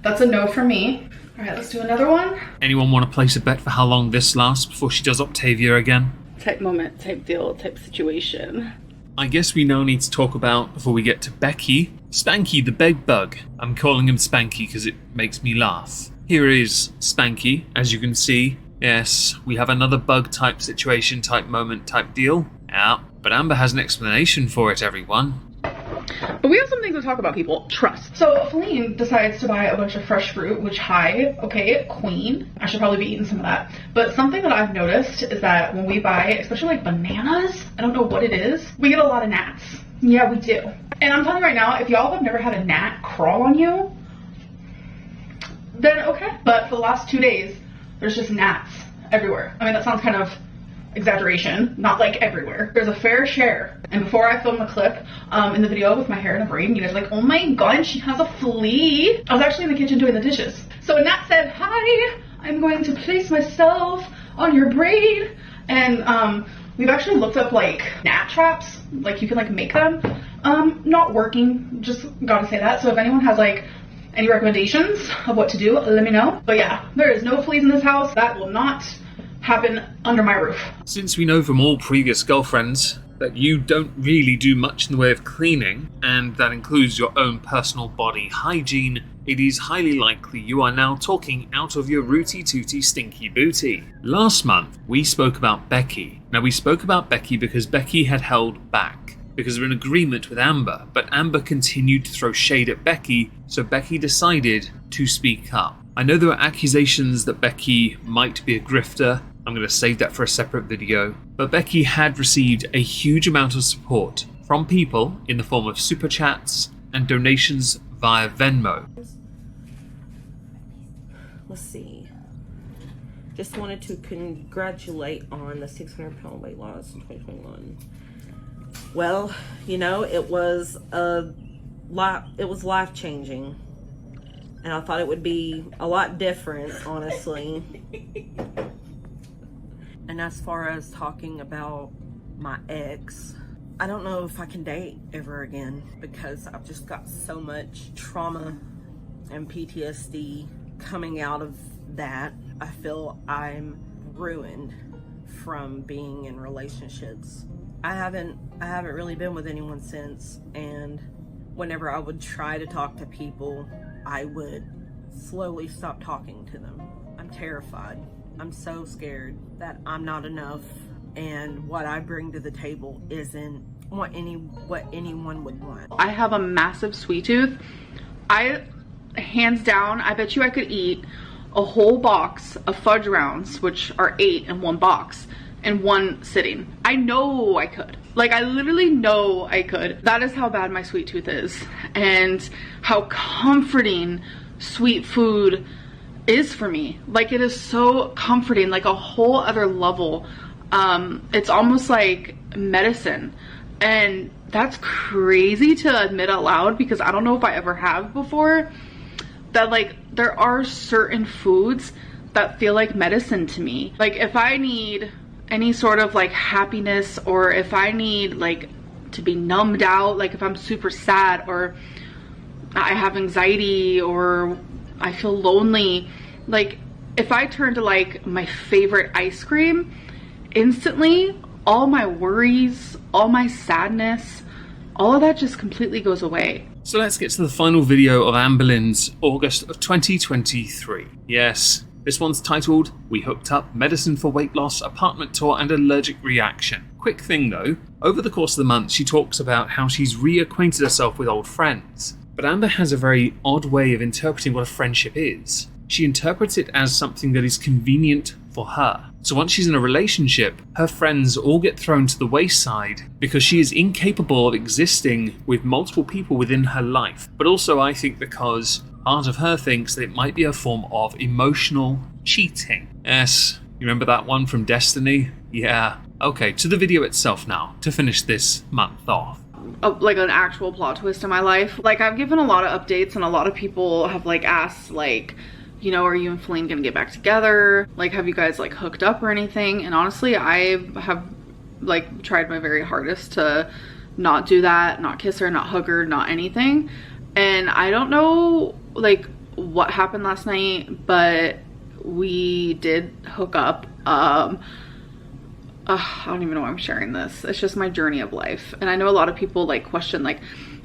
That's a no for me. All right, let's do another one. Anyone want to place a bet for how long this lasts before she does Octavia again? Type moment, type deal, type situation. I guess we now need to talk about, before we get to Becky, Spanky the bed bug. I'm calling him Spanky because it makes me laugh. Here is Spanky, as you can see. Yes, we have another bug type situation, type moment, type deal. Yeah, but Amber has an explanation for it, everyone. But we have some things to talk about, people. Trust. So Feline decides to buy a bunch of fresh fruit, which okay, queen. I should probably be eating some of that. But something that I've noticed is that when we buy, especially like bananas, I don't know what it is, we get a lot of gnats. Yeah, we do. And I'm telling you right now, if y'all have never had a gnat crawl on you, then okay. But for the last 2 days, there's just gnats everywhere. I mean, that sounds kind of exaggeration, not like everywhere. There's a fair share. And before I filmed the clip in the video with my hair in a braid, you guys are like, oh my god, she has a flea. I was actually in the kitchen doing the dishes. So a gnat said, hi, I'm going to place myself on your braid. And we've actually looked up like gnat traps, like you can like make them. Not working, just gotta say that. So if anyone has like any recommendations of what to do, let me know. But yeah, there is no fleas in this house. That will not happen under my roof. Since we know from all previous girlfriends that you don't really do much in the way of cleaning, and that includes your own personal body hygiene, it is highly likely you are now talking out of your rooty tooty stinky booty. Last month, we spoke about Becky. Now, we spoke about Becky because Becky had held back because of an agreement with Amber, but Amber continued to throw shade at Becky, so Becky decided to speak up. I know there are accusations that Becky might be a grifter. I'm going to save that for a separate video. But Becky had received a huge amount of support from people in the form of super chats and donations via Venmo. Let's see. Just wanted to congratulate on the 600-pound weight loss in 2021. Well, you know, it was life-changing. And I thought it would be a lot different, honestly. And as far as talking about my ex, I don't know if I can date ever again because I've just got so much trauma and PTSD coming out of that. I feel I'm ruined from being in relationships. I haven't really been with anyone since, and whenever I would try to talk to people, I would slowly stop talking to them. I'm terrified. I'm so scared that I'm not enough, and what I bring to the table isn't what anyone would want. I have a massive sweet tooth. Hands down, I bet you I could eat a whole box of fudge rounds, which are 8 in one box, in one sitting. I know I could. Like, I literally know I could. That is how bad my sweet tooth is, and how comforting sweet food is for me. Like, it is so comforting, like a whole other level. It's almost like medicine, and that's crazy to admit out loud because I don't know if I ever have before, that like there are certain foods that feel like medicine to me. Like, if I need any sort of like happiness, or if I need like to be numbed out, like if I'm super sad, or I have anxiety, or I feel lonely, like if I turn to like my favorite ice cream, instantly all my worries, all my sadness, all of that just completely goes away. So let's get to the final video of Amberlynn's August of 2023. Yes, this one's titled, We Hooked Up, Medicine for Weight Loss, Apartment Tour and Allergic Reaction. Quick thing though, over the course of the month she talks about how she's reacquainted herself with old friends. But Amber has a very odd way of interpreting what a friendship is. She interprets it as something that is convenient for her. So once she's in a relationship, her friends all get thrown to the wayside because she is incapable of existing with multiple people within her life. But also I think because part of her thinks that it might be a form of emotional cheating. Yes, you remember that one from Destiny? Yeah. Okay, to the video itself now, to finish this month off. Like an actual plot twist in my life. Like, I've given a lot of updates, and a lot of people have like asked like, you know, are you and Feline gonna get back together? Like, have you guys like hooked up or anything? And honestly, I have like tried my very hardest to not do that, not kiss her, not hug her, not anything. And I don't know like what happened last night, but we did hook up. I don't even know why I'm sharing this. It's just my journey of life. And I know a lot of people like question like,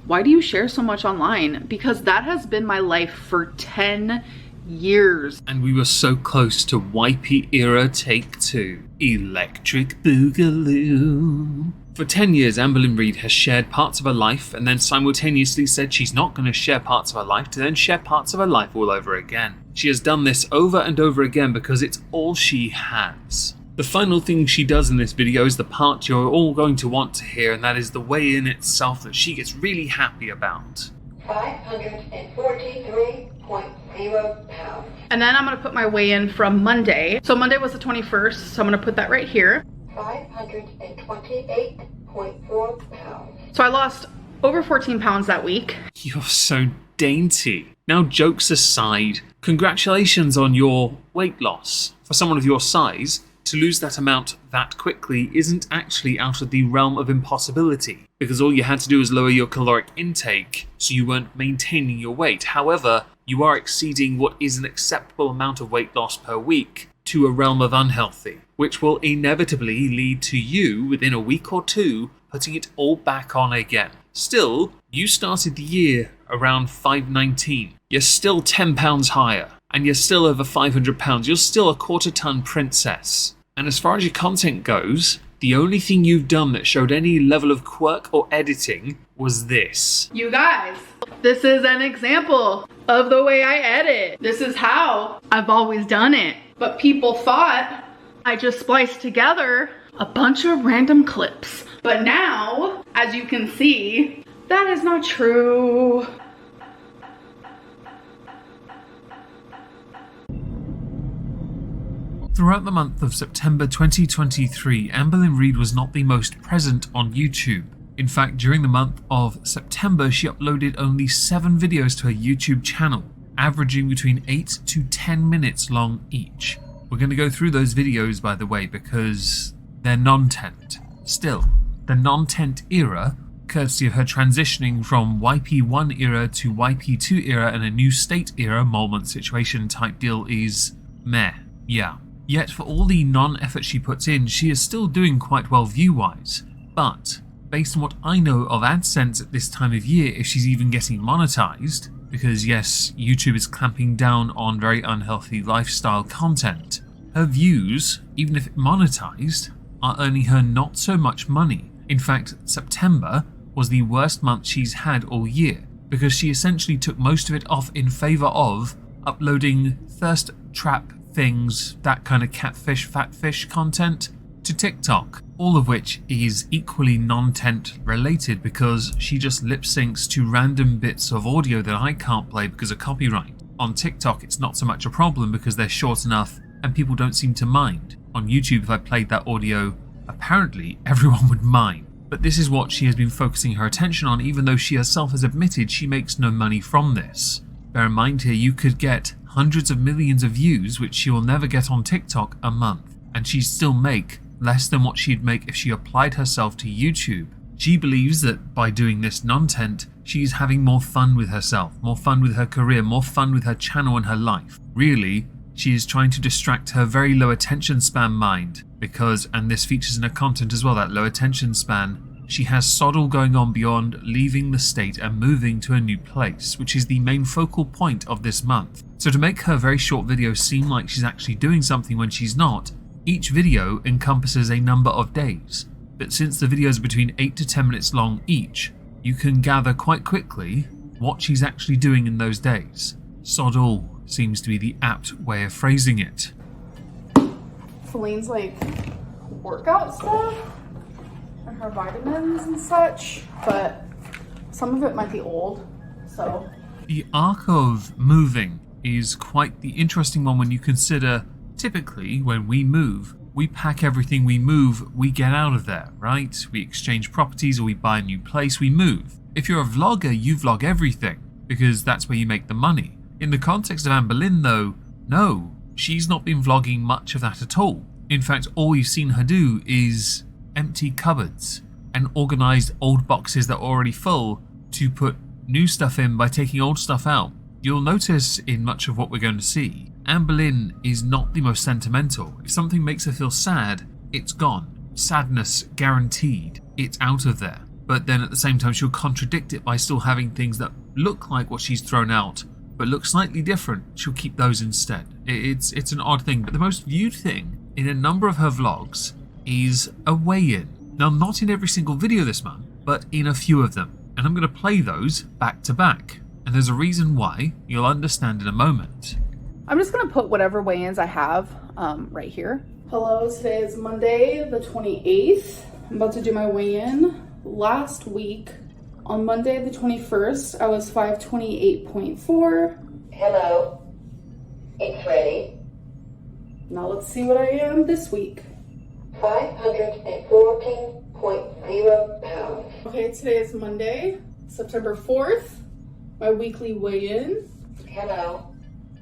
why do you share so much online? Because that has been my life for 10 years. And we were so close to YP era take 2, Electric Boogaloo. For 10 years, Amberlynn Reid has shared parts of her life and then simultaneously said she's not going to share parts of her life to then share parts of her life all over again. She has done this over and over again because it's all she has. The final thing she does in this video is the part you're all going to want to hear, and that is the weigh-in itself that she gets really happy about. 543.0 pounds. And then I'm going to put my weigh-in from Monday. So Monday was the 21st, so I'm going to put that right here. 528.4 pounds. So I lost over 14 pounds that week. You're so dainty. Now, jokes aside, congratulations on your weight loss. For someone of your size, to lose that amount that quickly isn't actually out of the realm of impossibility, because all you had to do was lower your caloric intake, so you weren't maintaining your weight. However, you are exceeding what is an acceptable amount of weight loss per week to a realm of unhealthy, which will inevitably lead to you, within a week or two, putting it all back on again. Still, you started the year around 519. You're still 10 pounds higher, and you're still over 500 pounds. You're still a quarter-ton princess. And as far as your content goes, the only thing you've done that showed any level of quirk or editing was this. You guys, this is an example of the way I edit. This is how I've always done it. But people thought I just spliced together a bunch of random clips. But now, as you can see, that is not true. Throughout the month of September 2023, Amberlynn Reid was not the most present on YouTube. In fact, during the month of September, she uploaded only 7 videos to her YouTube channel, averaging between 8 to 10 minutes long each. We're going to go through those videos, by the way, because they're non-tent. Still, the non-tent era, courtesy of her transitioning from YP1 era to YP2 era and a new state era moment situation type deal, is meh. Yeah. Yet for all the non-effort she puts in, she is still doing quite well view-wise. But, based on what I know of AdSense at this time of year, if she's even getting monetized, because yes, YouTube is clamping down on very unhealthy lifestyle content, her views, even if monetized, are earning her not so much money. In fact, September was the worst month she's had all year, because she essentially took most of it off in favor of uploading thirst trap things, that kind of catfish, fatfish content, to TikTok, all of which is equally non-tent related because she just lip syncs to random bits of audio that I can't play because of copyright. On TikTok, it's not so much a problem because they're short enough and people don't seem to mind. On YouTube, if I played that audio, apparently everyone would mind. But this is what she has been focusing her attention on, even though she herself has admitted she makes no money from this. Bear in mind here, you could get hundreds of millions of views, which she will never get on TikTok, a month, and she'd still make less than what she'd make if she applied herself to YouTube. She believes that by doing this non-tent, she's having more fun with herself, more fun with her career, more fun with her channel and her life. Really, she is trying to distract her very low attention span mind because, and this features in her content as well, that low attention span, she has sod all going on beyond leaving the state and moving to a new place, which is the main focal point of this month. So to make her very short videos seem like she's actually doing something when she's not, each video encompasses a number of days. But since the videos are between 8 to 10 minutes long each, you can gather quite quickly what she's actually doing in those days. Sod all seems to be the apt way of phrasing it. Celine's like workout stuff and her vitamins and such, but some of it might be old, so. The arc of moving is quite the interesting one when you consider typically when we move, we pack everything we move, we get out of there, right? We exchange properties or we buy a new place, we move. If you're a vlogger, you vlog everything because that's where you make the money. In the context of Amberlynn though, No, she's not been vlogging much of that at all. In fact, all we've seen her do is empty cupboards and organise old boxes that are already full to put new stuff in by taking old stuff out. You'll notice in much of what we're going to see, Amberlynn is not the most sentimental. If something makes her feel sad, it's gone. Sadness guaranteed. It's out of there. But then at the same time, she'll contradict it by still having things that look like what she's thrown out, but look slightly different. She'll keep those instead. It's an odd thing, but the most viewed thing in a number of her vlogs is a weigh-in. Now, not in every single video this month, but in a few of them. And I'm going to play those back to back. And there's a reason why. You'll understand in a moment. I'm just going to put whatever weigh-ins I have right here. Hello, today is Monday the 28th. I'm about to do my weigh-in. Last week, on Monday the 21st, I was 528.4. Hello. It's ready. Now let's see what I am this week. 514.0 pounds. Okay, today is Monday, September 4th. My weekly weigh-in. Hello.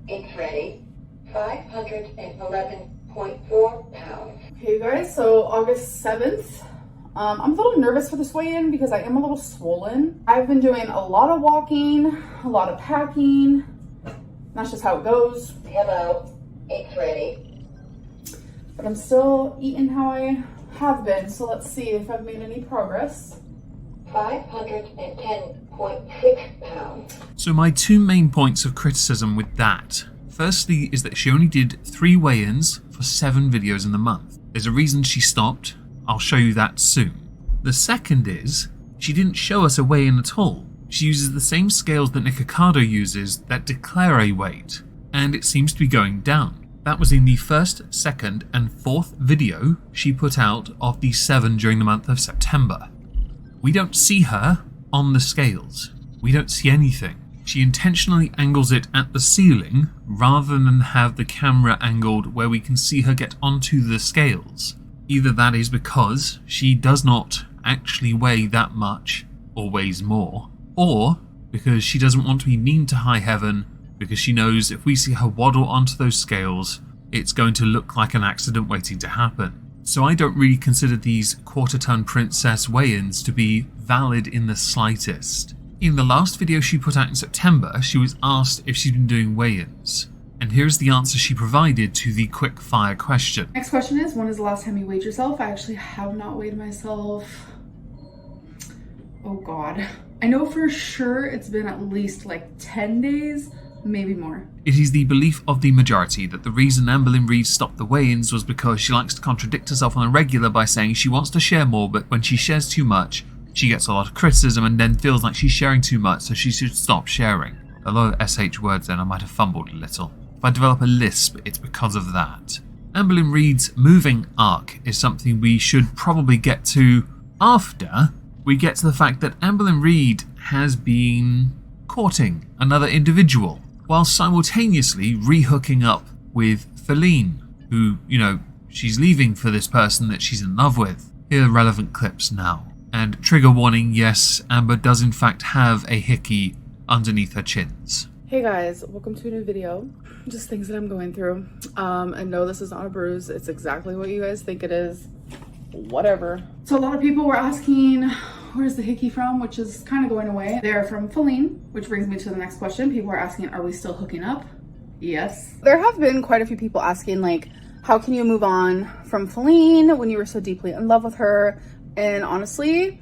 It's ready. 511.4 pounds. Okay, you guys, so August 7th. I'm a little nervous for this weigh-in because I am a little swollen. I've been doing a lot of walking, a lot of packing. That's just how it goes. Hello. It's ready. But I'm still eating how I have been, so let's see if I've made any progress. 510.6 pounds. So my two main points of criticism with that. Firstly is that she only did 3 weigh-ins for 7 videos in the month. There's a reason she stopped. I'll show you that soon. The second is, she didn't show us a weigh-in at all. She uses the same scales that Nicole uses that declare a weight, and it seems to be going down. That was in the first, second, and fourth video she put out of the 7 during the month of September. We don't see her on the scales. We don't see anything. She intentionally angles it at the ceiling rather than have the camera angled where we can see her get onto the scales. Either that is because she does not actually weigh that much or weighs more, or because she doesn't want to be mean to high heaven because she knows if we see her waddle onto those scales, it's going to look like an accident waiting to happen. So I don't really consider these quarter-ton princess weigh-ins to be valid in the slightest. In the last video she put out in September, she was asked if she'd been doing weigh-ins. And here's the answer she provided to the quick-fire question. Next question is, when is the last time you weighed yourself? I actually have not weighed myself. Oh God. I know for sure it's been at least like 10 days, maybe more. It is the belief of the majority that the reason Amberlynn Reid stopped the weigh-ins was because she likes to contradict herself on a regular by saying she wants to share more, but when she shares too much, she gets a lot of criticism and then feels like she's sharing too much, so she should stop sharing. A lot of SH words then, I might have fumbled a little. If I develop a lisp, it's because of that. Amberlynn Reid's moving arc is something we should probably get to after we get to the fact that Amberlynn Reid has been courting another individual while simultaneously re-hooking up with Feline, who, she's leaving for this person that she's in love with. Here are relevant clips now. And trigger warning, yes, Amber does in fact have a hickey underneath her chins. Hey guys, welcome to a new video. Just things that I'm going through. And no, this is not a bruise. It's exactly what you guys think it is. Whatever. So a lot of people were asking, where's the hickey from? Which is kind of going away. They're from Feline, which brings me to the next question. People are asking, are we still hooking up? Yes. There have been quite a few people asking, like, how can you move on from Feline when you were so deeply in love with her? And honestly,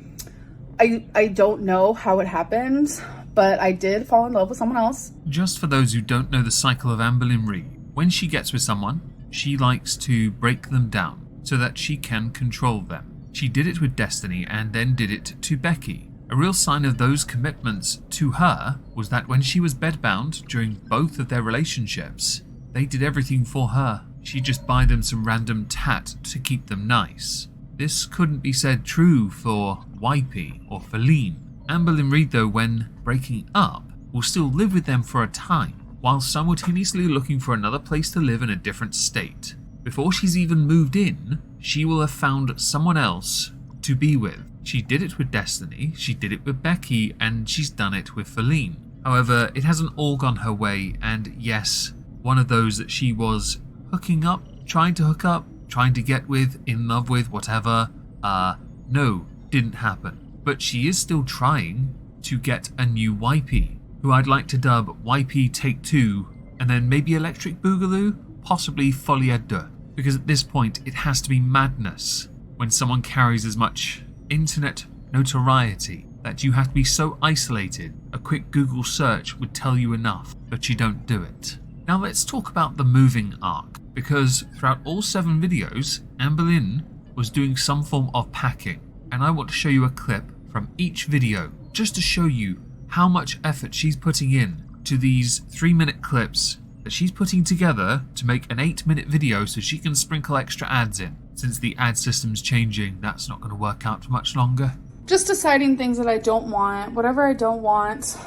I don't know how it happened, but I did fall in love with someone else. Just for those who don't know the cycle of Amberlynn Reid, when she gets with someone, she likes to break them down so that she can control them. She did it with Destiny and then did it to Becky. A real sign of those commitments to her was that when she was bedbound during both of their relationships, they did everything for her. She'd just buy them some random tat to keep them nice. This couldn't be said true for Wipey or Feline. Amberlynn Reid, though, when breaking up, will still live with them for a time, while simultaneously looking for another place to live in a different state. Before she's even moved in, she will have found someone else to be with. She did it with Destiny, she did it with Becky, and she's done it with Feline. However, it hasn't all gone her way, and yes, one of those that she was hooking up, trying to hook up, trying to get with, in love with, whatever. No, didn't happen. But she is still trying to get a new wifey, who I'd like to dub Wifey Take 2, and then maybe Electric Boogaloo, possibly Folie à Deux. Because at this point, it has to be madness when someone carries as much internet notoriety that you have to be so isolated, a quick Google search would tell you enough, but you don't do it. Now let's talk about the moving arc, because throughout all 7 videos, Amberlynn was doing some form of packing, and I want to show you a clip from each video, just to show you how much effort she's putting in to these 3-minute clips that she's putting together to make an 8-minute video so she can sprinkle extra ads in. Since the ad system's changing, that's not going to work out for much longer. Just deciding things that I don't want, whatever I don't want.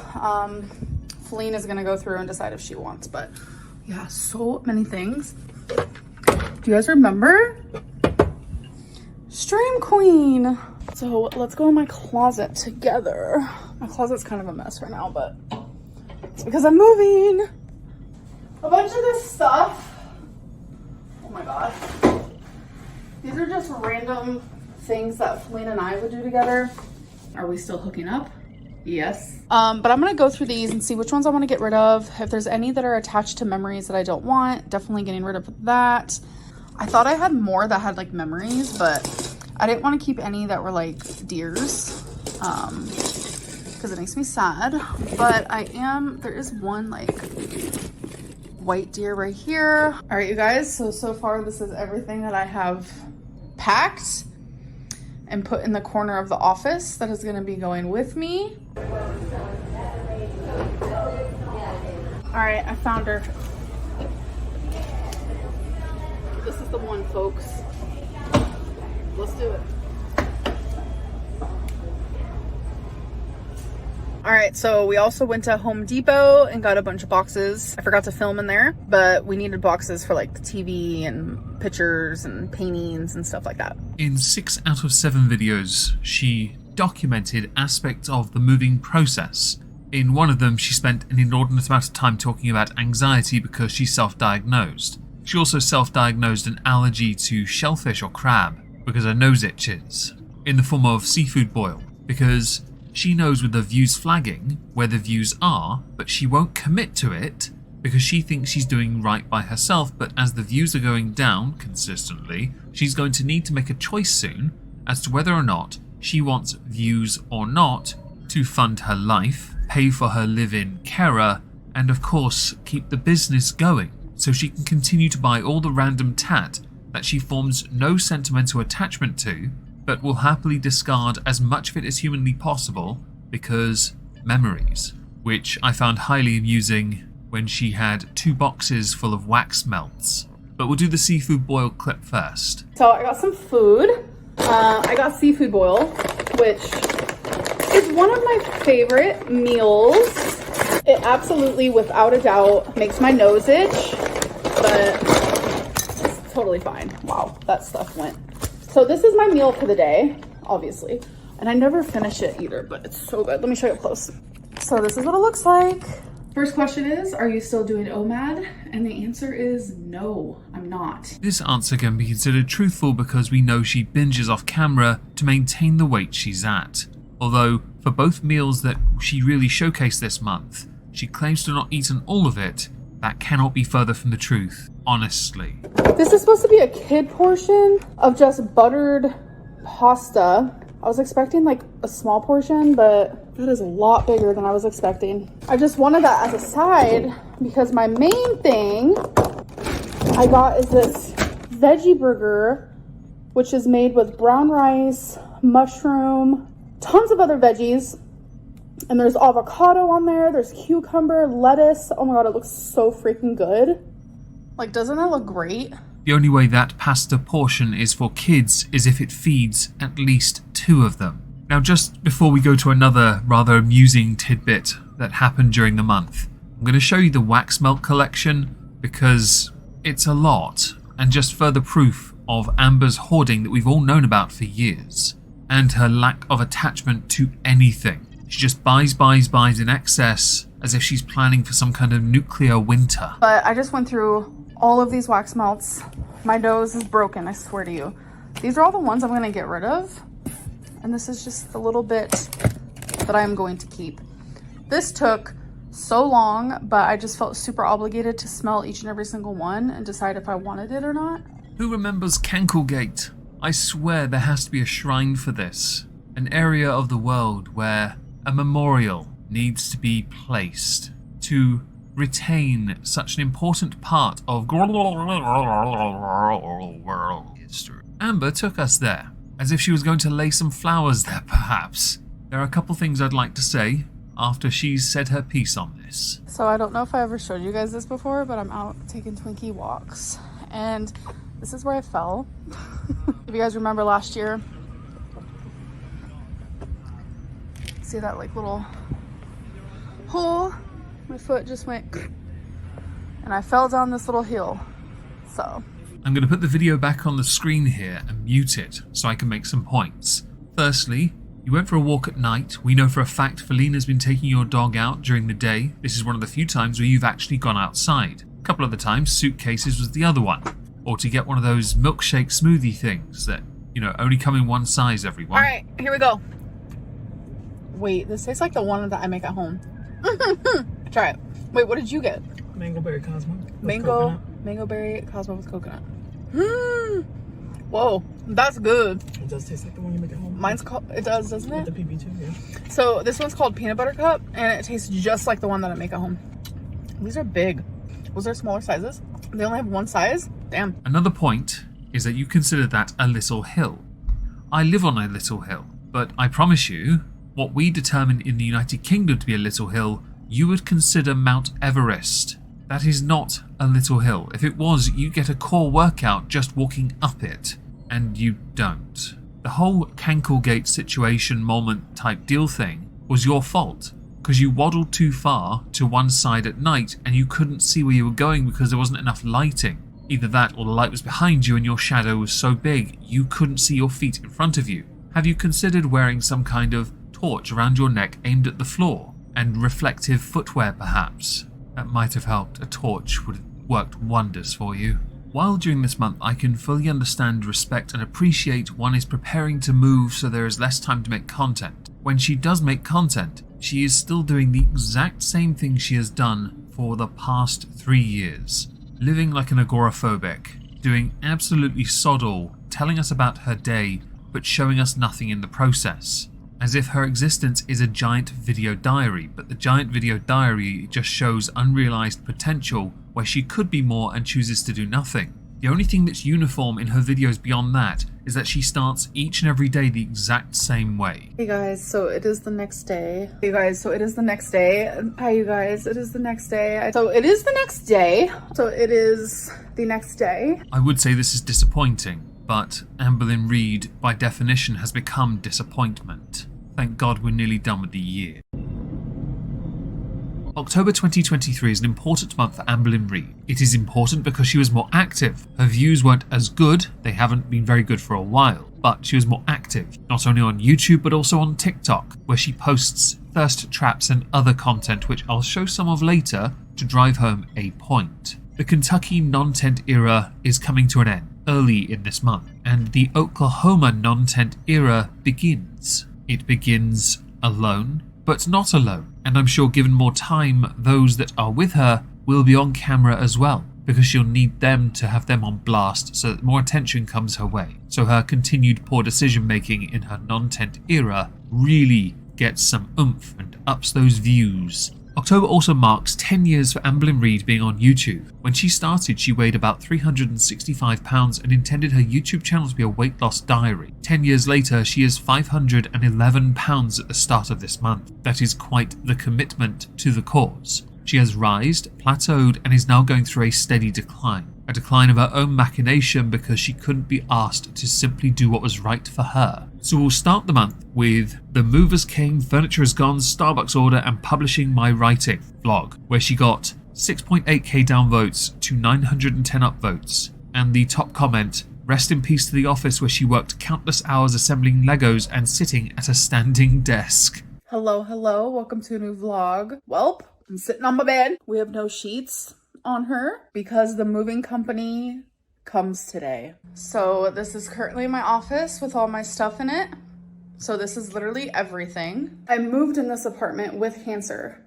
Feline is gonna go through and decide if she wants, but yeah, so many things. Do you guys remember? Stream Queen. So let's go in my closet together. My closet's kind of a mess right now, but it's because I'm moving. A bunch of this stuff. Oh my god. These are just random things that Feline and I would do together. Are we still hooking up? Yes. But I'm gonna go through these and see which ones I want to get rid of. If there's any that are attached to memories that I don't want, definitely getting rid of that. I thought I had more that had like memories, but I didn't want to keep any that were like deers, because it makes me sad. But there is one like white deer right here. All right, you guys, so far this is everything that I have packed and put in the corner of the office that is going to be going with me. All right, I found her. This is the one, folks. Let's do it. All right, so we also went to Home Depot and got a bunch of boxes. I forgot to film in there, but we needed boxes for like the TV and pictures and paintings and stuff like that. In 6 out of 7 videos, she documented aspects of the moving process. In one of them, she spent an inordinate amount of time talking about anxiety because she self-diagnosed. She also self-diagnosed an allergy to shellfish or crab because her nose itches, in the form of seafood boil, because she knows with the views flagging where the views are, but she won't commit to it because she thinks she's doing right by herself, but as the views are going down consistently, she's going to need to make a choice soon as to whether or not she wants views or not to fund her life, pay for her live-in carer, and of course keep the business going so she can continue to buy all the random tat that she forms no sentimental attachment to, but will happily discard as much of it as humanly possible because memories, which I found highly amusing when she had 2 boxes full of wax melts. But we'll do the seafood boil clip first. So I got some food. I got seafood boil, which is one of my favorite meals. It absolutely, without a doubt, makes my nose itch, but it's totally fine. Wow, that stuff went. So this is my meal for the day, obviously. And I never finish it either, but it's so good. Let me show you up close. So this is what it looks like. First question is, are you still doing OMAD? And the answer is no, I'm not. This answer can be considered truthful because we know she binges off camera to maintain the weight she's at. Although, for both meals that she really showcased this month, she claims to not eaten all of it. That cannot be further from the truth, honestly. This is supposed to be a kid portion of just buttered pasta. I was expecting like a small portion, but that is a lot bigger than I was expecting. I just wanted that as a side because my main thing I got is this veggie burger, which is made with brown rice, mushroom, tons of other veggies. And there's avocado on there, there's cucumber, lettuce. Oh my god, it looks so freaking good. Like, doesn't that look great? The only way that pasta portion is for kids is if it feeds at least 2 of them. Now, just before we go to another rather amusing tidbit that happened during the month, I'm going to show you the wax melt collection because it's a lot and just further proof of Amber's hoarding that we've all known about for years and her lack of attachment to anything. She just buys in excess as if she's planning for some kind of nuclear winter. But I just went through all of these wax melts. My nose is broken, I swear to you. These are all the ones I'm going to get rid of. And this is just the little bit that I'm going to keep. This took so long, but I just felt super obligated to smell each and every single one and decide if I wanted it or not. Who remembers Canklegate? I swear there has to be a shrine for this. An area of the world where a memorial needs to be placed to retain such an important part of world history. Amber took us there, as if she was going to lay some flowers there perhaps. There are a couple things I'd like to say after she's said her piece on this. So I don't know if I ever showed you guys this before, but I'm out taking Twinkie walks. And this is where I fell. If you guys remember last year, see that like little hole? My foot just went and I fell down this little hill. So I'm going to put the video back on the screen here and mute it so I can make some points. Firstly, you went for a walk at night. We know for a fact Felina's been taking your dog out during the day. This is one of the few times where you've actually gone outside. A couple of the times, suitcases was the other one. Or to get one of those milkshake smoothie things that, you know, only come in one size, everyone. all right, here we go. Wait, this tastes like the one that I make at home. Try it. Wait, what did you get? Mango berry Cosmo. Mango berry Cosmo with coconut. Whoa, that's good. It does taste like the one you make at home. Mine's called, it does, doesn't it? With the PB too, yeah. So this one's called Peanut Butter Cup, and it tastes just like the one that I make at home. These are big. Was there smaller sizes? They only have one size? Damn. Another point is that you consider that a little hill. I live on a little hill, but I promise you, what we determine in the United Kingdom to be a little hill, you would consider Mount Everest. That is not a little hill. If it was, you get a core workout just walking up it, and you don't. The whole Canklegate situation moment type deal thing was your fault, because you waddled too far to one side at night and you couldn't see where you were going because there wasn't enough lighting. Either that or the light was behind you and your shadow was so big you couldn't see your feet in front of you. Have you considered wearing some kind of torch around your neck aimed at the floor? And reflective footwear perhaps? That might have helped. A torch would have worked wonders for you. While during this month I can fully understand, respect and appreciate one is preparing to move so there is less time to make content. When she does make content, she is still doing the exact same thing she has done for the past 3 years. Living like an agoraphobic, doing absolutely sod all, telling us about her day but showing us nothing in the process. As if her existence is a giant video diary, but the giant video diary just shows unrealized potential where she could be more and chooses to do nothing. The only thing that's uniform in her videos beyond that is that she starts each and every day the exact same way. Hey guys, so it is the next day. Hey guys, so it is the next day. Hi you guys, it is the next day. So it is the next day. I would say this is disappointing, but Amberlynn Reid by definition has become disappointment. Thank God we're nearly done with the year. October 2023 is an important month for Amberlynn Reid. It is important because she was more active. Her views weren't as good, they haven't been very good for a while, but she was more active, not only on YouTube but also on TikTok, where she posts thirst traps and other content which I'll show some of later to drive home a point. The Kentucky non-tent era is coming to an end early in this month, and the Oklahoma non-tent era begins. It begins alone, but not alone, and I'm sure given more time, those that are with her will be on camera as well, because she'll need them to have them on blast so that more attention comes her way. So her continued poor decision making in her non-tent era really gets some oomph and ups those views. October also marks 10 years for Amberlynn Reid being on YouTube. When she started, she weighed about 365 pounds and intended her YouTube channel to be a weight loss diary. 10 years later, she is 511 pounds at the start of this month. That is quite the commitment to the cause. She has rised, plateaued, and is now going through a steady decline. A decline of her own machination because she couldn't be asked to simply do what was right for her. So we'll start the month with The Movers Came, Furniture Is Gone, Starbucks Order and Publishing My Writing vlog, where she got 6.8k downvotes to 910 upvotes. And the top comment, rest in peace to the office where she worked countless hours assembling Legos and sitting at a standing desk. Hello, welcome to a new vlog. Welp, I'm sitting on my bed. We have no sheets on her because the moving company comes today. So this is currently my office with all my stuff in it. So this is literally everything. I moved in this apartment with cancer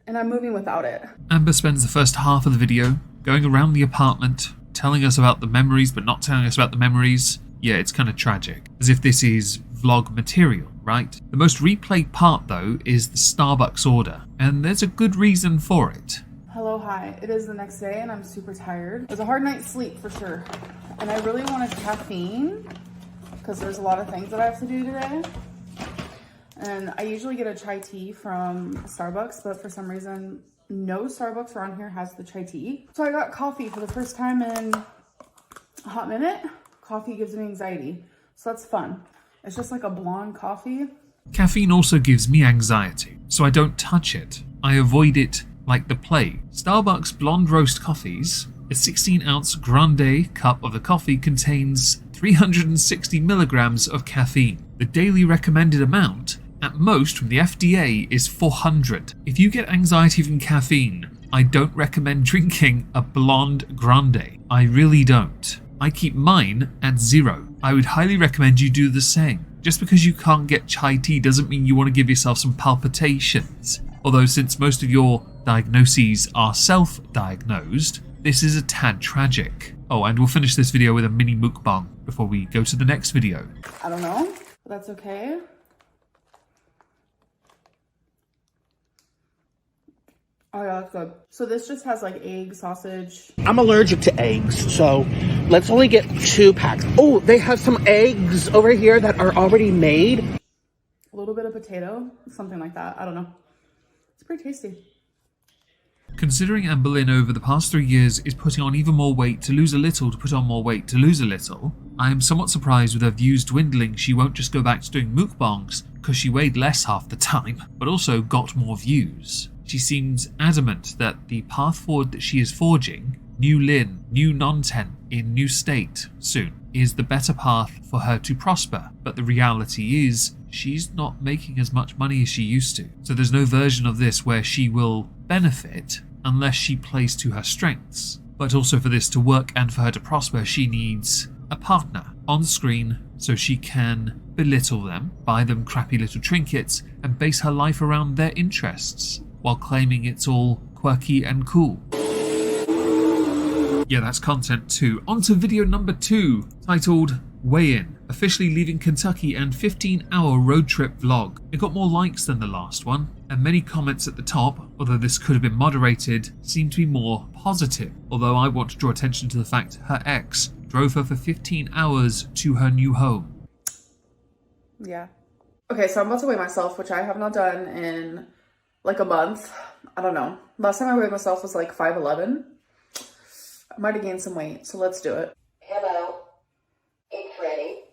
and I'm moving without it. Amber spends the first half of the video going around the apartment, telling us about the memories but not telling us about the memories. Yeah, it's kind of tragic. As if this is vlog material, right? The most replayed part though is the Starbucks order, and there's a good reason for it. Hello, hi. It is the next day and I'm super tired. It was a hard night's sleep for sure. And I really wanted caffeine because there's a lot of things that I have to do today. And I usually get a chai tea from Starbucks, but for some reason, no Starbucks around here has the chai tea. So I got coffee for the first time in a hot minute. Coffee gives me anxiety, so that's fun. It's just like a blonde coffee. Caffeine also gives me anxiety, so I don't touch it. I avoid it like the plague. Starbucks blonde roast coffees, a 16-ounce grande cup of the coffee contains 360 milligrams of caffeine. The daily recommended amount, at most from the FDA, is 400. If you get anxiety from caffeine, I don't recommend drinking a blonde grande. I really don't. I keep mine at 0. I would highly recommend you do the same. Just because you can't get chai tea doesn't mean you want to give yourself some palpitations. Although since most of your diagnoses are self-diagnosed, this is a tad tragic. Oh, and we'll finish this video with a mini mukbang before we go to the next video. I don't know, but that's okay. Oh yeah, that's good. So this just has like egg, sausage. I'm allergic to eggs, so let's only get 2 packs. Oh, they have some eggs over here that are already made. A little bit of potato, something like that. I don't know. It's pretty tasty. Considering Amberlynn over the past 3 years is putting on even more weight to lose a little to put on more weight to lose a little, I am somewhat surprised with her views dwindling. She won't just go back to doing mukbangs because she weighed less half the time, but also got more views. She seems adamant that the path forward that she is forging, new Lynn, new non-10, in new state soon, is the better path for her to prosper. But the reality is, she's not making as much money as she used to. So there's no version of this where she will benefit unless she plays to her strengths. But also for this to work and for her to prosper, she needs a partner on screen so she can belittle them, buy them crappy little trinkets, and base her life around their interests, while claiming it's all quirky and cool. Yeah, that's content too. On to video number 2, titled Weigh-In, officially leaving Kentucky and 15-hour road trip vlog. It got more likes than the last one, and many comments at the top, although this could have been moderated, seem to be more positive. Although I want to draw attention to the fact her ex drove her for 15 hours to her new home. Yeah. Okay, so I'm about to weigh myself, which I have not done in like a month. I don't know. Last time I weighed myself was like 5'11". I might have gained some weight, so let's do it. Hello. It's ready.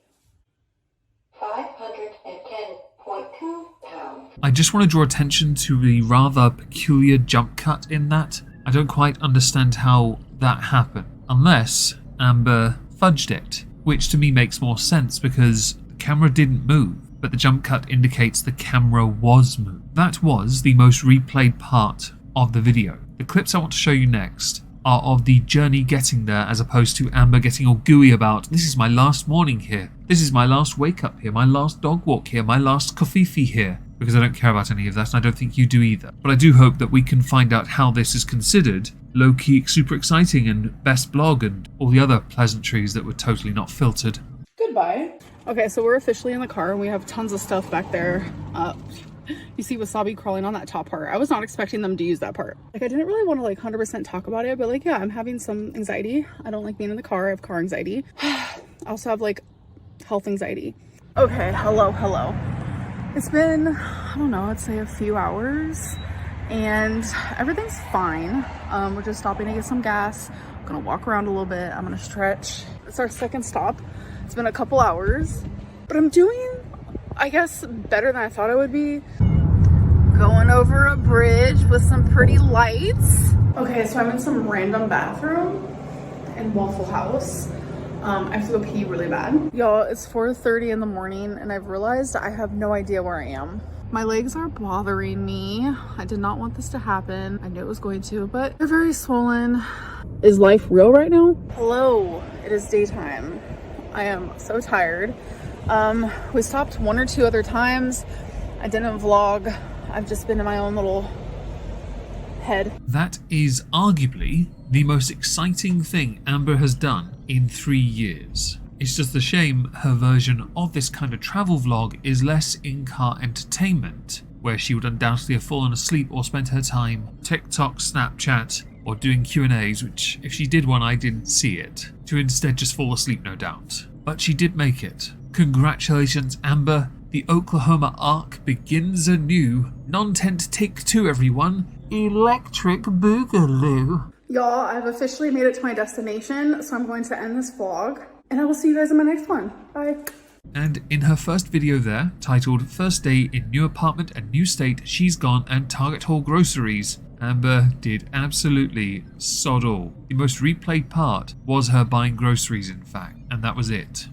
510.2 pounds. I just want to draw attention to the rather peculiar jump cut in that. I don't quite understand how that happened, unless Amber fudged it, which to me makes more sense because the camera didn't move, but the jump cut indicates the camera was moved. That was the most replayed part of the video. The clips I want to show you next are of the journey getting there, as opposed to Amber getting all gooey about, this is my last morning here, this is my last wake up here, my last dog walk here, my last coffee here, because I don't care about any of that and I don't think you do either. But I do hope that we can find out how this is considered low-key super exciting and best blog and all the other pleasantries that were totally not filtered. Goodbye. Okay, so we're officially in the car and we have tons of stuff back there. You see Wasabi crawling on that top part. I was not expecting them to use that part. Like, I didn't really want to like 100% talk about it, but like, yeah, I'm having some anxiety. I don't like being in the car. I have car anxiety. I also have like health anxiety. Okay, hello. It's been, I don't know, I'd say a few hours and everything's fine. We're just stopping to get some gas. I'm gonna walk around a little bit. I'm gonna stretch. It's our second stop. It's been a couple hours, but I'm doing, I guess, better than I thought I would be. Going over a bridge with some pretty lights. Okay, so I'm in some random bathroom in Waffle House. I have to go pee really bad. Y'all, it's 4:30 in the morning and I've realized I have no idea where I am. My legs are bothering me. I did not want this to happen. I knew it was going to, but they're very swollen. Is life real right now? Hello, it is daytime. I am so tired. We stopped one or two other times. I didn't vlog. I've just been in my own little head. That is arguably the most exciting thing Amber has done in 3 years. It's just a shame her version of this kind of travel vlog is less in-car entertainment, where she would undoubtedly have fallen asleep or spent her time TikTok, Snapchat, or doing Q&As, which if she did one I didn't see it, to instead just fall asleep no doubt. But she did make it. Congratulations Amber, the Oklahoma arc begins anew. Non-tent take 2 everyone. Electric Boogaloo. Y'all, I've officially made it to my destination, so I'm going to end this vlog, and I will see you guys in my next one. Bye. And in her first video there, titled First Day in New Apartment and New State, She's Gone and Target Haul Groceries, Amber did absolutely sod all. The most replayed part was her buying groceries in fact, and that was it.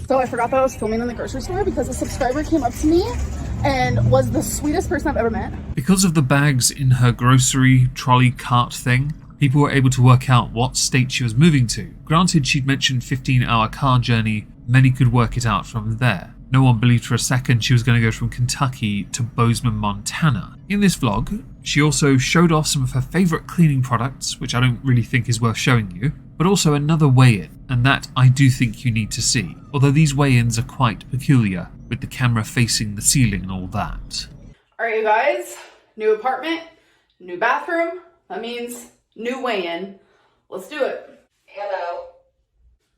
So I forgot that I was filming in the grocery store because a subscriber came up to me and was the sweetest person I've ever met. Because of the bags in her grocery trolley cart thing, people were able to work out what state she was moving to. Granted, she'd mentioned 15-hour car journey, many could work it out from there. No one believed for a second she was going to go from Kentucky to Bozeman, Montana. In this vlog, she also showed off some of her favourite cleaning products, which I don't really think is worth showing you, but also another weigh-in, and that I do think you need to see. Although these weigh-ins are quite peculiar, with the camera facing the ceiling and all that. Alright you guys, new apartment, new bathroom, that means new weigh-in. Let's do it. Hello.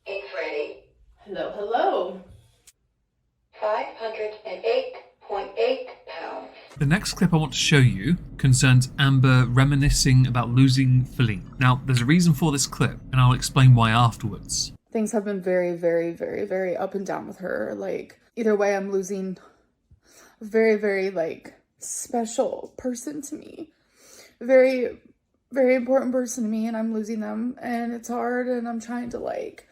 It's ready. Hello, hello. 508.8 pounds. The next clip I want to show you concerns Amber reminiscing about losing Feline. Now, there's a reason for this clip, and I'll explain why afterwards. Things have been very, very, very, very up and down with her. Like, either way, I'm losing a very, very, like, special person to me. Very, very important person to me, and I'm losing them. And it's hard, and I'm trying to, like,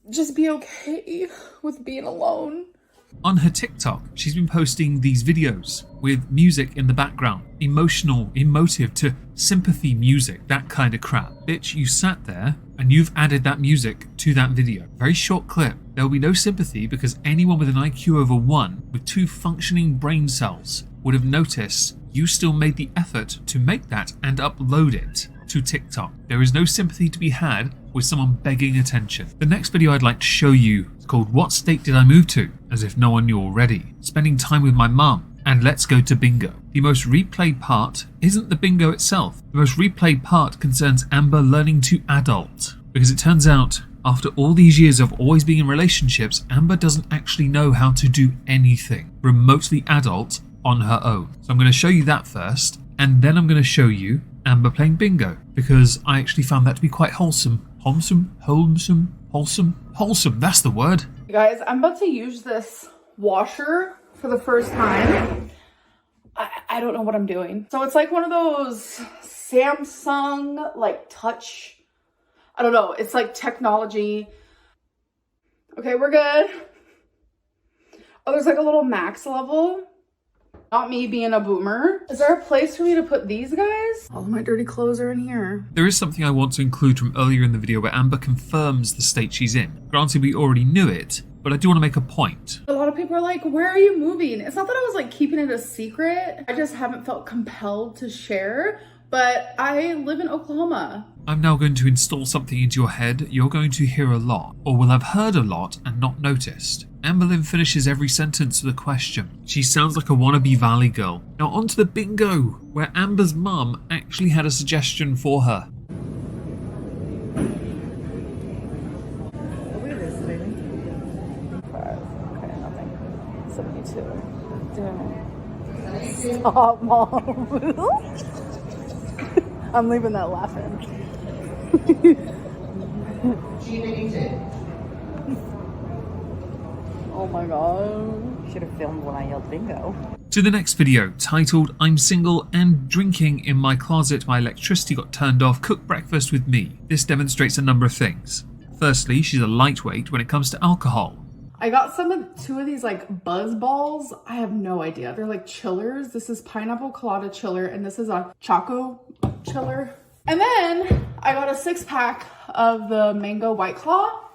just be okay with being alone. On her TikTok, she's been posting these videos with music in the background. Emotional, emotive to sympathy music, that kind of crap. Bitch, you sat there and you've added that music to that video. Very short clip. There will be no sympathy because anyone with an IQ over 1 with 2 functioning brain cells would have noticed you still made the effort to make that and upload it to TikTok. There is no sympathy to be had with someone begging attention. The next video I'd like to show you is called What State Did I Move To? As if no one knew already. Spending time with my mum. And let's go to bingo. The most replayed part isn't the bingo itself. The most replayed part concerns Amber learning to adult. Because it turns out, after all these years of always being in relationships, Amber doesn't actually know how to do anything remotely adult on her own. So I'm going to show you that first, and then I'm going to show you Amber playing bingo, because I actually found that to be quite wholesome. Wholesome? Wholesome, that's the word. You guys, I'm about to use this washer for the first time. I don't know what I'm doing. So it's like one of those Samsung, like, touch. I don't know. It's like technology. Okay, we're good. Oh, there's like a little max level. Not me being a boomer. Is there a place for me to put these guys? All of my dirty clothes are in here. There is something I want to include from earlier in the video where Amber confirms the state she's in. Granted, we already knew it, but I do want to make a point. A lot of people are like, where are you moving? It's not that I was like keeping it a secret. I just haven't felt compelled to share, but I live in Oklahoma. I'm now going to install something into your head you're going to hear a lot, or will have heard a lot and not noticed. Amberlynn finishes every sentence with a question. She sounds like a wannabe Valley girl. Now onto the bingo, where Amber's mum actually had a suggestion for her. 72. Damn. Stop, Mom. I'm leaving that laughing. Oh my god. Should have filmed when I yelled bingo. To the next video, titled I'm Single and Drinking in My Closet, My Electricity Got Turned Off, Cook Breakfast with Me. This demonstrates a number of things. Firstly, she's a lightweight when it comes to alcohol. I got two of these like buzz balls. I have no idea. They're like chillers. This is pineapple colada chiller and this is a choco chiller. And then I got a 6-pack of the mango White Claw.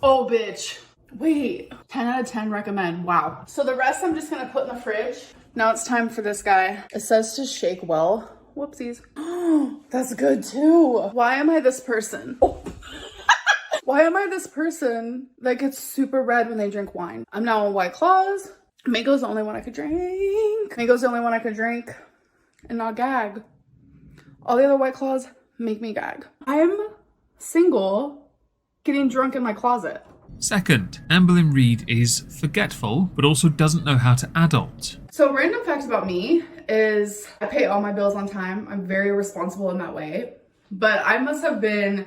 Oh, bitch. Wait, 10 out of 10 recommend. Wow. So the rest I'm just gonna put in the fridge. Now it's time for this guy. It says to shake well. Whoopsies. Oh, that's good too. Why am I this person? Oh. Why am I this person that gets super red when they drink wine? I'm now on White Claws. Mango's the only one I could drink. Mango's the only one I could drink and not gag. All the other White Claws make me gag. I'm single, getting drunk in my closet. Second, Amberlynn Reid is forgetful, but also doesn't know how to adult. So random fact about me is I pay all my bills on time. I'm very responsible in that way. But I must have been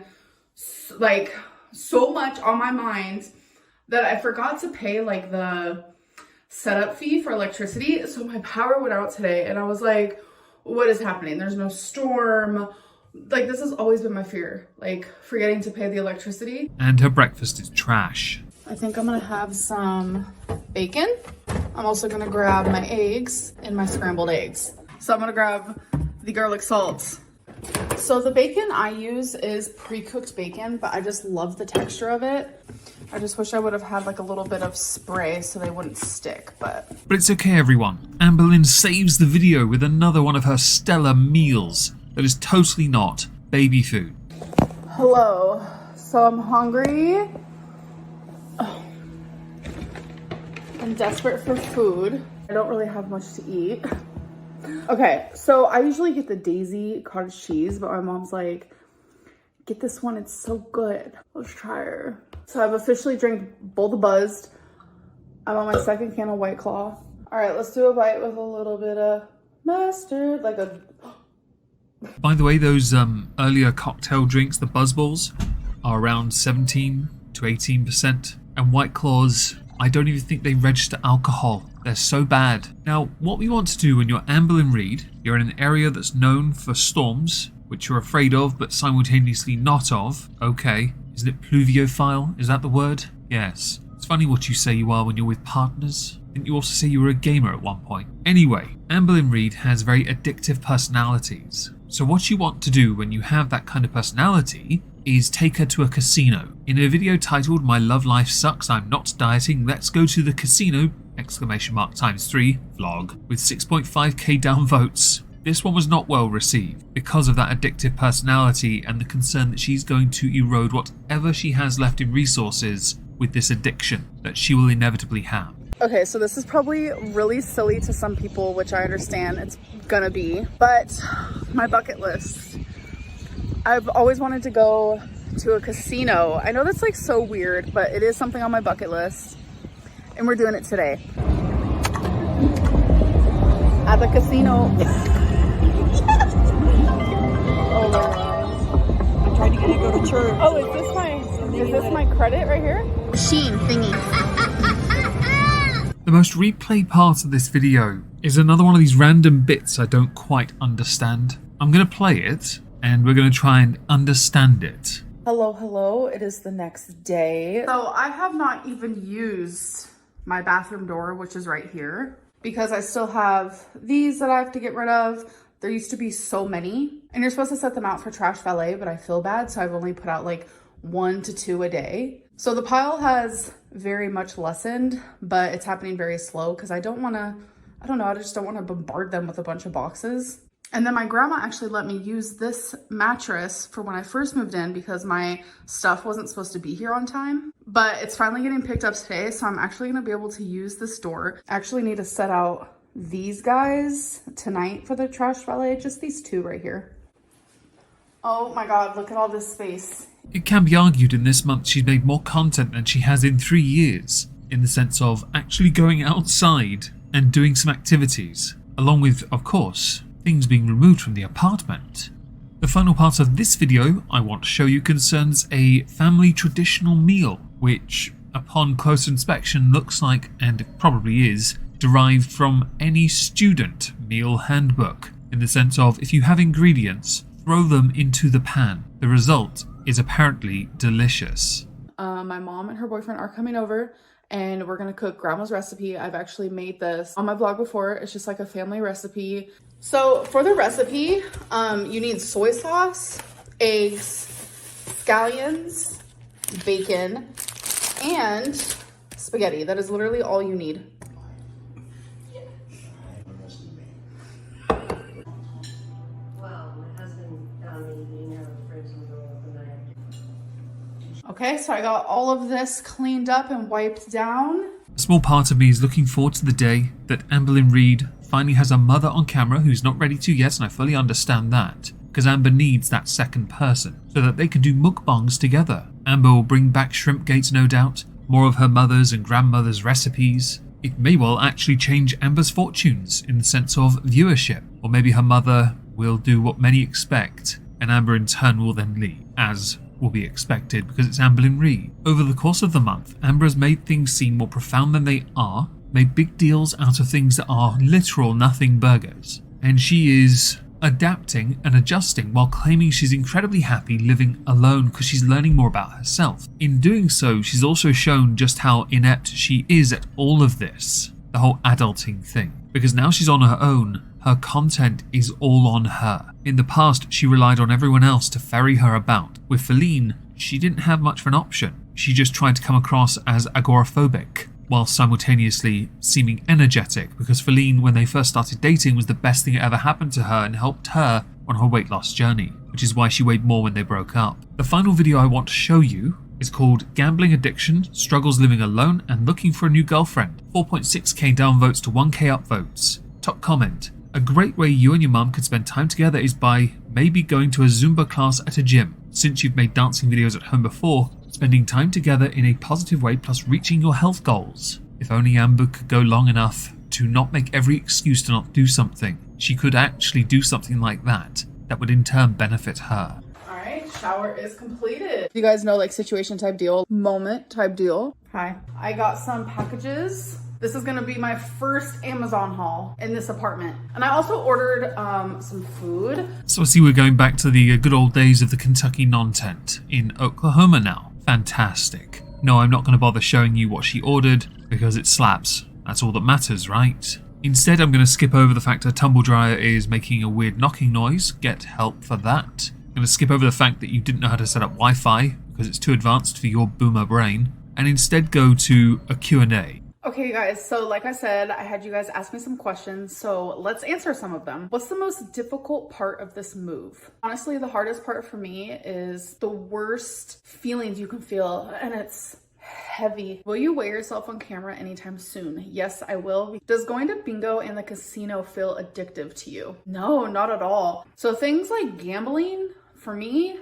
like so much on my mind that I forgot to pay like the setup fee for electricity. So my power went out today and I was like, what is happening? There's no storm. Like this has always been my fear, like forgetting to pay the electricity. And her breakfast is trash. I think I'm gonna have some bacon. I'm also gonna grab my eggs and my scrambled eggs. So I'm gonna grab the garlic salt. So the bacon I use is pre-cooked bacon, but I just love the texture of it. I just wish I would have had like a little bit of spray so they wouldn't stick, but it's okay everyone. Amberlynn saves the video with another one of her stellar meals that is totally not baby food. Hello. So I'm hungry. Oh. I'm desperate for food. I don't really have much to eat. Okay, so I usually get the Daisy cottage cheese, but my mom's like, get this one, it's so good. Let's try her. So I've officially drank both buzzed. I'm on my second can of White Claw. All right, let's do a bite with a little bit of mustard, like a... By the way, those earlier cocktail drinks, the Buzzballs, are around 17 to 18%. And White Claws, I don't even think they register alcohol. They're so bad. Now, what we want to do when you're Amberlynn Reid, you're in an area that's known for storms, which you're afraid of, but simultaneously not of. Okay. Isn't it pluviophile? Is that the word? Yes. It's funny what you say you are when you're with partners. Didn't you also say you were a gamer at one point? Anyway, Amberlynn Reid has very addictive personalities. So what you want to do when you have that kind of personality is take her to a casino. In a video titled My Love Life Sucks, I'm Not Dieting, Let's Go to the Casino! !3 vlog with 6.5k downvotes. This one was not well received because of that addictive personality and the concern that she's going to erode whatever she has left in resources with this addiction that she will inevitably have. Okay, so this is probably really silly to some people, which I understand it's gonna be, but my bucket list. I've always wanted to go to a casino. I know that's like so weird, but it is something on my bucket list. And we're doing it today. At the casino. Oh my God. I'm trying to get you to go to church. Oh, is this my credit right here? Sheen thingy. The most replayed part of this video is another one of these random bits I don't quite understand. I'm going to play it and we're going to try and understand it. Hello, it is the next day. So I have not even used my bathroom door, which is right here, because I still have these that I have to get rid of. There used to be so many, and you're supposed to set them out for trash valet, but I feel bad, so I've only put out like 1 to 2 a day. So the pile has very much lessened, but it's happening very slow because I just don't want to bombard them with a bunch of boxes. And then my grandma actually let me use this mattress for when I first moved in because my stuff wasn't supposed to be here on time. But it's finally getting picked up today, so I'm actually going to be able to use this door. I actually need to set out these guys tonight for the trash valet, just these 2 right here. Oh my God, look at all this space. It can be argued in this month she's made more content than she has in 3 years. in the sense of actually going outside and doing some activities, along with, of course, things being removed from the apartment. The final part of this video I want to show you concerns a family traditional meal, which, upon close inspection, looks like, and it probably is, derived from any student meal handbook, in the sense of if you have ingredients, throw them into the pan. The result is apparently delicious. My mom and her boyfriend are coming over and we're gonna cook grandma's recipe. I've actually made this on my blog before. It's just like a family recipe. So for the recipe, you need soy sauce, eggs, scallions, bacon, and spaghetti. That is literally all you need. Okay, so I got all of this cleaned up and wiped down. A small part of me is looking forward to the day that Amberlynn Reid finally has a mother on camera who's not ready to yet, and I fully understand that, because Amber needs that second person, so that they can do mukbangs together. Amber will bring back Shrimp Gates, no doubt, more of her mother's and grandmother's recipes. It may well actually change Amber's fortunes in the sense of viewership, or maybe her mother will do what many expect, and Amber in turn will then leave, as will be expected because it's Amberlynn Reid. Over the course of the month, Amber has made things seem more profound than they are, made big deals out of things that are literal nothing burgers, and she is adapting and adjusting while claiming she's incredibly happy living alone because she's learning more about herself. In doing so, she's also shown just how inept she is at all of this, the whole adulting thing, because now she's on her own. Her content is all on her. In the past, she relied on everyone else to ferry her about. With Feline, she didn't have much of an option. She just tried to come across as agoraphobic, while simultaneously seeming energetic, because Feline, when they first started dating, was the best thing that ever happened to her and helped her on her weight loss journey, which is why she weighed more when they broke up. The final video I want to show you is called Gambling Addiction, Struggles Living Alone and Looking for a New Girlfriend. 4.6k downvotes to 1k upvotes. Top comment: a great way you and your mum could spend time together is by maybe going to a Zumba class at a gym. Since you've made dancing videos at home before, spending time together in a positive way plus reaching your health goals. If only Amber could go long enough to not make every excuse to not do something, she could actually do something like that. That would in turn benefit her. Alright, shower is completed. You guys know, like, situation type deal, moment type deal. Hi. I got some packages. This is gonna be my first Amazon haul in this apartment. And I also ordered some food. So I see we're going back to the good old days of the Kentucky non-tent in Oklahoma now. Fantastic. No, I'm not going to bother showing you what she ordered because it slaps. That's all that matters, right? Instead, I'm going to skip over the fact her tumble dryer is making a weird knocking noise. Get help for that. I'm going to skip over the fact that you didn't know how to set up Wi-Fi because it's too advanced for your boomer brain, and instead go to a Q&A. Okay, guys, so like I said, I had you guys ask me some questions, so let's answer some of them. What's the most difficult part of this move? Honestly, the hardest part for me is the worst feelings you can feel, and it's heavy. Will you weigh yourself on camera anytime soon? Yes, I will. Does going to bingo and the casino feel addictive to you? No, not at all. So things like gambling, for me,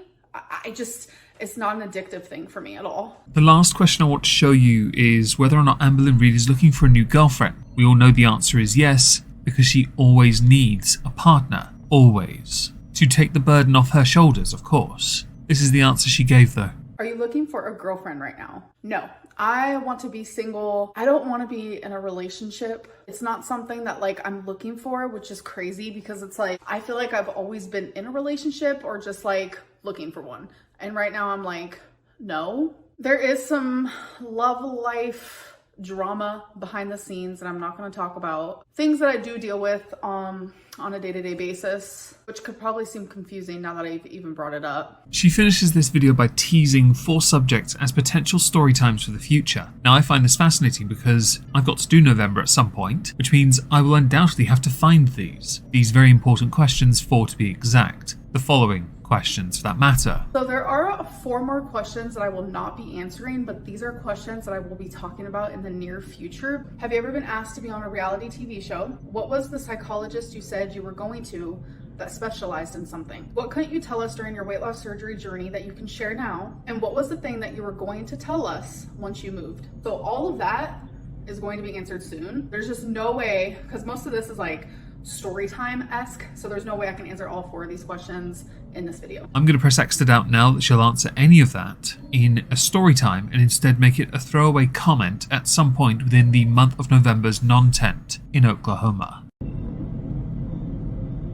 it's not an addictive thing for me at all. The last question I want to show you is whether or not Amberlynn Reid is looking for a new girlfriend. We all know the answer is yes, because she always needs a partner. Always. To take the burden off her shoulders, of course. This is the answer she gave, though. Are you looking for a girlfriend right now? No. I want to be single. I don't want to be in a relationship. It's not something that, like, I'm looking for, which is crazy because it's like, I feel like I've always been in a relationship or just like looking for one. And right now I'm like, no. There is some love life drama behind the scenes that I'm not going to talk about. Things that I do deal with on a day-to-day basis, which could probably seem confusing now that I've even brought it up. She finishes this video by teasing 4 subjects as potential story times for the future. Now, I find this fascinating because I've got to do November at some point, which means I will undoubtedly have to find these very important questions, 4 to be exact. The following questions for that matter. So there are 4 more questions that I will not be answering, but these are questions that I will be talking about in the near future. Have you ever been asked to be on a reality TV show? What was the psychologist you said you were going to that specialized in something. What couldn't you tell us during your weight loss surgery journey that you can share now? And what was the thing that you were going to tell us once you moved? So all of that is going to be answered soon. There's just no way, because most of this is like story time-esque, so there's no way I can answer all 4 of these questions in this video. I'm going to press X to doubt now that she'll answer any of that in a story time and instead make it a throwaway comment at some point within the month of November's non-tent in Oklahoma.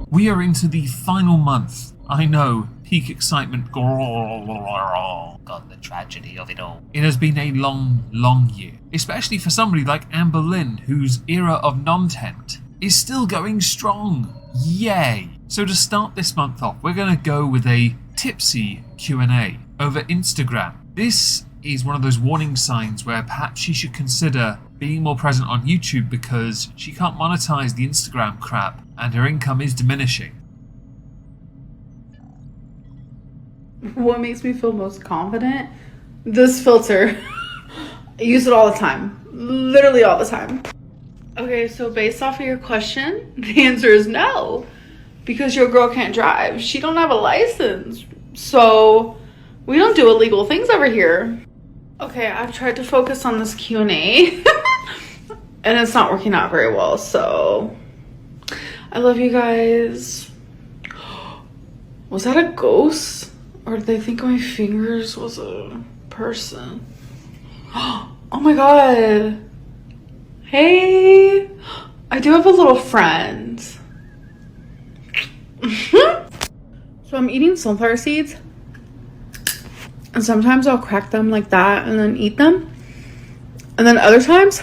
We are into the final month. I know, peak excitement. God, the tragedy of it all. It has been a long, long year, especially for somebody like Amberlynn, whose era of non-tent is still going strong. Yay! So to start this month off, we're going to go with a tipsy Q&A over Instagram. This is one of those warning signs where perhaps she should consider being more present on YouTube because she can't monetize the Instagram crap and her income is diminishing. What makes me feel most confident? This filter. I use it all the time. Literally all the time. Okay, so based off of your question, the answer is no. Because your girl can't drive. She don't have a license. So we don't do illegal things over here. Okay, I've tried to focus on this Q&A. And it's not working out very well, so I love you guys. Was that a ghost? Or did they think my fingers was a person? Oh my god. Hey, I do have a little friend. So I'm eating sunflower seeds. And sometimes I'll crack them like that and then eat them. And then other times,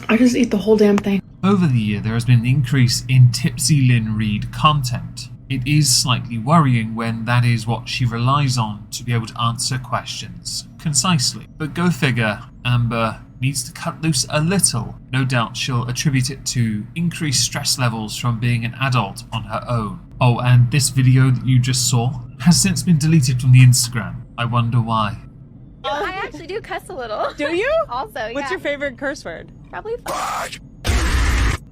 I just eat the whole damn thing. Over the year, there has been an increase in Tipsy Lynn Reid content. It is slightly worrying when that is what she relies on to be able to answer questions concisely. But go figure, Amber needs to cut loose a little. No doubt she'll attribute it to increased stress levels from being an adult on her own. Oh, and this video that you just saw has since been deleted from the Instagram. I wonder why. I actually do cuss a little. Do you? Also, yeah. What's your favorite curse word? Probably.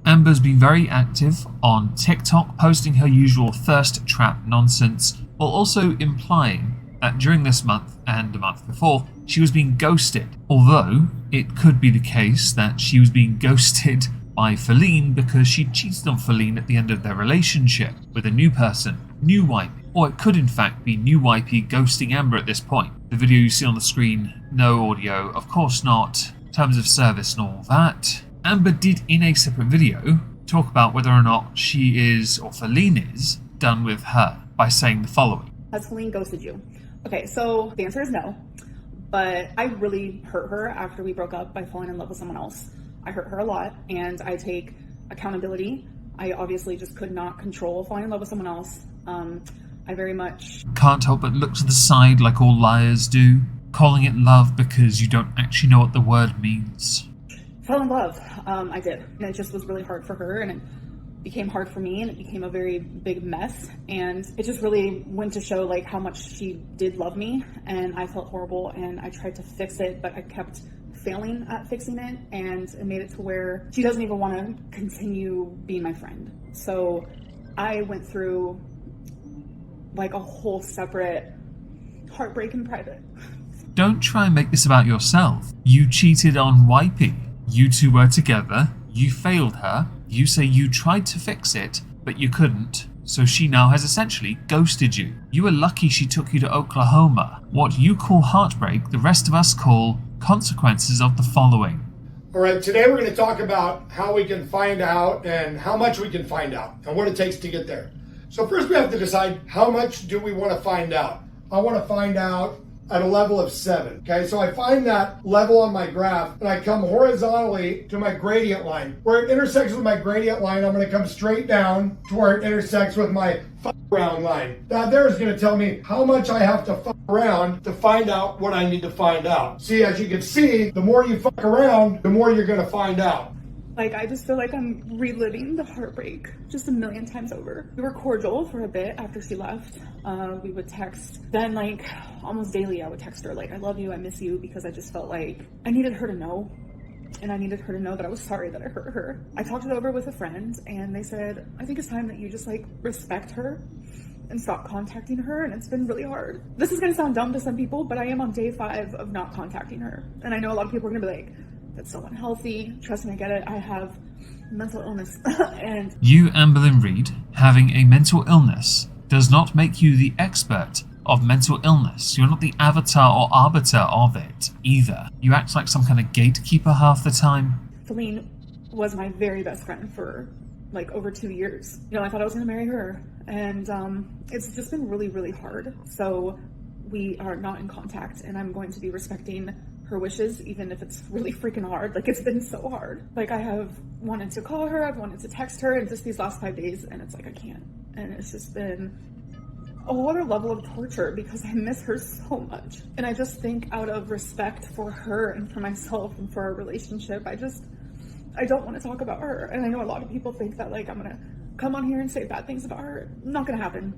Amber's been very active on TikTok, posting her usual thirst trap nonsense, while also implying that during this month and the month before, she was being ghosted. Although, it could be the case that she was being ghosted by Feline because she cheated on Feline at the end of their relationship with a new person, New Wipey. Or it could in fact be New Wipey ghosting Amber at this point. The video you see on the screen, no audio, of course not, terms of service and all that. Amber did in a separate video talk about whether or not she is, or Feline is, done with her by saying the following. Has Feline ghosted you? Okay, so the answer is no, but I really hurt her after we broke up by falling in love with someone else. I hurt her a lot and I take accountability. I obviously just could not control falling in love with someone else. I very much can't help but look to the side like all liars do, calling it love because you don't actually know what the word means. Fell in love. I did. And it just was really hard for her and it became hard for me and it became a very big mess. And it just really went to show like how much she did love me and I felt horrible and I tried to fix it, but I kept failing at fixing it and it made it to where she doesn't even want to continue being my friend. So I went through like a whole separate heartbreak in private. Don't try and make this about yourself. You cheated on Wipey. You two were together, you failed her, you say you tried to fix it, but you couldn't, so she now has essentially ghosted you. You were lucky she took you to Oklahoma. What you call heartbreak, the rest of us call consequences of the following. All right, today we're going to talk about how we can find out and how much we can find out and what it takes to get there. So first we have to decide how much do we want to find out. I want to find out at a level of 7. Okay, so I find that level on my graph and I come horizontally to my gradient line. Where it intersects with my gradient line, I'm going to come straight down to where it intersects with my fuck around line. That there is going to tell me how much I have to fuck around to find out what I need to find out. See, as you can see, the more you fuck around, the more you're going to find out. Like, I just feel like I'm reliving the heartbreak just a million times over. We were cordial for a bit after she left. We would text. Then, like, almost daily I would text her, like, I love you, I miss you, because I just felt like I needed her to know and I needed her to know that I was sorry that I hurt her. I talked it over with a friend, and they said, I think it's time that you just like respect her and stop contacting her, and it's been really hard. This is gonna sound dumb to some people, but I am on day 5 of not contacting her. And I know a lot of people are gonna be like, that's so unhealthy. Trust me, I get it. I have mental illness. And you, Amberlynn Reid, having a mental illness does not make you the expert of mental illness. You're not the avatar or arbiter of it either. You act like some kind of gatekeeper half the time. Feline was my very best friend for like over 2 years. You know, I thought I was gonna marry her, and it's just been really, really hard. So we are not in contact, and I'm going to be respecting her wishes, even if it's really freaking hard. Like, it's been so hard. Like, I have wanted to call her, I've wanted to text her, and just these last 5 days, and it's like I can't. And it's just been a whole other level of torture because I miss her so much. And I just think out of respect for her and for myself and for our relationship, I don't want to talk about her. And I know a lot of people think that like I'm gonna come on here and say bad things about her. Not gonna happen.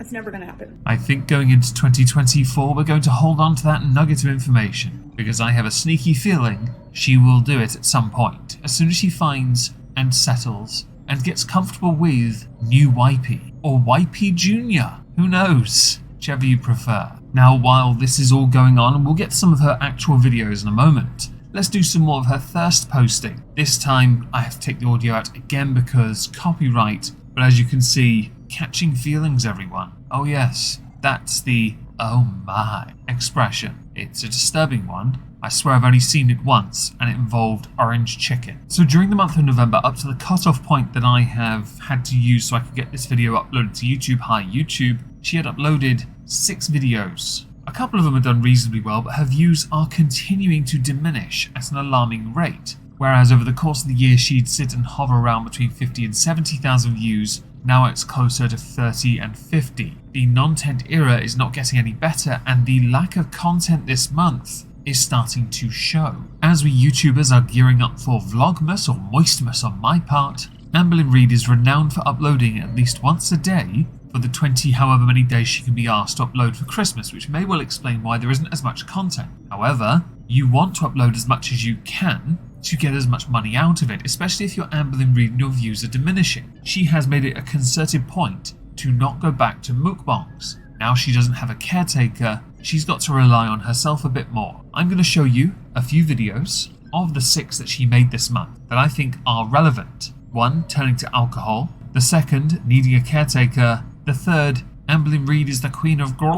It's never gonna happen. I think going into 2024 we're going to hold on to that nugget of information, because I have a sneaky feeling she will do it at some point, as soon as she finds and settles and gets comfortable with new YP, or YP Junior. Who knows? Whichever you prefer. Now, while this is all going on, and we'll get to some of her actual videos in a moment, let's do some more of her thirst posting. This time, I have to take the audio out again because copyright, but as you can see, catching feelings, everyone. Oh yes, that's the oh my expression. It's a disturbing one. I swear I've only seen it once, and it involved orange chicken. So during the month of November, up to the cutoff point that I have had to use so I could get this video uploaded to YouTube, hi YouTube, she had uploaded 6 videos. A couple of them have done reasonably well, but her views are continuing to diminish at an alarming rate. Whereas over the course of the year she'd sit and hover around between 50 and 70,000 views, now it's closer to 30 and 50. The non-tent era is not getting any better, and the lack of content this month is starting to show. As we YouTubers are gearing up for Vlogmas or Moistmas on my part, Amberlynn Reid is renowned for uploading at least once a day for the 20 however many days she can be asked to upload for Christmas, which may well explain why there isn't as much content. However, you want to upload as much as you can to get as much money out of it, especially if you're Amberlynn Reid and your views are diminishing. She has made it a concerted point to not go back to mukbangs. Now she doesn't have a caretaker, she's got to rely on herself a bit more. I'm going to show you a few videos of the 6 that she made this month that I think are relevant. 1, turning to alcohol. The 2nd, needing a caretaker. The 3rd, Amberlynn Reid is the queen of world.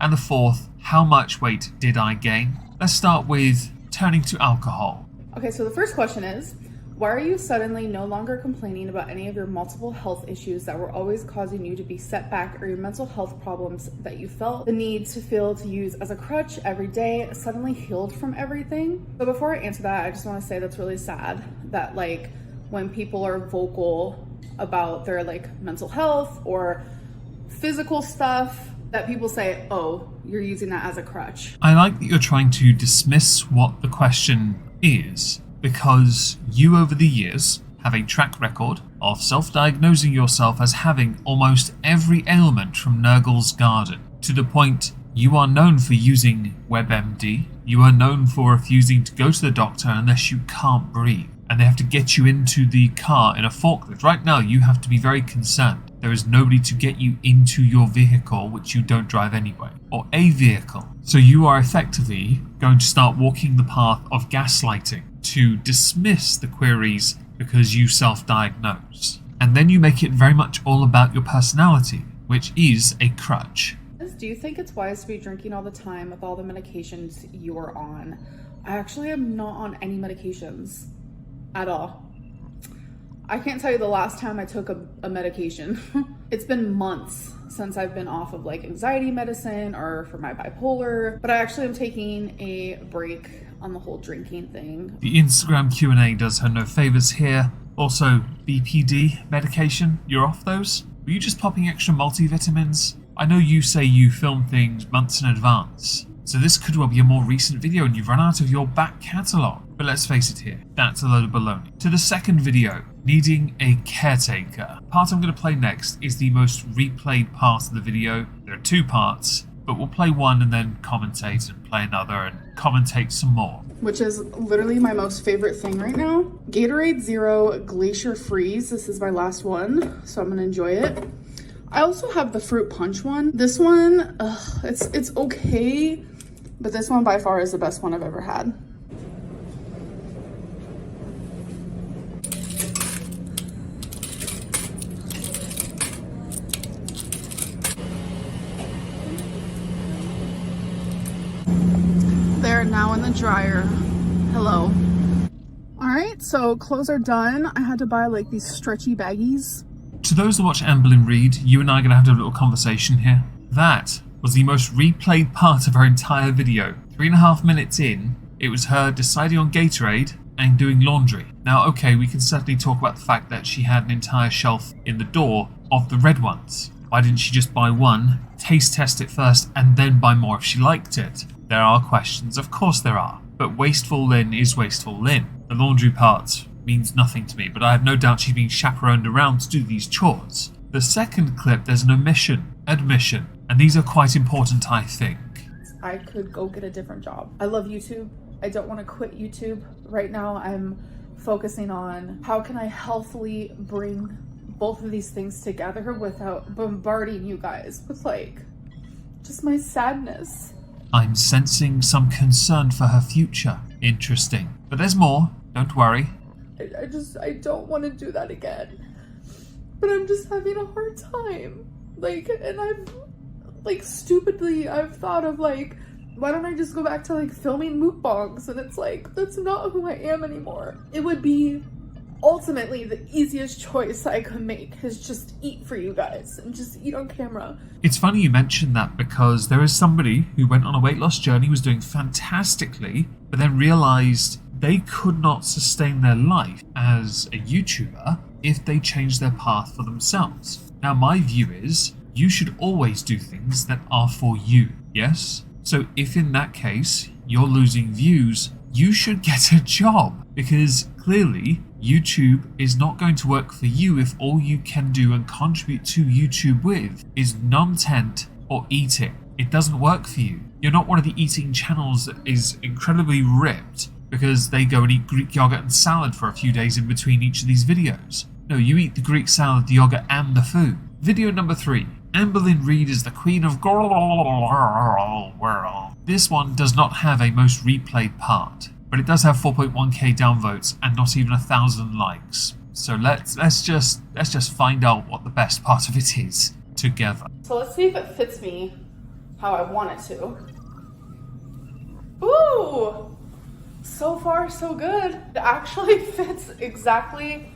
And the 4th, how much weight did I gain? Let's start with turning to alcohol. Okay, so the first question is, why are you suddenly no longer complaining about any of your multiple health issues that were always causing you to be set back, or your mental health problems that you felt the need to feel to use as a crutch every day suddenly healed from everything? So before I answer that, I just want to say that's really sad that like when people are vocal about their like mental health or physical stuff, that people say, oh, you're using that as a crutch. I like that you're trying to dismiss what the question is, because you over the years have a track record of self-diagnosing yourself as having almost every ailment from Nurgle's garden, to the point you are known for using WebMD, you are known for refusing to go to the doctor unless you can't breathe, and they have to get you into the car in a forklift. Right now you have to be very concerned. There is nobody to get you into your vehicle, which you don't drive anyway, or a vehicle. So you are effectively going to start walking the path of gaslighting to dismiss the queries because you self-diagnose. And then you make it very much all about your personality, which is a crutch. Do you think it's wise to be drinking all the time with all the medications you are on? I actually am not on any medications at all. I can't tell you the last time I took a medication. It's been months since I've been off of like anxiety medicine or for my bipolar, but I actually am taking a break on the whole drinking thing. The Instagram Q&A does her no favors here. Also, BPD medication, you're off those? Were you just popping extra multivitamins? I know you say you film things months in advance, so this could well be a more recent video and you've run out of your back catalogue. But let's face it here, that's a load of baloney. To the second video, needing a caretaker. The part I'm going to play next is the most replayed part of the video. There are 2 parts, but we'll play one and then commentate and play another and commentate some more. which is literally my most favorite thing right now. Gatorade Zero Glacier Freeze. This is my last one, so I'm gonna enjoy it. I also have the fruit punch one. This one, it's okay, but this one by far is the best one I've ever had. They're now in the dryer. Hello. All right, so clothes are done. I had to buy like these stretchy baggies. To those that watch Amberlynn Reid, you and I are going to have a little conversation here. That was the most replayed part of her entire video. 3.5 minutes in, it was her deciding on Gatorade and doing laundry. Now, okay, we can certainly talk about the fact that she had an entire shelf in the door of the red ones. Why didn't she just buy one, taste test it first, and then buy more if she liked it? There are questions, of course there are. But wasteful Lynn is wasteful Lynn. The laundry part means nothing to me, but I have no doubt she's being chaperoned around to do these chores. The second clip, there's an admission, and these are quite important, I think. I could go get a different job. I love YouTube. I don't want to quit YouTube. Right now I'm focusing on how can I healthily bring both of these things together without bombarding you guys with like just my sadness. I'm sensing some concern for her future. Interesting. But there's more, don't worry. I don't want to do that again. But I'm just having a hard time. Like, and I've, like, stupidly, I've thought of, like, why don't I just go back to, like, filming mukbangs? And it's like, that's not who I am anymore. It would be ultimately the easiest choice I could make is just eat for you guys and just eat on camera. It's funny you mentioned that because there is somebody who went on a weight loss journey, was doing fantastically, but then realized they could not sustain their life as a YouTuber if they changed their path for themselves. Now, my view is you should always do things that are for you, yes? So if in that case you're losing views, you should get a job because clearly YouTube is not going to work for you if all you can do and contribute to YouTube with is non-tent or eating. It doesn't work for you. You're not one of the eating channels that is incredibly ripped because they go and eat Greek yogurt and salad for a few days in between each of these videos. No, you eat the Greek salad, the yogurt, and the food. Video number 3. Amberlynn Reid is the queen of world. This one does not have a most replayed part, but it does have 4.1k downvotes and not even 1,000 likes. So let's just find out what the best part of it is together. So let's see if it fits me how I want it to. Ooh! So far, so good. It actually fits exactly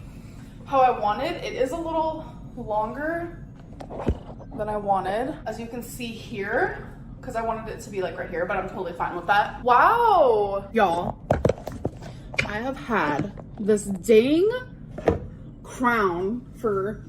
how I wanted. It is a little longer than I wanted, as you can see here, because I wanted it to be like right here, but I'm totally fine with that. Wow! Y'all, I have had this dang crown for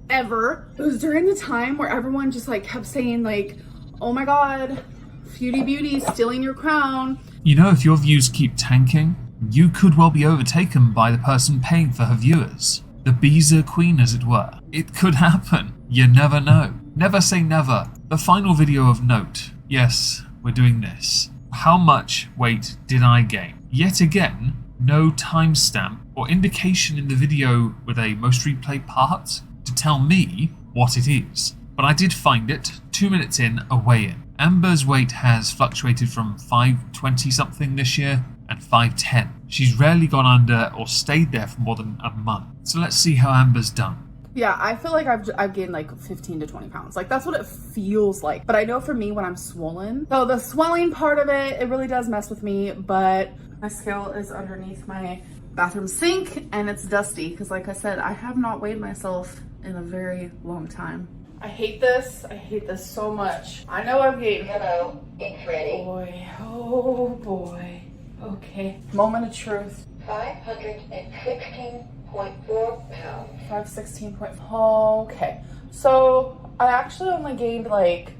ever. It was during the time where everyone just like kept saying like, oh my god, Feudy Beauty stealing your crown. You know, if your views keep tanking, you could well be overtaken by the person paying for her viewers. The Beezer Queen, as it were. It could happen. You never know. Never say never. The final video of note. Yes, we're doing this. How much weight did I gain? Yet again, no timestamp or indication in the video with a most replayed part to tell me what it is. But I did find it 2 minutes in, a weigh-in. Amber's weight has fluctuated from 520 something this year and 510. She's rarely gone under or stayed there for more than a month. So let's see how Amber's done. Yeah, I feel like I've gained like 15 to 20 pounds. Like that's what it feels like. But I know for me when I'm swollen, so the swelling part of it, it really does mess with me. But my scale is underneath my bathroom sink and it's dusty because like I said, I have not weighed myself in a very long time. I hate this. I hate this so much. I know I've gained. Hello, it's ready. Boy, oh boy. Okay, moment of truth. 516.4 pounds. 516. Okay, so I actually only gained like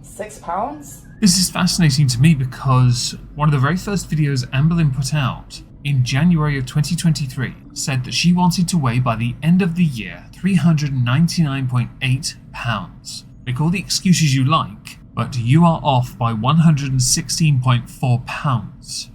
6 pounds. This is fascinating to me because one of the very first videos Amberlynn put out in January of 2023 said that she wanted to weigh by the end of the year 399.8 pounds. Make all the excuses you like, but you are off by £116.4.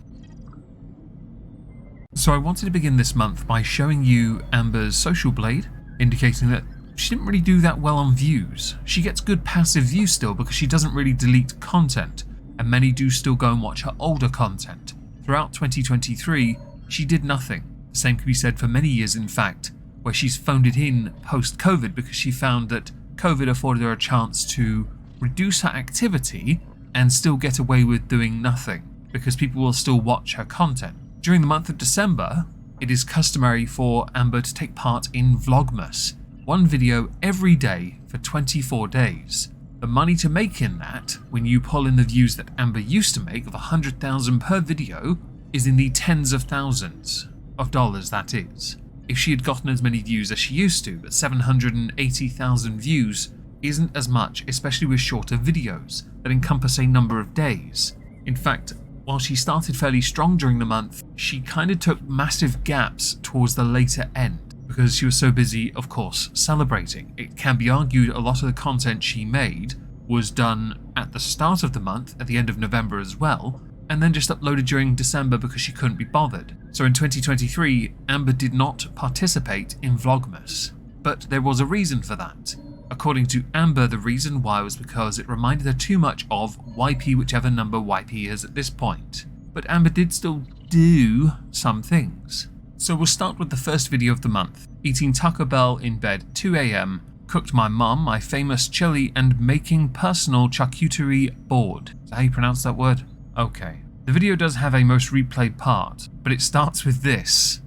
So I wanted to begin this month by showing you Amber's social blade, indicating that she didn't really do that well on views. She gets good passive views still because she doesn't really delete content, and many do still go and watch her older content. Throughout 2023, she did nothing. The same can be said for many years, in fact, where she's phoned it in post-COVID because she found that COVID afforded her a chance to reduce her activity and still get away with doing nothing, because people will still watch her content. During the month of December, it is customary for Amber to take part in Vlogmas, one video every day for 24 days. The money to make in that, when you pull in the views that Amber used to make of 100,000 per video, is in the tens of thousands of dollars, that is. If she had gotten as many views as she used to, but 780,000 views isn't as much, especially with shorter videos that encompass a number of days. In fact, while she started fairly strong during the month, she kind of took massive gaps towards the later end because she was so busy, of course, celebrating. It can be argued a lot of the content she made was done at the start of the month, at the end of November as well, and then just uploaded during December because she couldn't be bothered. So in 2023, Amber did not participate in Vlogmas, but there was a reason for that. According to Amber, the reason why was because it reminded her too much of YP, whichever number YP is at this point. But Amber did still do some things. So we'll start with the first video of the month. Eating Taco Bell in bed 2 AM, cooked my mum my famous chili, and making personal charcuterie board. Is that how you pronounce that word? Okay. The video does have a most replayed part, but it starts with this.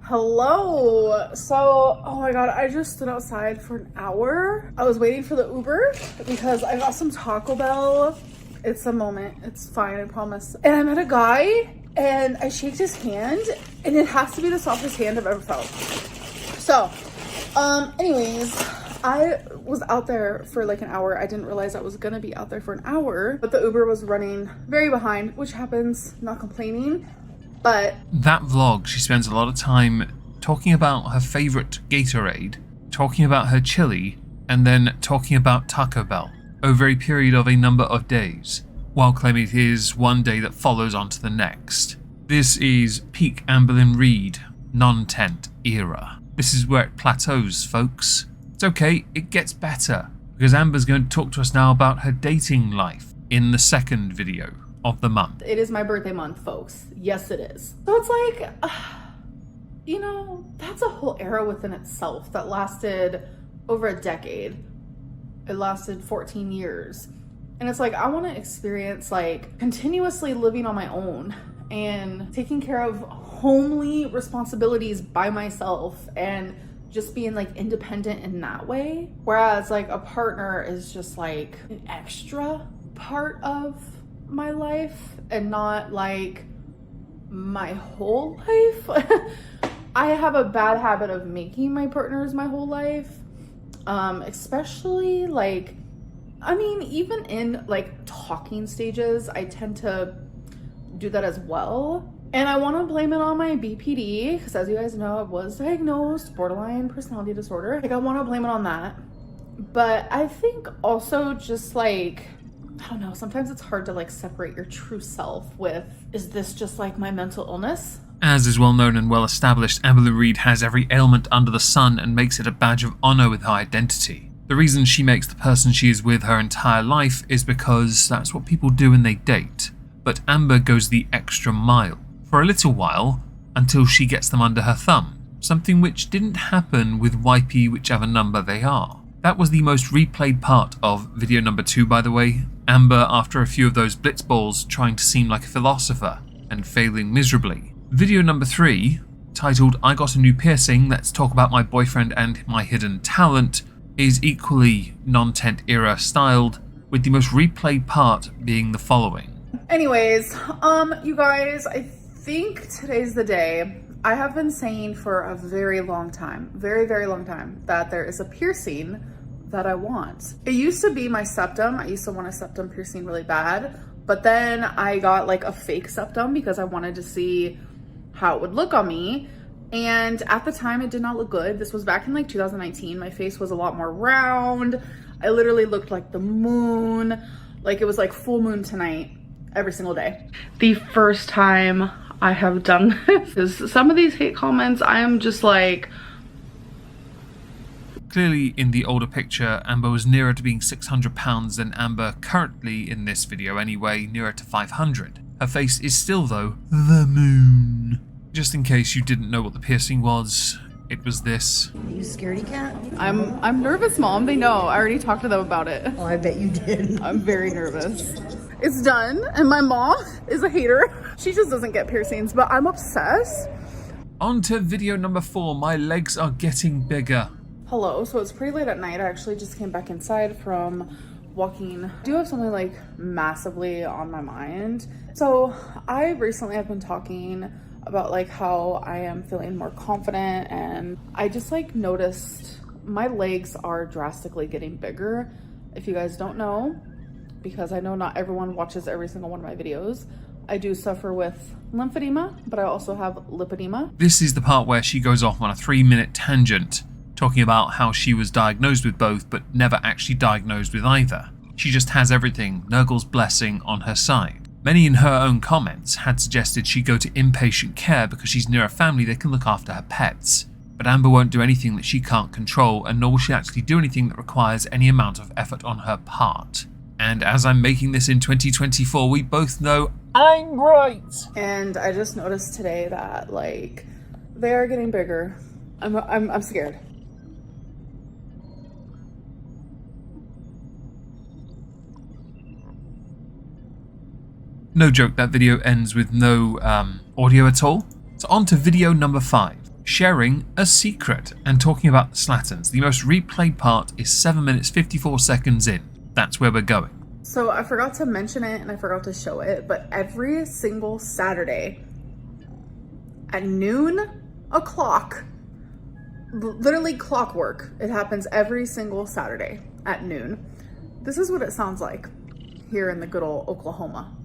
Hello. So, oh my god, I just stood outside for an hour. I was waiting for the Uber because I got some Taco Bell. It's a moment. It's fine, I promise. And I met a guy and I shaked his hand and it has to be the softest hand I've ever felt. So, anyways, I was out there for like an hour. I didn't realize I was gonna be out there for an hour, but the Uber was running very behind, which happens, not complaining. But that vlog, she spends a lot of time talking about her favorite Gatorade, talking about her chili, and then talking about Taco Bell over a period of a number of days, while claiming it is one day that follows on to the next. This is peak Amberlynn Reid, non-tent era. This is where it plateaus, folks. It's okay, it gets better, because Amber's going to talk to us now about her dating life in the second video of the month. It is my birthday month, folks. Yes, it is. So it's like, you know, that's a whole era within itself that lasted over a decade. It lasted 14 years. And it's like, I want to experience like continuously living on my own and taking care of homely responsibilities by myself and just being like independent in that way. Whereas like a partner is just like an extra part of my life and not like my whole life. I have a bad habit of making my partners my whole life, especially like, I mean, even in like talking stages, I tend to do that as well. And I want to blame it on my BPD because, as you guys know, I was diagnosed borderline personality disorder. Like, I want to blame it on that. But I think also just like, I don't know, sometimes it's hard to like separate your true self with, is this just like my mental illness? As is well known and well established, Amberlynn Reid has every ailment under the sun and makes it a badge of honor with her identity. The reason she makes the person she is with her entire life is because that's what people do when they date. But Amber goes the extra mile. For a little while, until she gets them under her thumb. Something which didn't happen with YP whichever number they are. That was the most replayed part of video number 2, by the way. Amber, after a few of those blitzballs, trying to seem like a philosopher and failing miserably. Video number 3, titled I Got a New Piercing, Let's Talk About My Boyfriend and My Hidden Talent, is equally non-tent era styled, with the most replayed part being the following. Anyways, you guys, I think today's the day. I have been saying for a very long time, very, very long time, that there is a piercing that I want. It used to be my septum. I used to want a septum piercing really bad, but then I got like a fake septum because I wanted to see how it would look on me. And at the time it did not look good. This was back in like 2019. My face was a lot more round. I literally looked like the moon. Like it was like full moon tonight every single day. The first time I have done this is some of these hate comments, I am just like... Clearly, in the older picture, Amber was nearer to being 600 pounds than Amber currently in this video anyway, nearer to 500. Her face is still, though, the moon. Just in case you didn't know what the piercing was, it was this. Are you scaredy cat? I'm nervous, Mom. They know. I already talked to them about it. Oh, I bet you did. I'm very nervous. It's done, and my mom is a hater. She just doesn't get piercings, but I'm obsessed. On to video number 4. My legs are getting bigger. Hello, so it's pretty late at night. I actually just came back inside from walking. I do have something like massively on my mind. So I recently have been talking about like how I am feeling more confident, and I just like noticed my legs are drastically getting bigger. If you guys don't know, because I know not everyone watches every single one of my videos, I do suffer with lymphedema, but I also have lipedema. This is the part where she goes off on a 3-minute tangent, talking about how she was diagnosed with both, but never actually diagnosed with either. She just has everything, Nurgle's blessing, on her side. Many in her own comments had suggested she go to inpatient care because she's near a family that can look after her pets. But Amber won't do anything that she can't control, and nor will she actually do anything that requires any amount of effort on her part. And as I'm making this in 2024, we both know I'm right. And I just noticed today that like they are getting bigger. I'm scared. No joke, that video ends with no audio at all. So on to video number 5. Sharing a secret and talking about the Slattons. The most replayed part is 7 minutes 54 seconds in. That's where we're going. So I forgot to mention it and I forgot to show it, but every single Saturday at noon o'clock, literally clockwork, it happens every single Saturday at noon. This is what it sounds like here in the good old Oklahoma.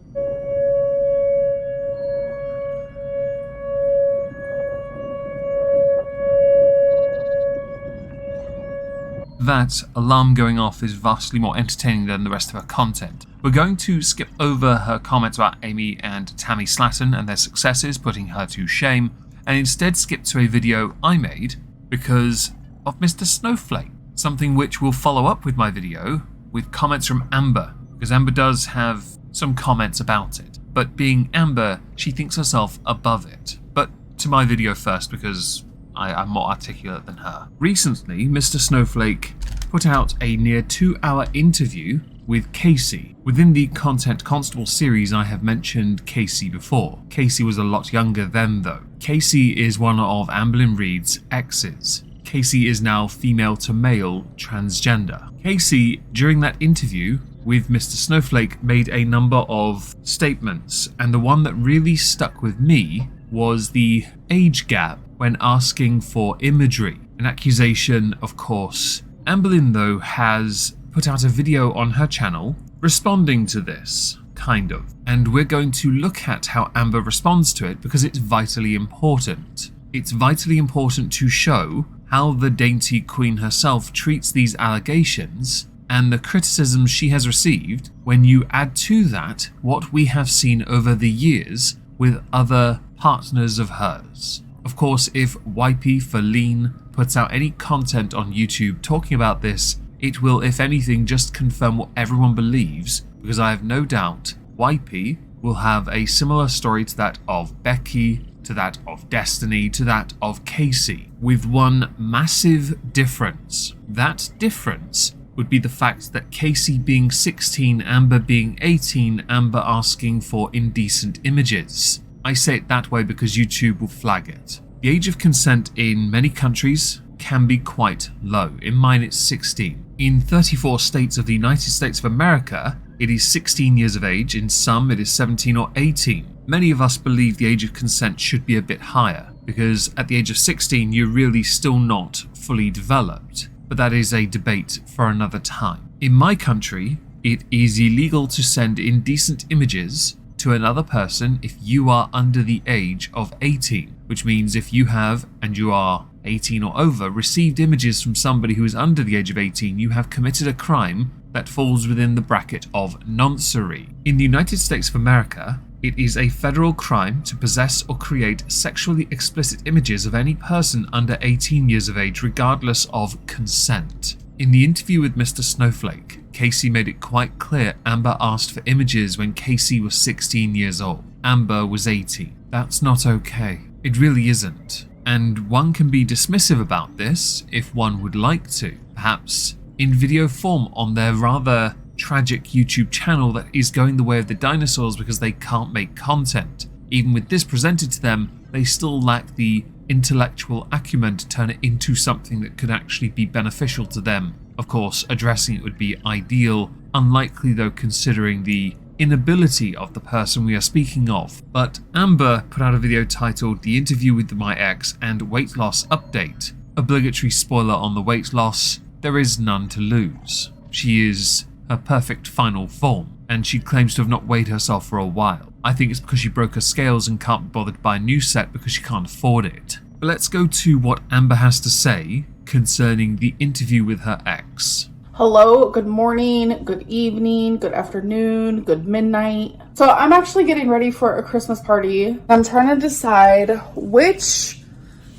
That alarm going off is vastly more entertaining than the rest of her content. We're going to skip over her comments about Amy and Tammy Slatton and their successes, putting her to shame, and instead skip to a video I made because of Mr. Snowflake, something which will follow up with my video with comments from Amber, because Amber does have some comments about it. But being Amber, she thinks herself above it. But to my video first, because I'm more articulate than her. Recently, Mr. Snowflake put out a near 2-hour interview with Casey. Within the Content Constable series, I have mentioned Casey before. Casey was a lot younger then, though. Casey is one of Amberlynn Reid's exes. Casey is now female to male transgender. Casey, during that interview with Mr. Snowflake, made a number of statements, and the one that really stuck with me was the age gap when asking for imagery. An accusation, of course. Amberlynn, though, has put out a video on her channel responding to this, kind of. And we're going to look at how Amber responds to it because it's vitally important. It's vitally important to show how the dainty queen herself treats these allegations and the criticism she has received when you add to that what we have seen over the years with other partners of hers. Of course, if YP for Lean puts out any content on YouTube talking about this, it will, if anything, just confirm what everyone believes, because I have no doubt YP will have a similar story to that of Becky, to that of Destiny, to that of Casey, with one massive difference. That difference would be the fact that Casey being 16, Amber being 18, Amber asking for indecent images. I say it that way because YouTube will flag it. The age of consent in many countries can be quite low. In mine it's 16. In 34 states of the United States of America, it is 16 years of age. In some it is 17 or 18. Many of us believe the age of consent should be a bit higher, because at the age of 16 you're really still not fully developed. But that is a debate for another time. In my country, it is illegal to send indecent images to another person if you are under the age of 18, which means if you have, and you are 18 or over, received images from somebody who is under the age of 18, you have committed a crime that falls within the bracket of noncery. In the United States of America, it is a federal crime to possess or create sexually explicit images of any person under 18 years of age, regardless of consent. In the interview with Mr. Snowflake, Casey made it quite clear Amber asked for images when Casey was 16 years old. Amber was 18. That's not okay. It really isn't. And one can be dismissive about this if one would like to, perhaps in video form on their rather tragic YouTube channel that is going the way of the dinosaurs because they can't make content. Even with this presented to them, they still lack the intellectual acumen to turn it into something that could actually be beneficial to them. Of course, addressing it would be ideal, unlikely though considering the inability of the person we are speaking of. But Amber put out a video titled The Interview with My Ex and Weight Loss Update. Obligatory spoiler on the weight loss, there is none to lose. She is her perfect final form, and she claims to have not weighed herself for a while. I think it's because she broke her scales and can't be bothered to buy a new set because she can't afford it. But let's go to what Amber has to say concerning the interview with her ex. Hello, good morning, good evening, good afternoon, good midnight. So I'm actually getting ready for a Christmas party. I'm trying to decide which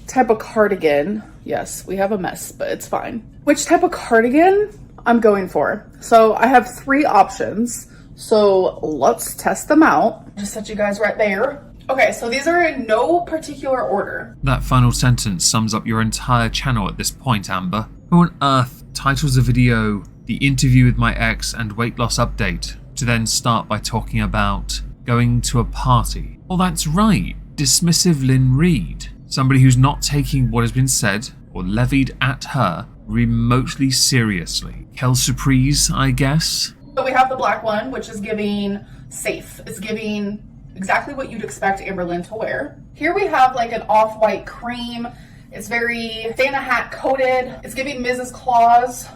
type of cardigan, yes, we have a mess, but it's fine, which type of cardigan I'm going for. So I have 3 options. So let's test them out. Just set you guys right there. Okay, so these are in no particular order. That final sentence sums up your entire channel at this point, Amber. Who on earth titles a video The Interview with My Ex and Weight Loss Update to then start by talking about going to a party? Well, that's right, dismissive Lynn Reid. Somebody who's not taking what has been said or levied at her remotely seriously. Kel Surprise, I guess? So we have the black one, which is giving safe. It's giving exactly what you'd expect Amberlynn to wear. Here we have like an off-white cream. It's very Santa hat coated. It's giving Mrs. Claus,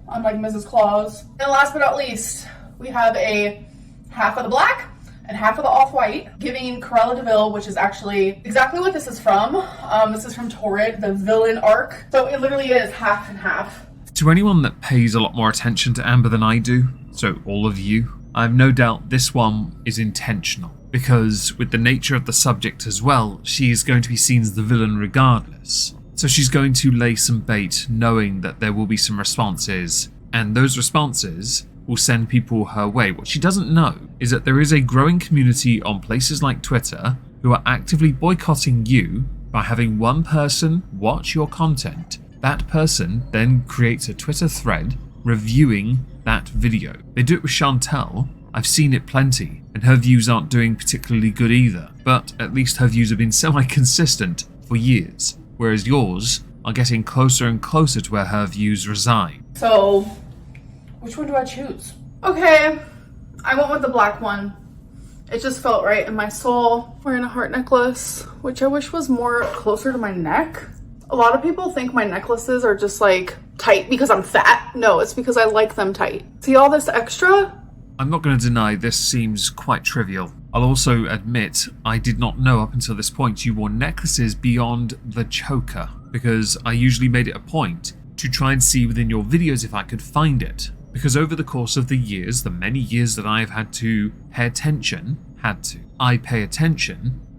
unlike Mrs. Claus. And last but not least, we have a half of the black and half of the off-white, giving Cruella de Vil, which is actually exactly what this is from. This is from Torrid, the villain arc. So it literally is half and half. To anyone that pays a lot more attention to Amber than I do, so all of you, I have no doubt this one is intentional. Because with the nature of the subject as well, she is going to be seen as the villain regardless. So she's going to lay some bait knowing that there will be some responses, and those responses will send people her way. What she doesn't know is that there is a growing community on places like Twitter who are actively boycotting you by having one person watch your content. That person then creates a Twitter thread reviewing that video. They do it with Chantel. I've seen it plenty, and her views aren't doing particularly good either, but at least her views have been semi-consistent for years, whereas yours are getting closer and closer to where her views reside. So, which one do I choose? Okay, I went with the black one. It just felt right in my soul. Wearing a heart necklace, which I wish was more closer to my neck. A lot of people think my necklaces are just like tight because I'm fat. No, it's because I like them tight. See all this extra? I'm not going to deny this seems quite trivial. I'll also admit I did not know up until this point you wore necklaces beyond the choker, because I usually made it a point to try and see within your videos if I could find it. Because over the course of the years, the many years that I've had to pay attention,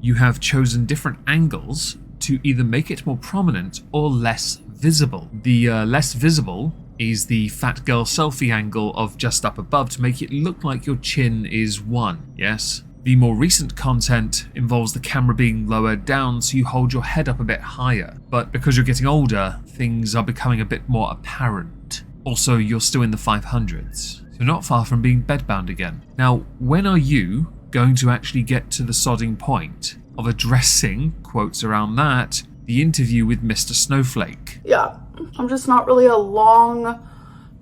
you have chosen different angles to either make it more prominent or less visible. The less visible is the fat girl selfie angle of just up above to make it look like your chin is 1, yes? The more recent content involves the camera being lowered down so you hold your head up a bit higher, but because you're getting older, things are becoming a bit more apparent. Also, you're still in the 500s, so not far from being bedbound again. Now, when are you going to actually get to the sodding point of addressing, quotes around that, the interview with Mr. Snowflake? Yeah, I'm just not really a long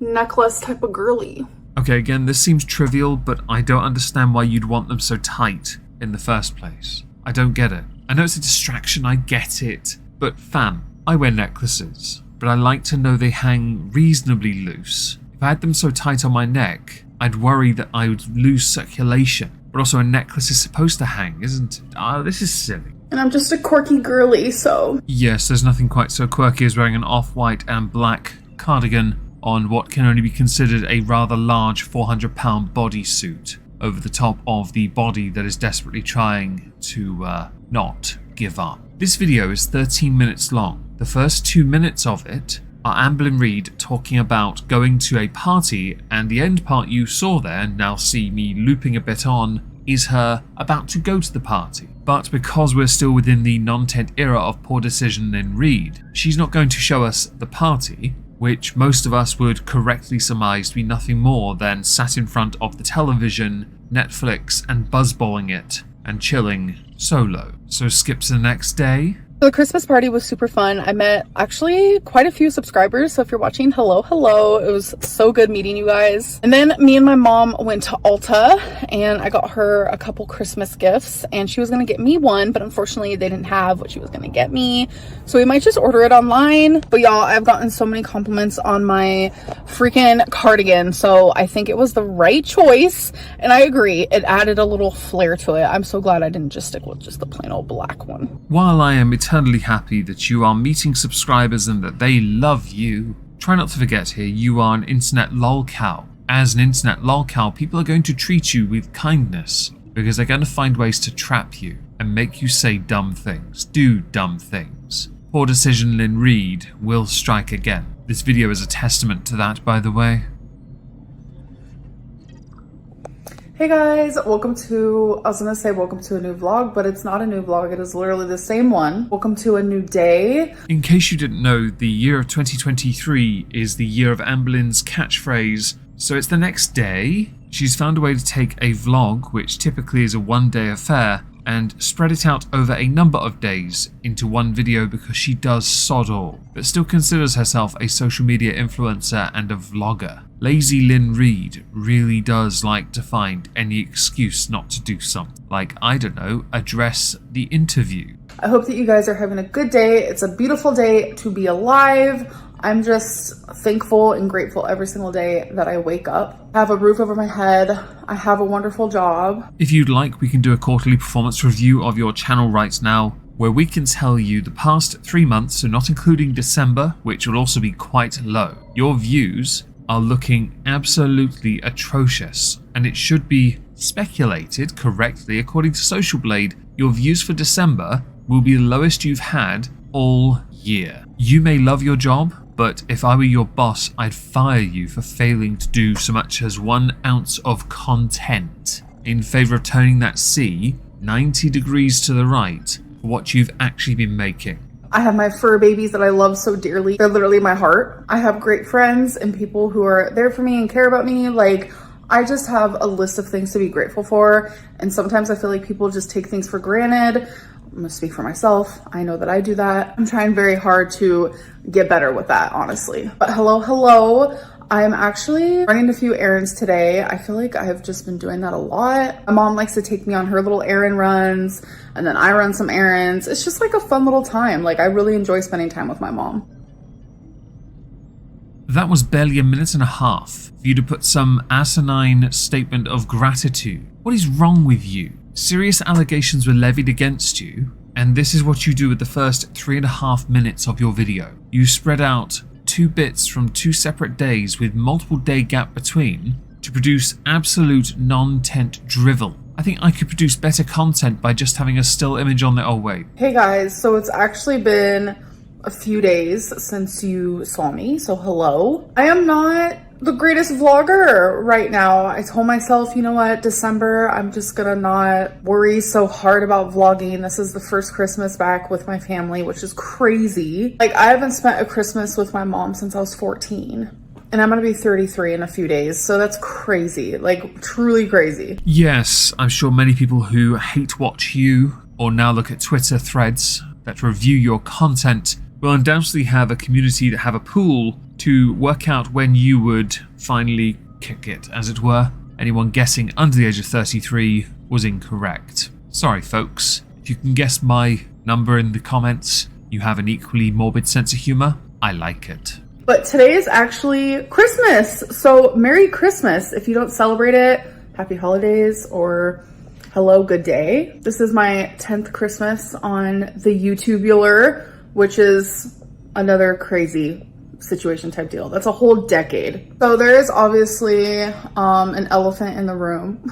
necklace type of girly. Okay, again, this seems trivial, but I don't understand why you'd want them so tight in the first place. I don't get it. I know it's a distraction, I get it, but fam, I wear necklaces, but I like to know they hang reasonably loose. If I had them so tight on my neck, I'd worry that I would lose circulation. But also a necklace is supposed to hang, isn't it? This is silly. And I'm just a quirky girly, so... Yes, there's nothing quite so quirky as wearing an off-white and black cardigan on what can only be considered a rather large 400-pound bodysuit over the top of the body that is desperately trying to not give up. This video is 13 minutes long. The first 2 minutes of it are Amberlynn Reid talking about going to a party, and the end part you saw there, and now see me looping a bit on, is her about to go to the party. But because we're still within the non-tent era of poor decision in Reid, she's not going to show us the party, which most of us would correctly surmise to be nothing more than sat in front of the television, Netflix, and buzzballing it, and chilling solo. So skip to the next day. The Christmas party was super fun. I met actually quite a few subscribers, so if you're watching, hello. It was so good meeting you guys. And then me and my mom went to Ulta, and I got her a couple Christmas gifts, and she was gonna get me one, but unfortunately they didn't have what she was gonna get me, so we might just order it online. But y'all, I've gotten so many compliments on my freaking cardigan, so I think it was the right choice, and I agree, it added a little flair to it. I'm so glad I didn't just stick with just the plain old black one. While I am eternally happy that you are meeting subscribers and that they love you, try not to forget here you are an internet lolcow. As an internet lolcow, people are going to treat you with kindness because they're going to find ways to trap you and make you say dumb things, do dumb things. Poor decision in Reid will strike again. This video is a testament to that, by the way. Hey guys, welcome to a new vlog, but it's not a new vlog, it is literally the same one. Welcome to a new day. In case you didn't know, the year of 2023 is the year of Amberlynn's catchphrase, so it's the next day. She's found a way to take a vlog, which typically is a one-day affair, and spread it out over a number of days into one video because she does sod all, but still considers herself a social media influencer and a vlogger. Lazy Lynn Reid really does like to find any excuse not to do something, like, I don't know, address the interview. I hope that you guys are having a good day. It's a beautiful day to be alive. I'm just thankful and grateful every single day that I wake up. I have a roof over my head. I have a wonderful job. If you'd like, we can do a quarterly performance review of your channel right now, where we can tell you the past 3 months, so not including December, which will also be quite low. Your views are looking absolutely atrocious, and it should be speculated correctly according to Social Blade, your views for December will be the lowest you've had all year. You may love your job, but if I were your boss, I'd fire you for failing to do so much as 1 ounce of content in favor of turning that C 90 degrees to the right for what you've actually been making. I have my fur babies that I love so dearly. They're literally my heart. I have great friends and people who are there for me and care about me. Like, I just have a list of things to be grateful for. And sometimes I feel like people just take things for granted. I'm gonna speak for myself. I know that I do that. I'm trying very hard to get better with that, honestly. But hello. I'm actually running a few errands today. I feel like I've just been doing that a lot. My mom likes to take me on her little errand runs, and then I run some errands. It's just like a fun little time. Like, I really enjoy spending time with my mom. That was barely a minute and a half for you to put some asinine statement of gratitude. What is wrong with you? Serious allegations were levied against you, and this is what you do with the first 3.5 minutes of your video. You spread out 2 bits from 2 separate days with multiple day gap between to produce absolute non-tent drivel. I think I could produce better content by just having a still image on the... Oh wait. Hey guys, so it's actually been a few days since you saw me, so hello. I am not the greatest vlogger right now. I told myself, you know what, December, I'm just gonna not worry so hard about vlogging. This is the first Christmas back with my family, which is crazy. Like, I haven't spent a Christmas with my mom since I was 14. And I'm gonna be 33 in a few days, so that's crazy, like truly crazy. Yes, I'm sure many people who hate watch you or now look at Twitter threads that review your content will undoubtedly have a community that have a pool to work out when you would finally kick it, as it were. Anyone guessing under the age of 33 was incorrect. Sorry folks, if you can guess my number in the comments, you have an equally morbid sense of humor. I like it. But today is actually Christmas, so Merry Christmas. If you don't celebrate it, Happy Holidays or hello, good day. This is my 10th Christmas on the YouTubular, which is another crazy situation type deal. That's a whole decade. So there is obviously an elephant in the room.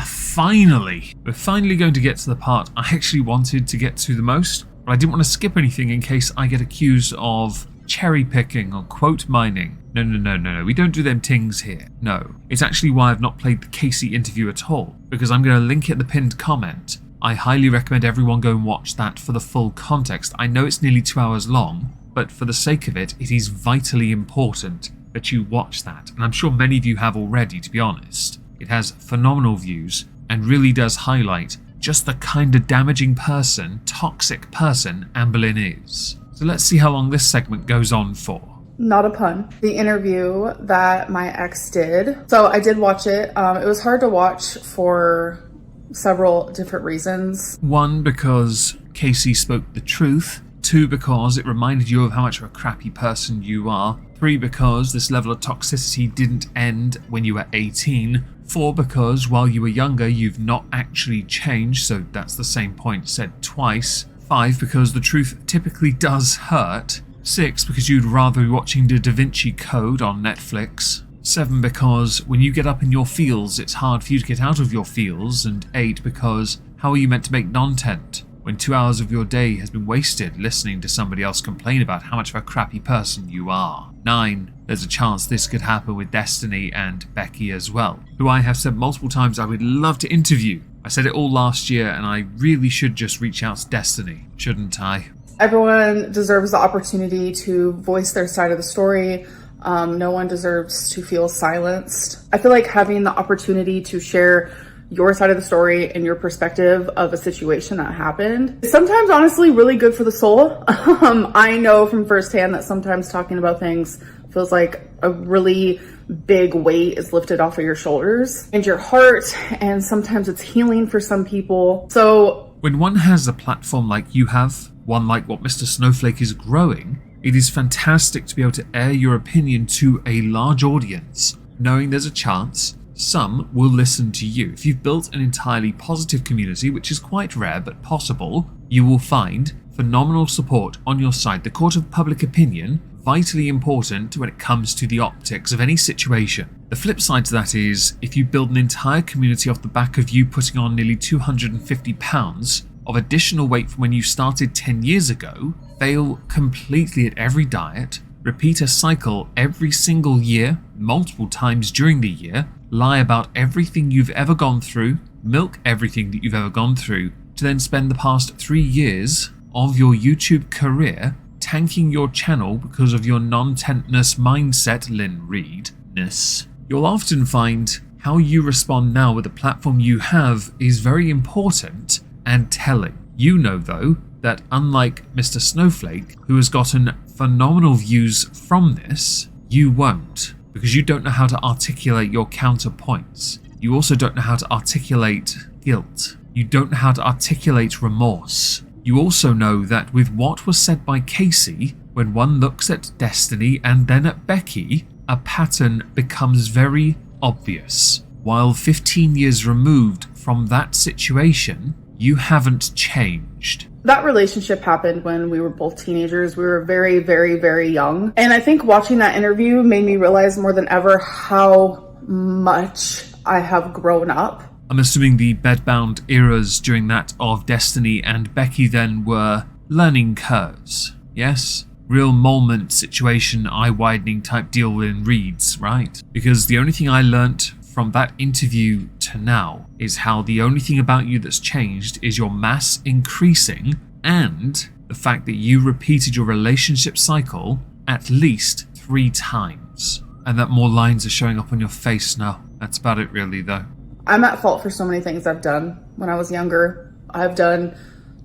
Finally. We're finally going to get to the part I actually wanted to get to the most, but I didn't want to skip anything in case I get accused of cherry picking or quote mining. No, we don't do them tings here. No, it's actually why I've not played the Casey interview at all, because I'm going to link it in the pinned comment. I highly recommend everyone go and watch that for the full context. I know it's nearly 2 hours long, but for the sake of it, it is vitally important that you watch that, and I'm sure many of you have already, to be honest. It has phenomenal views and really does highlight just the kind of damaging person, toxic person Amberlynn is. So let's see how long this segment goes on for. Not a pun. The interview that my ex did. So I did watch it. It was hard to watch for several different reasons. 1, because Casey spoke the truth. 2, because it reminded you of how much of a crappy person you are. 3, because this level of toxicity didn't end when you were 18. 4, because while you were younger, you've not actually changed, so that's the same point said twice. 5, because the truth typically does hurt. 6, because you'd rather be watching the Da Vinci Code on Netflix. 7, because when you get up in your feels, it's hard for you to get out of your feels. And 8, because how are you meant to make content when 2 hours of your day has been wasted listening to somebody else complain about how much of a crappy person you are? 9, there's a chance this could happen with Destiny and Becky as well, who I have said multiple times I would love to interview. I said it all last year, and I really should just reach out to Destiny, shouldn't I? Everyone deserves the opportunity to voice their side of the story. No one deserves to feel silenced. I feel like having the opportunity to share your side of the story and your perspective of a situation that happened is sometimes honestly really good for the soul. I know from firsthand that sometimes talking about things feels like a really big weight is lifted off of your shoulders and your heart, and sometimes it's healing for some people. So when one has a platform like you have, one like what Mr. Snowflake is growing, it is fantastic to be able to air your opinion to a large audience, knowing there's a chance some will listen to you. If you've built an entirely positive community, which is quite rare but possible, you will find phenomenal support on your side. The court of public opinion, vitally important when it comes to the optics of any situation. The flip side to that is, if you build an entire community off the back of you putting on nearly 250 pounds of additional weight from when you started 10 years ago, fail completely at every diet, repeat a cycle every single year, multiple times during the year, lie about everything you've ever gone through, milk everything that you've ever gone through, to then spend the past 3 years of your YouTube career tanking your channel because of your non-tentness mindset, Lynn Reid-ness, you'll often find how you respond now with the platform you have is very important and telling. You know, though, that unlike Mr. Snowflake, who has gotten phenomenal views from this, you won't, because you don't know how to articulate your counterpoints. You also don't know how to articulate guilt. You don't know how to articulate remorse. You also know that with what was said by Casey, when one looks at Destiny and then at Becky, a pattern becomes very obvious. While 15 years removed from that situation, you haven't changed. that relationship happened when we were both teenagers. We were very, very, very young. And I think watching that interview made me realize more than ever how much I have grown up. I'm assuming the bedbound eras during that of Destiny and Becky then were learning curves, yes? Real moment situation, eye-widening type deal with Reid's, right? Because the only thing I learnt from that interview to now is how the only thing about you that's changed is your mass increasing and the fact that you repeated your relationship cycle at least 3 times. And that more lines are showing up on your face now. That's about it really though. I'm at fault for so many things I've done when I was younger. I've done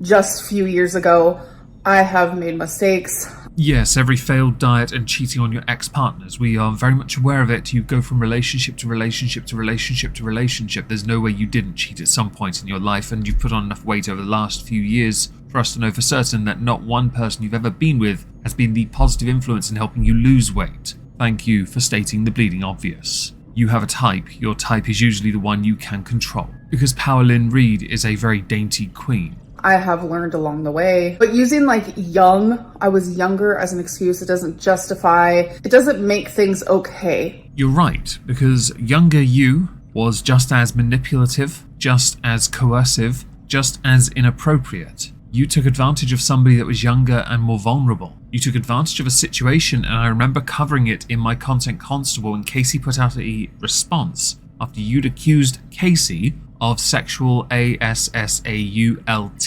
just a few years ago. I have made mistakes. Yes, every failed diet and cheating on your ex-partners. We are very much aware of it. You go from relationship to relationship to relationship to relationship. There's no way you didn't cheat at some point in your life, and you've put on enough weight over the last few years for us to know for certain that not one person you've ever been with has been the positive influence in helping you lose weight. Thank you for stating the bleeding obvious. you have a type, your type is usually the one you can control. Because Powerlynn Reid is a very dainty queen. I have learned along the way. But using like I was younger as an excuse, it doesn't it doesn't make things okay. You're right, because younger you was just as manipulative, just as coercive, just as inappropriate. You took advantage of somebody that was younger and more vulnerable. You took advantage of a situation, and I remember covering it in my Content Constable when Casey put out a response after you'd accused Casey of sexual assault.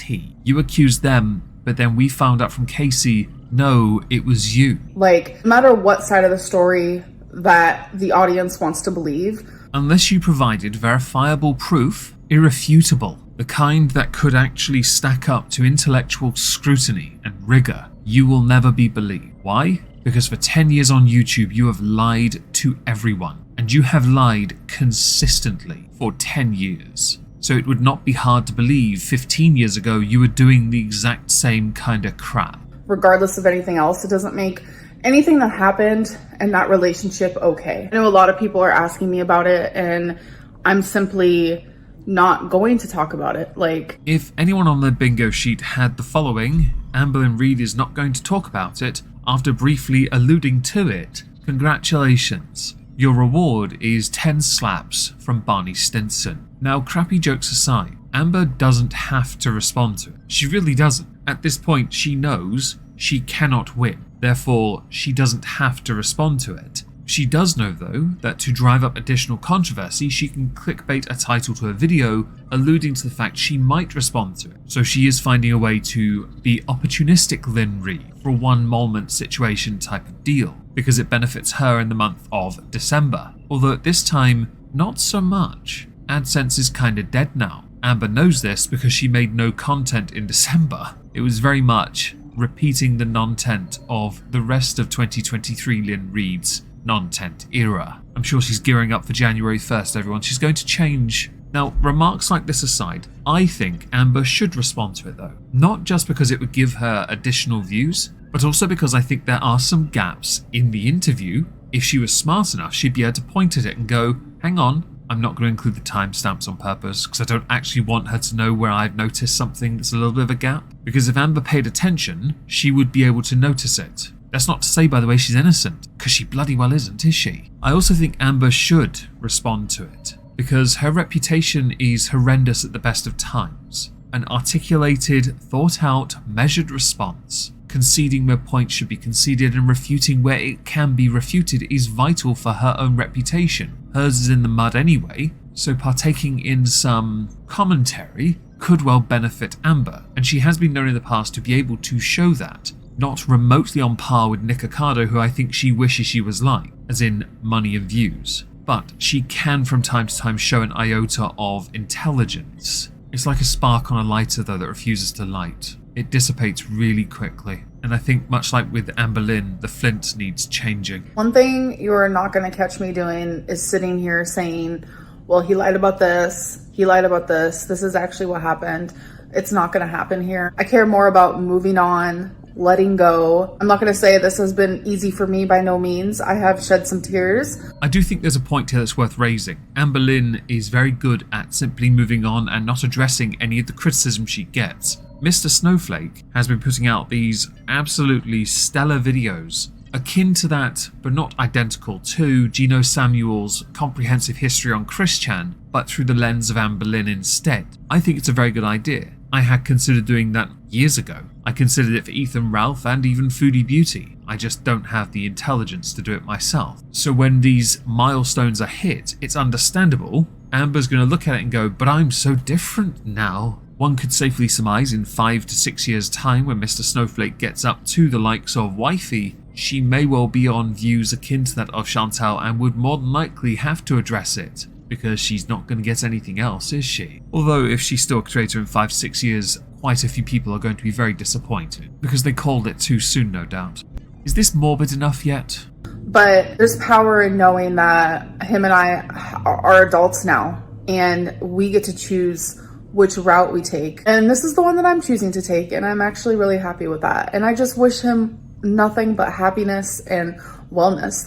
You accused them, but then we found out from Casey, no, it was you. Like, no matter what side of the story that the audience wants to believe, unless you provided verifiable proof, irrefutable, the kind that could actually stack up to intellectual scrutiny and rigor, you will never be believed. Why? Because for 10 years on YouTube, you have lied to everyone. And you have lied consistently for 10 years. So it would not be hard to believe 15 years ago you were doing the exact same kind of crap. Regardless of anything else, it doesn't make anything that happened and that relationship okay. I know a lot of people are asking me about it, and I'm simply not going to talk about it. Like, if anyone on the bingo sheet had the following, Amberlynn Reid is not going to talk about it after briefly alluding to it, congratulations. Your reward is 10 slaps from Barney Stinson. Now, crappy jokes aside, Amber doesn't have to respond to it. She really doesn't. At this point, she knows she cannot win. Therefore, she doesn't have to respond to it. She does know, though, that to drive up additional controversy, she can clickbait a title to a video alluding to the fact she might respond to it. So she is finding a way to be opportunistic Lynn Reid for a one-moment situation type of deal, because it benefits her in the month of December. Although at this time, not so much. AdSense is kinda dead now. Amber knows this because she made no content in December. It was very much repeating the non-tent of the rest of 2023 Lynn Reid's non-tent era. I'm sure she's gearing up for January 1st, everyone. She's going to change. Now, remarks like this aside, I think Amber should respond to it though. Not just because it would give her additional views, but also because I think there are some gaps in the interview. If she was smart enough, she'd be able to point at it and go, hang on, I'm not going to include the timestamps on purpose because I don't actually want her to know where I've noticed something that's a little bit of a gap. Because if Amber paid attention, she would be able to notice it. That's not to say, by the way, she's innocent, because she bloody well isn't, is she? I also think Amber should respond to it, because her reputation is horrendous at the best of times. An articulated, thought-out, measured response, conceding where points should be conceded and refuting where it can be refuted is vital for her own reputation. Hers is in the mud anyway, so partaking in some commentary could well benefit Amber, and she has been known in the past to be able to show that. Not remotely on par with Nick Ocado, who I think she wishes she was like, as in money and views. But she can from time to time show an iota of intelligence. It's like a spark on a lighter though that refuses to light. It dissipates really quickly. And I think much like with Amberlynn, the flint needs changing. One thing you're not going to catch me doing is sitting here saying, well, he lied about this, this is actually what happened. It's not going to happen here. I care more about moving on, letting go. I'm not going to say this has been easy for me, by no means. I have shed some tears. I do think there's a point here that's worth raising. Amberlynn is very good at simply moving on and not addressing any of the criticism she gets. Mr. Snowflake has been putting out these absolutely stellar videos akin to that, but not identical to, Gino Samuel's comprehensive history on Chris Chan, but through the lens of Amberlynn instead. I think it's a very good idea. I had considered doing that years ago. I considered it for Ethan Ralph and even Foodie Beauty. I just don't have the intelligence to do it myself. So when these milestones are hit, it's understandable. Amber's going to look at it and go, but I'm so different now. One could safely surmise in 5 to 6 years' time when Mr. Snowflake gets up to the likes of Wifey, she may well be on views akin to that of Chantal and would more than likely have to address it. Because she's not going to get anything else, is she? Although if she's still a creator in 5 to 6 years, quite a few people are going to be very disappointed, because they called it too soon, no doubt. Is this morbid enough yet? But there's power in knowing that him and I are adults now, and we get to choose which route we take. And this is the one that I'm choosing to take, and I'm actually really happy with that. And I just wish him nothing but happiness and wellness.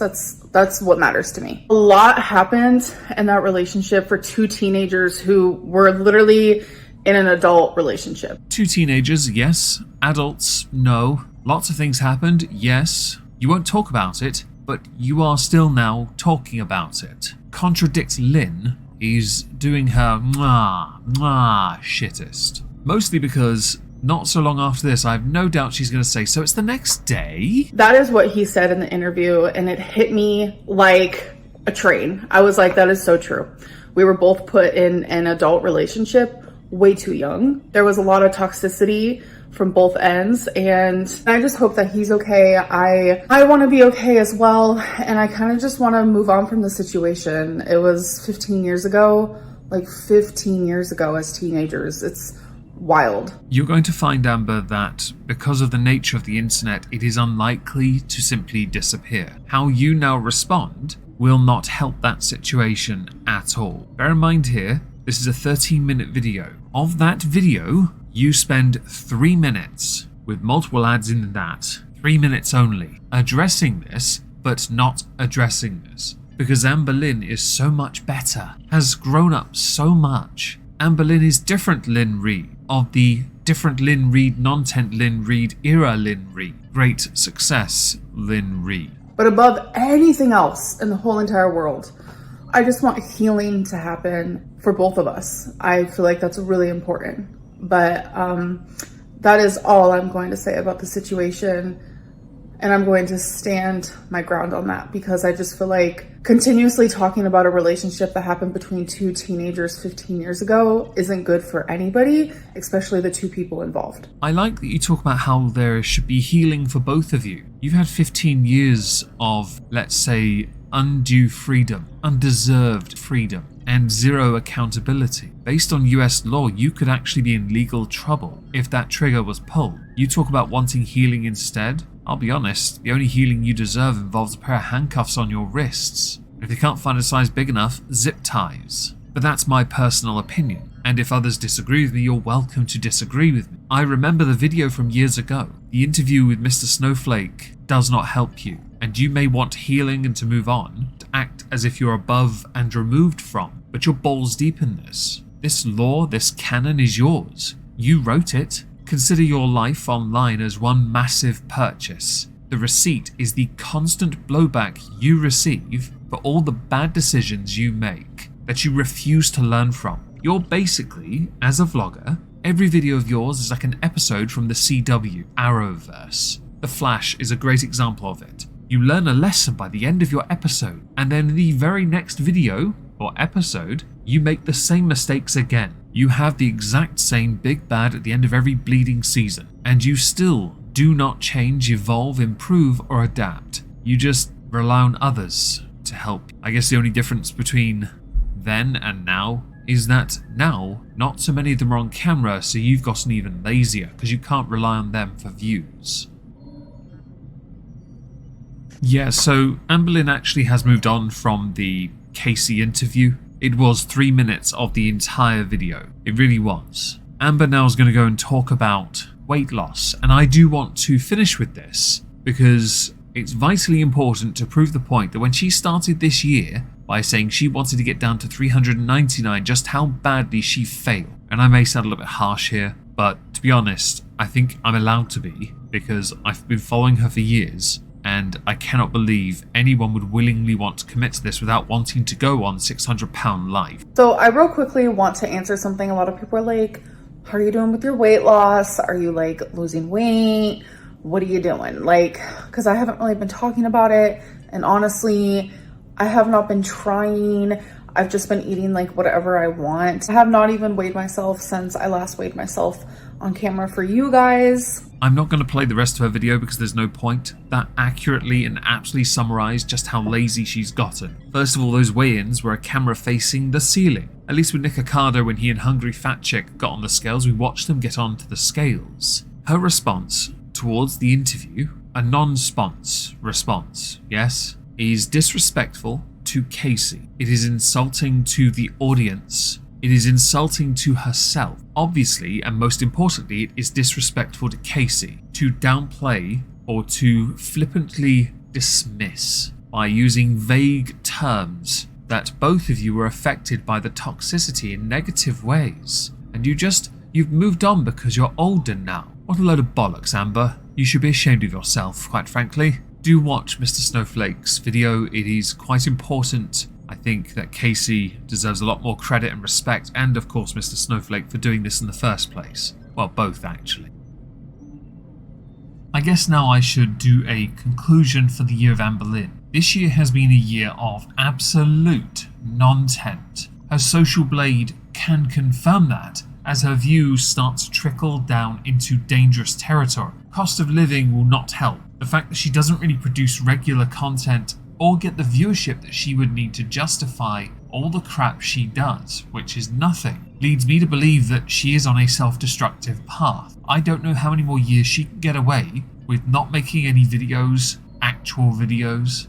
That's what matters to me. A lot happened in that relationship for two teenagers who were literally in an adult relationship. Two teenagers, yes. Adults, no. Lots of things happened, yes. You won't talk about it, but you are still now talking about it. Contradicts Lynn is doing her shittest. Mostly because not so long after this, I have no doubt she's going to say, so it's the next day? That is what he said in the interview, and it hit me like a train. I was like, that is so true. We were both put in an adult relationship way too young. There was a lot of toxicity from both ends, and I just hope that he's okay. I want to be okay as well, and I kind of just want to move on from the situation. It was 15 years ago, like 15 years ago as teenagers. It's wild. You're going to find, Amber, that because of the nature of the internet, it is unlikely to simply disappear. How you now respond will not help that situation at all. Bear in mind here, this is a 13-minute video. Of that video, you spend 3 minutes, with multiple ads in that, 3 minutes only, addressing this, but not addressing this. Because Amberlynn is so much better, has grown up so much. Amberlynn is different Lynn Reid, of the different Lynn Reid, non-tent Lynn Reid, era Lynn Reid, great success Lynn Reid. But above anything else in the whole entire world, I just want healing to happen for both of us. I feel like that's really important. But that is all I'm going to say about the situation. And I'm going to stand my ground on that because I just feel like continuously talking about a relationship that happened between two teenagers 15 years ago isn't good for anybody, especially the two people involved. I like that you talk about how there should be healing for both of you. You've had 15 years of, let's say, undue freedom, undeserved freedom, and zero accountability. Based on US law, you could actually be in legal trouble if that trigger was pulled. You talk about wanting healing instead. I'll be honest, the only healing you deserve involves a pair of handcuffs on your wrists. If you can't find a size big enough, zip ties. But that's my personal opinion, and if others disagree with me, you're welcome to disagree with me. I remember the video from years ago. The interview with Mr. Snowflake does not help you, and you may want healing and to move on, to act as if you're above and removed from, but you're balls deep in this. This law, this canon is yours. You wrote it. Consider your life online as one massive purchase. The receipt is the constant blowback you receive for all the bad decisions you make that you refuse to learn from. You're basically, as a vlogger, every video of yours is like an episode from the CW Arrowverse. The Flash is a great example of it. You learn a lesson by the end of your episode, and then in the very next video or episode, you make the same mistakes again. You have the exact same big bad at the end of every bleeding season, and you still do not change, evolve, improve, or adapt. You just rely on others to help. I guess the only difference between then and now is that now, not so many of them are on camera, so you've gotten even lazier because you can't rely on them for views. Yeah, so Amberlynn actually has moved on from the Casey interview. It was 3 minutes of the entire video. It really was. Amber now is going to go and talk about weight loss, and I do want to finish with this because it's vitally important to prove the point that when she started this year by saying she wanted to get down to 399, just how badly she failed. And I may sound a little bit harsh here, but to be honest, I think I'm allowed to be because I've been following her for years. And I cannot believe anyone would willingly want to commit to this without wanting to go on 600-pound life. So I real quickly want to answer something. A lot of people are like, how are you doing with your weight loss? Are you like losing weight? What are you doing? Like, because I haven't really been talking about it. And honestly, I have not been trying. I've just been eating like whatever I want. I have not even weighed myself since I last weighed myself on camera for you guys. I'm not going to play the rest of her video because there's no point. That accurately and aptly summarised just how lazy she's gotten. First of all, those weigh-ins were a camera facing the ceiling. At least with Nick Ocado, when he and Hungry Fat Chick got on the scales, we watched them get onto the scales. Her response towards the interview, a non-sponse response, yes, is disrespectful to Casey. It is insulting to the audience. It is insulting to herself. Obviously, and most importantly, it is disrespectful to Casey to downplay or to flippantly dismiss by using vague terms that both of you were affected by the toxicity in negative ways, and you've moved on because you're older now. What a load of bollocks, Amber. You should be ashamed of yourself, quite frankly. Do watch Mr. Snowflake's video. It is quite important. I think that Casey deserves a lot more credit and respect, and of course Mr. Snowflake for doing this in the first place. Well, both actually. I guess now I should do a conclusion for the year of Amberlynn. This year has been a year of absolute non-tent. Her social blade can confirm that, as her views start to trickle down into dangerous territory. Cost of living will not help. The fact that she doesn't really produce regular content or get the viewership that she would need to justify all the crap she does, which is nothing, leads me to believe that she is on a self-destructive path. I don't know how many more years she can get away with not making any videos, actual videos,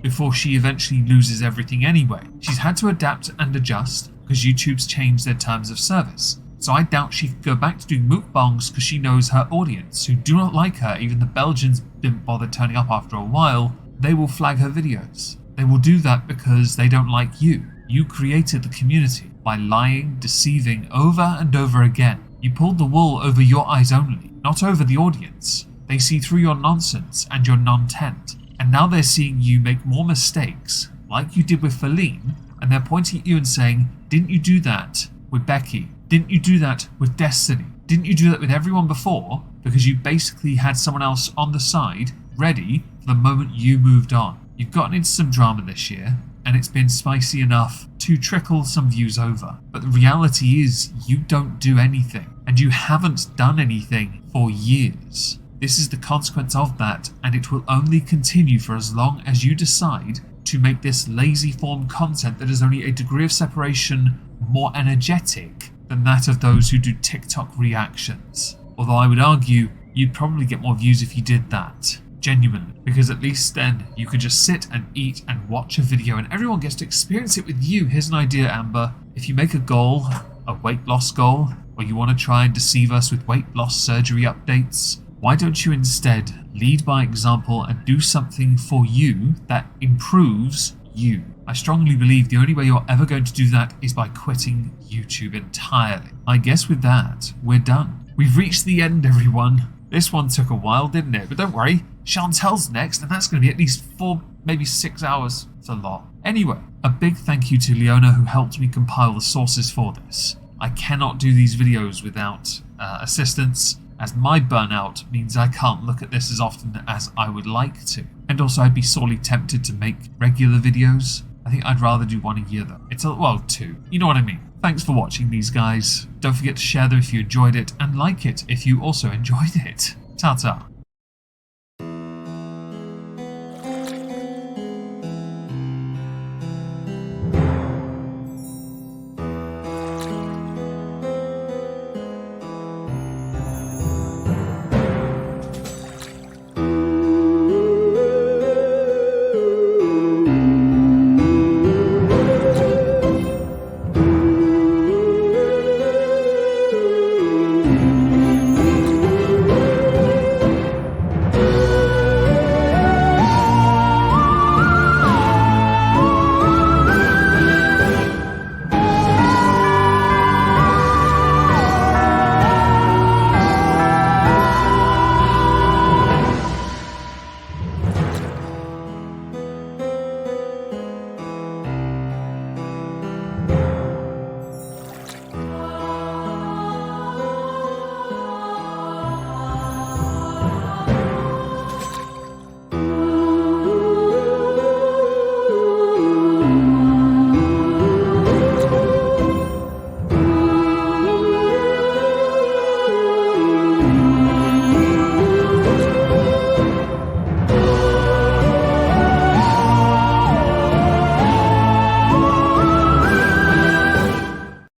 before she eventually loses everything anyway. She's had to adapt and adjust because YouTube's changed their terms of service. So I doubt she could go back to doing mukbangs because she knows her audience, who do not like her. Even the Belgians didn't bother turning up after a while. They will flag her videos. They will do that because they don't like you. You created the community by lying, deceiving over and over again. You pulled the wool over your eyes only, not over the audience. They see through your nonsense and your non-tent. And now they're seeing you make more mistakes, like you did with Feline, and they're pointing at you and saying, didn't you do that with Becky? Didn't you do that with Destiny? Didn't you do that with everyone before? Because you basically had someone else on the side, ready for the moment you moved on. You've gotten into some drama this year, and it's been spicy enough to trickle some views over. But the reality is, you don't do anything, and you haven't done anything for years. This is the consequence of that, and it will only continue for as long as you decide to make this lazy form content that is only a degree of separation more energetic than that of those who do TikTok reactions. Although I would argue you'd probably get more views if you did that. Genuinely. Because at least then you could just sit and eat and watch a video and everyone gets to experience it with you. Here's an idea, Amber. If you make a goal, a weight loss goal, or you want to try and deceive us with weight loss surgery updates, why don't you instead lead by example and do something for you that improves you? I strongly believe the only way you're ever going to do that is by quitting YouTube entirely. I guess with that, we're done. We've reached the end, everyone. This one took a while, didn't it? But don't worry, Chantel's next, and that's going to be at least 4, maybe 6 hours. It's a lot. Anyway, a big thank you to Leona who helped me compile the sources for this. I cannot do these videos without assistance, as my burnout means I can't look at this as often as I would like to. And also I'd be sorely tempted to make regular videos. I think I'd rather do one a year though. Well, 2. You know what I mean. Thanks for watching these guys. Don't forget to share them if you enjoyed it, and like it if you also enjoyed it. Ta-ta.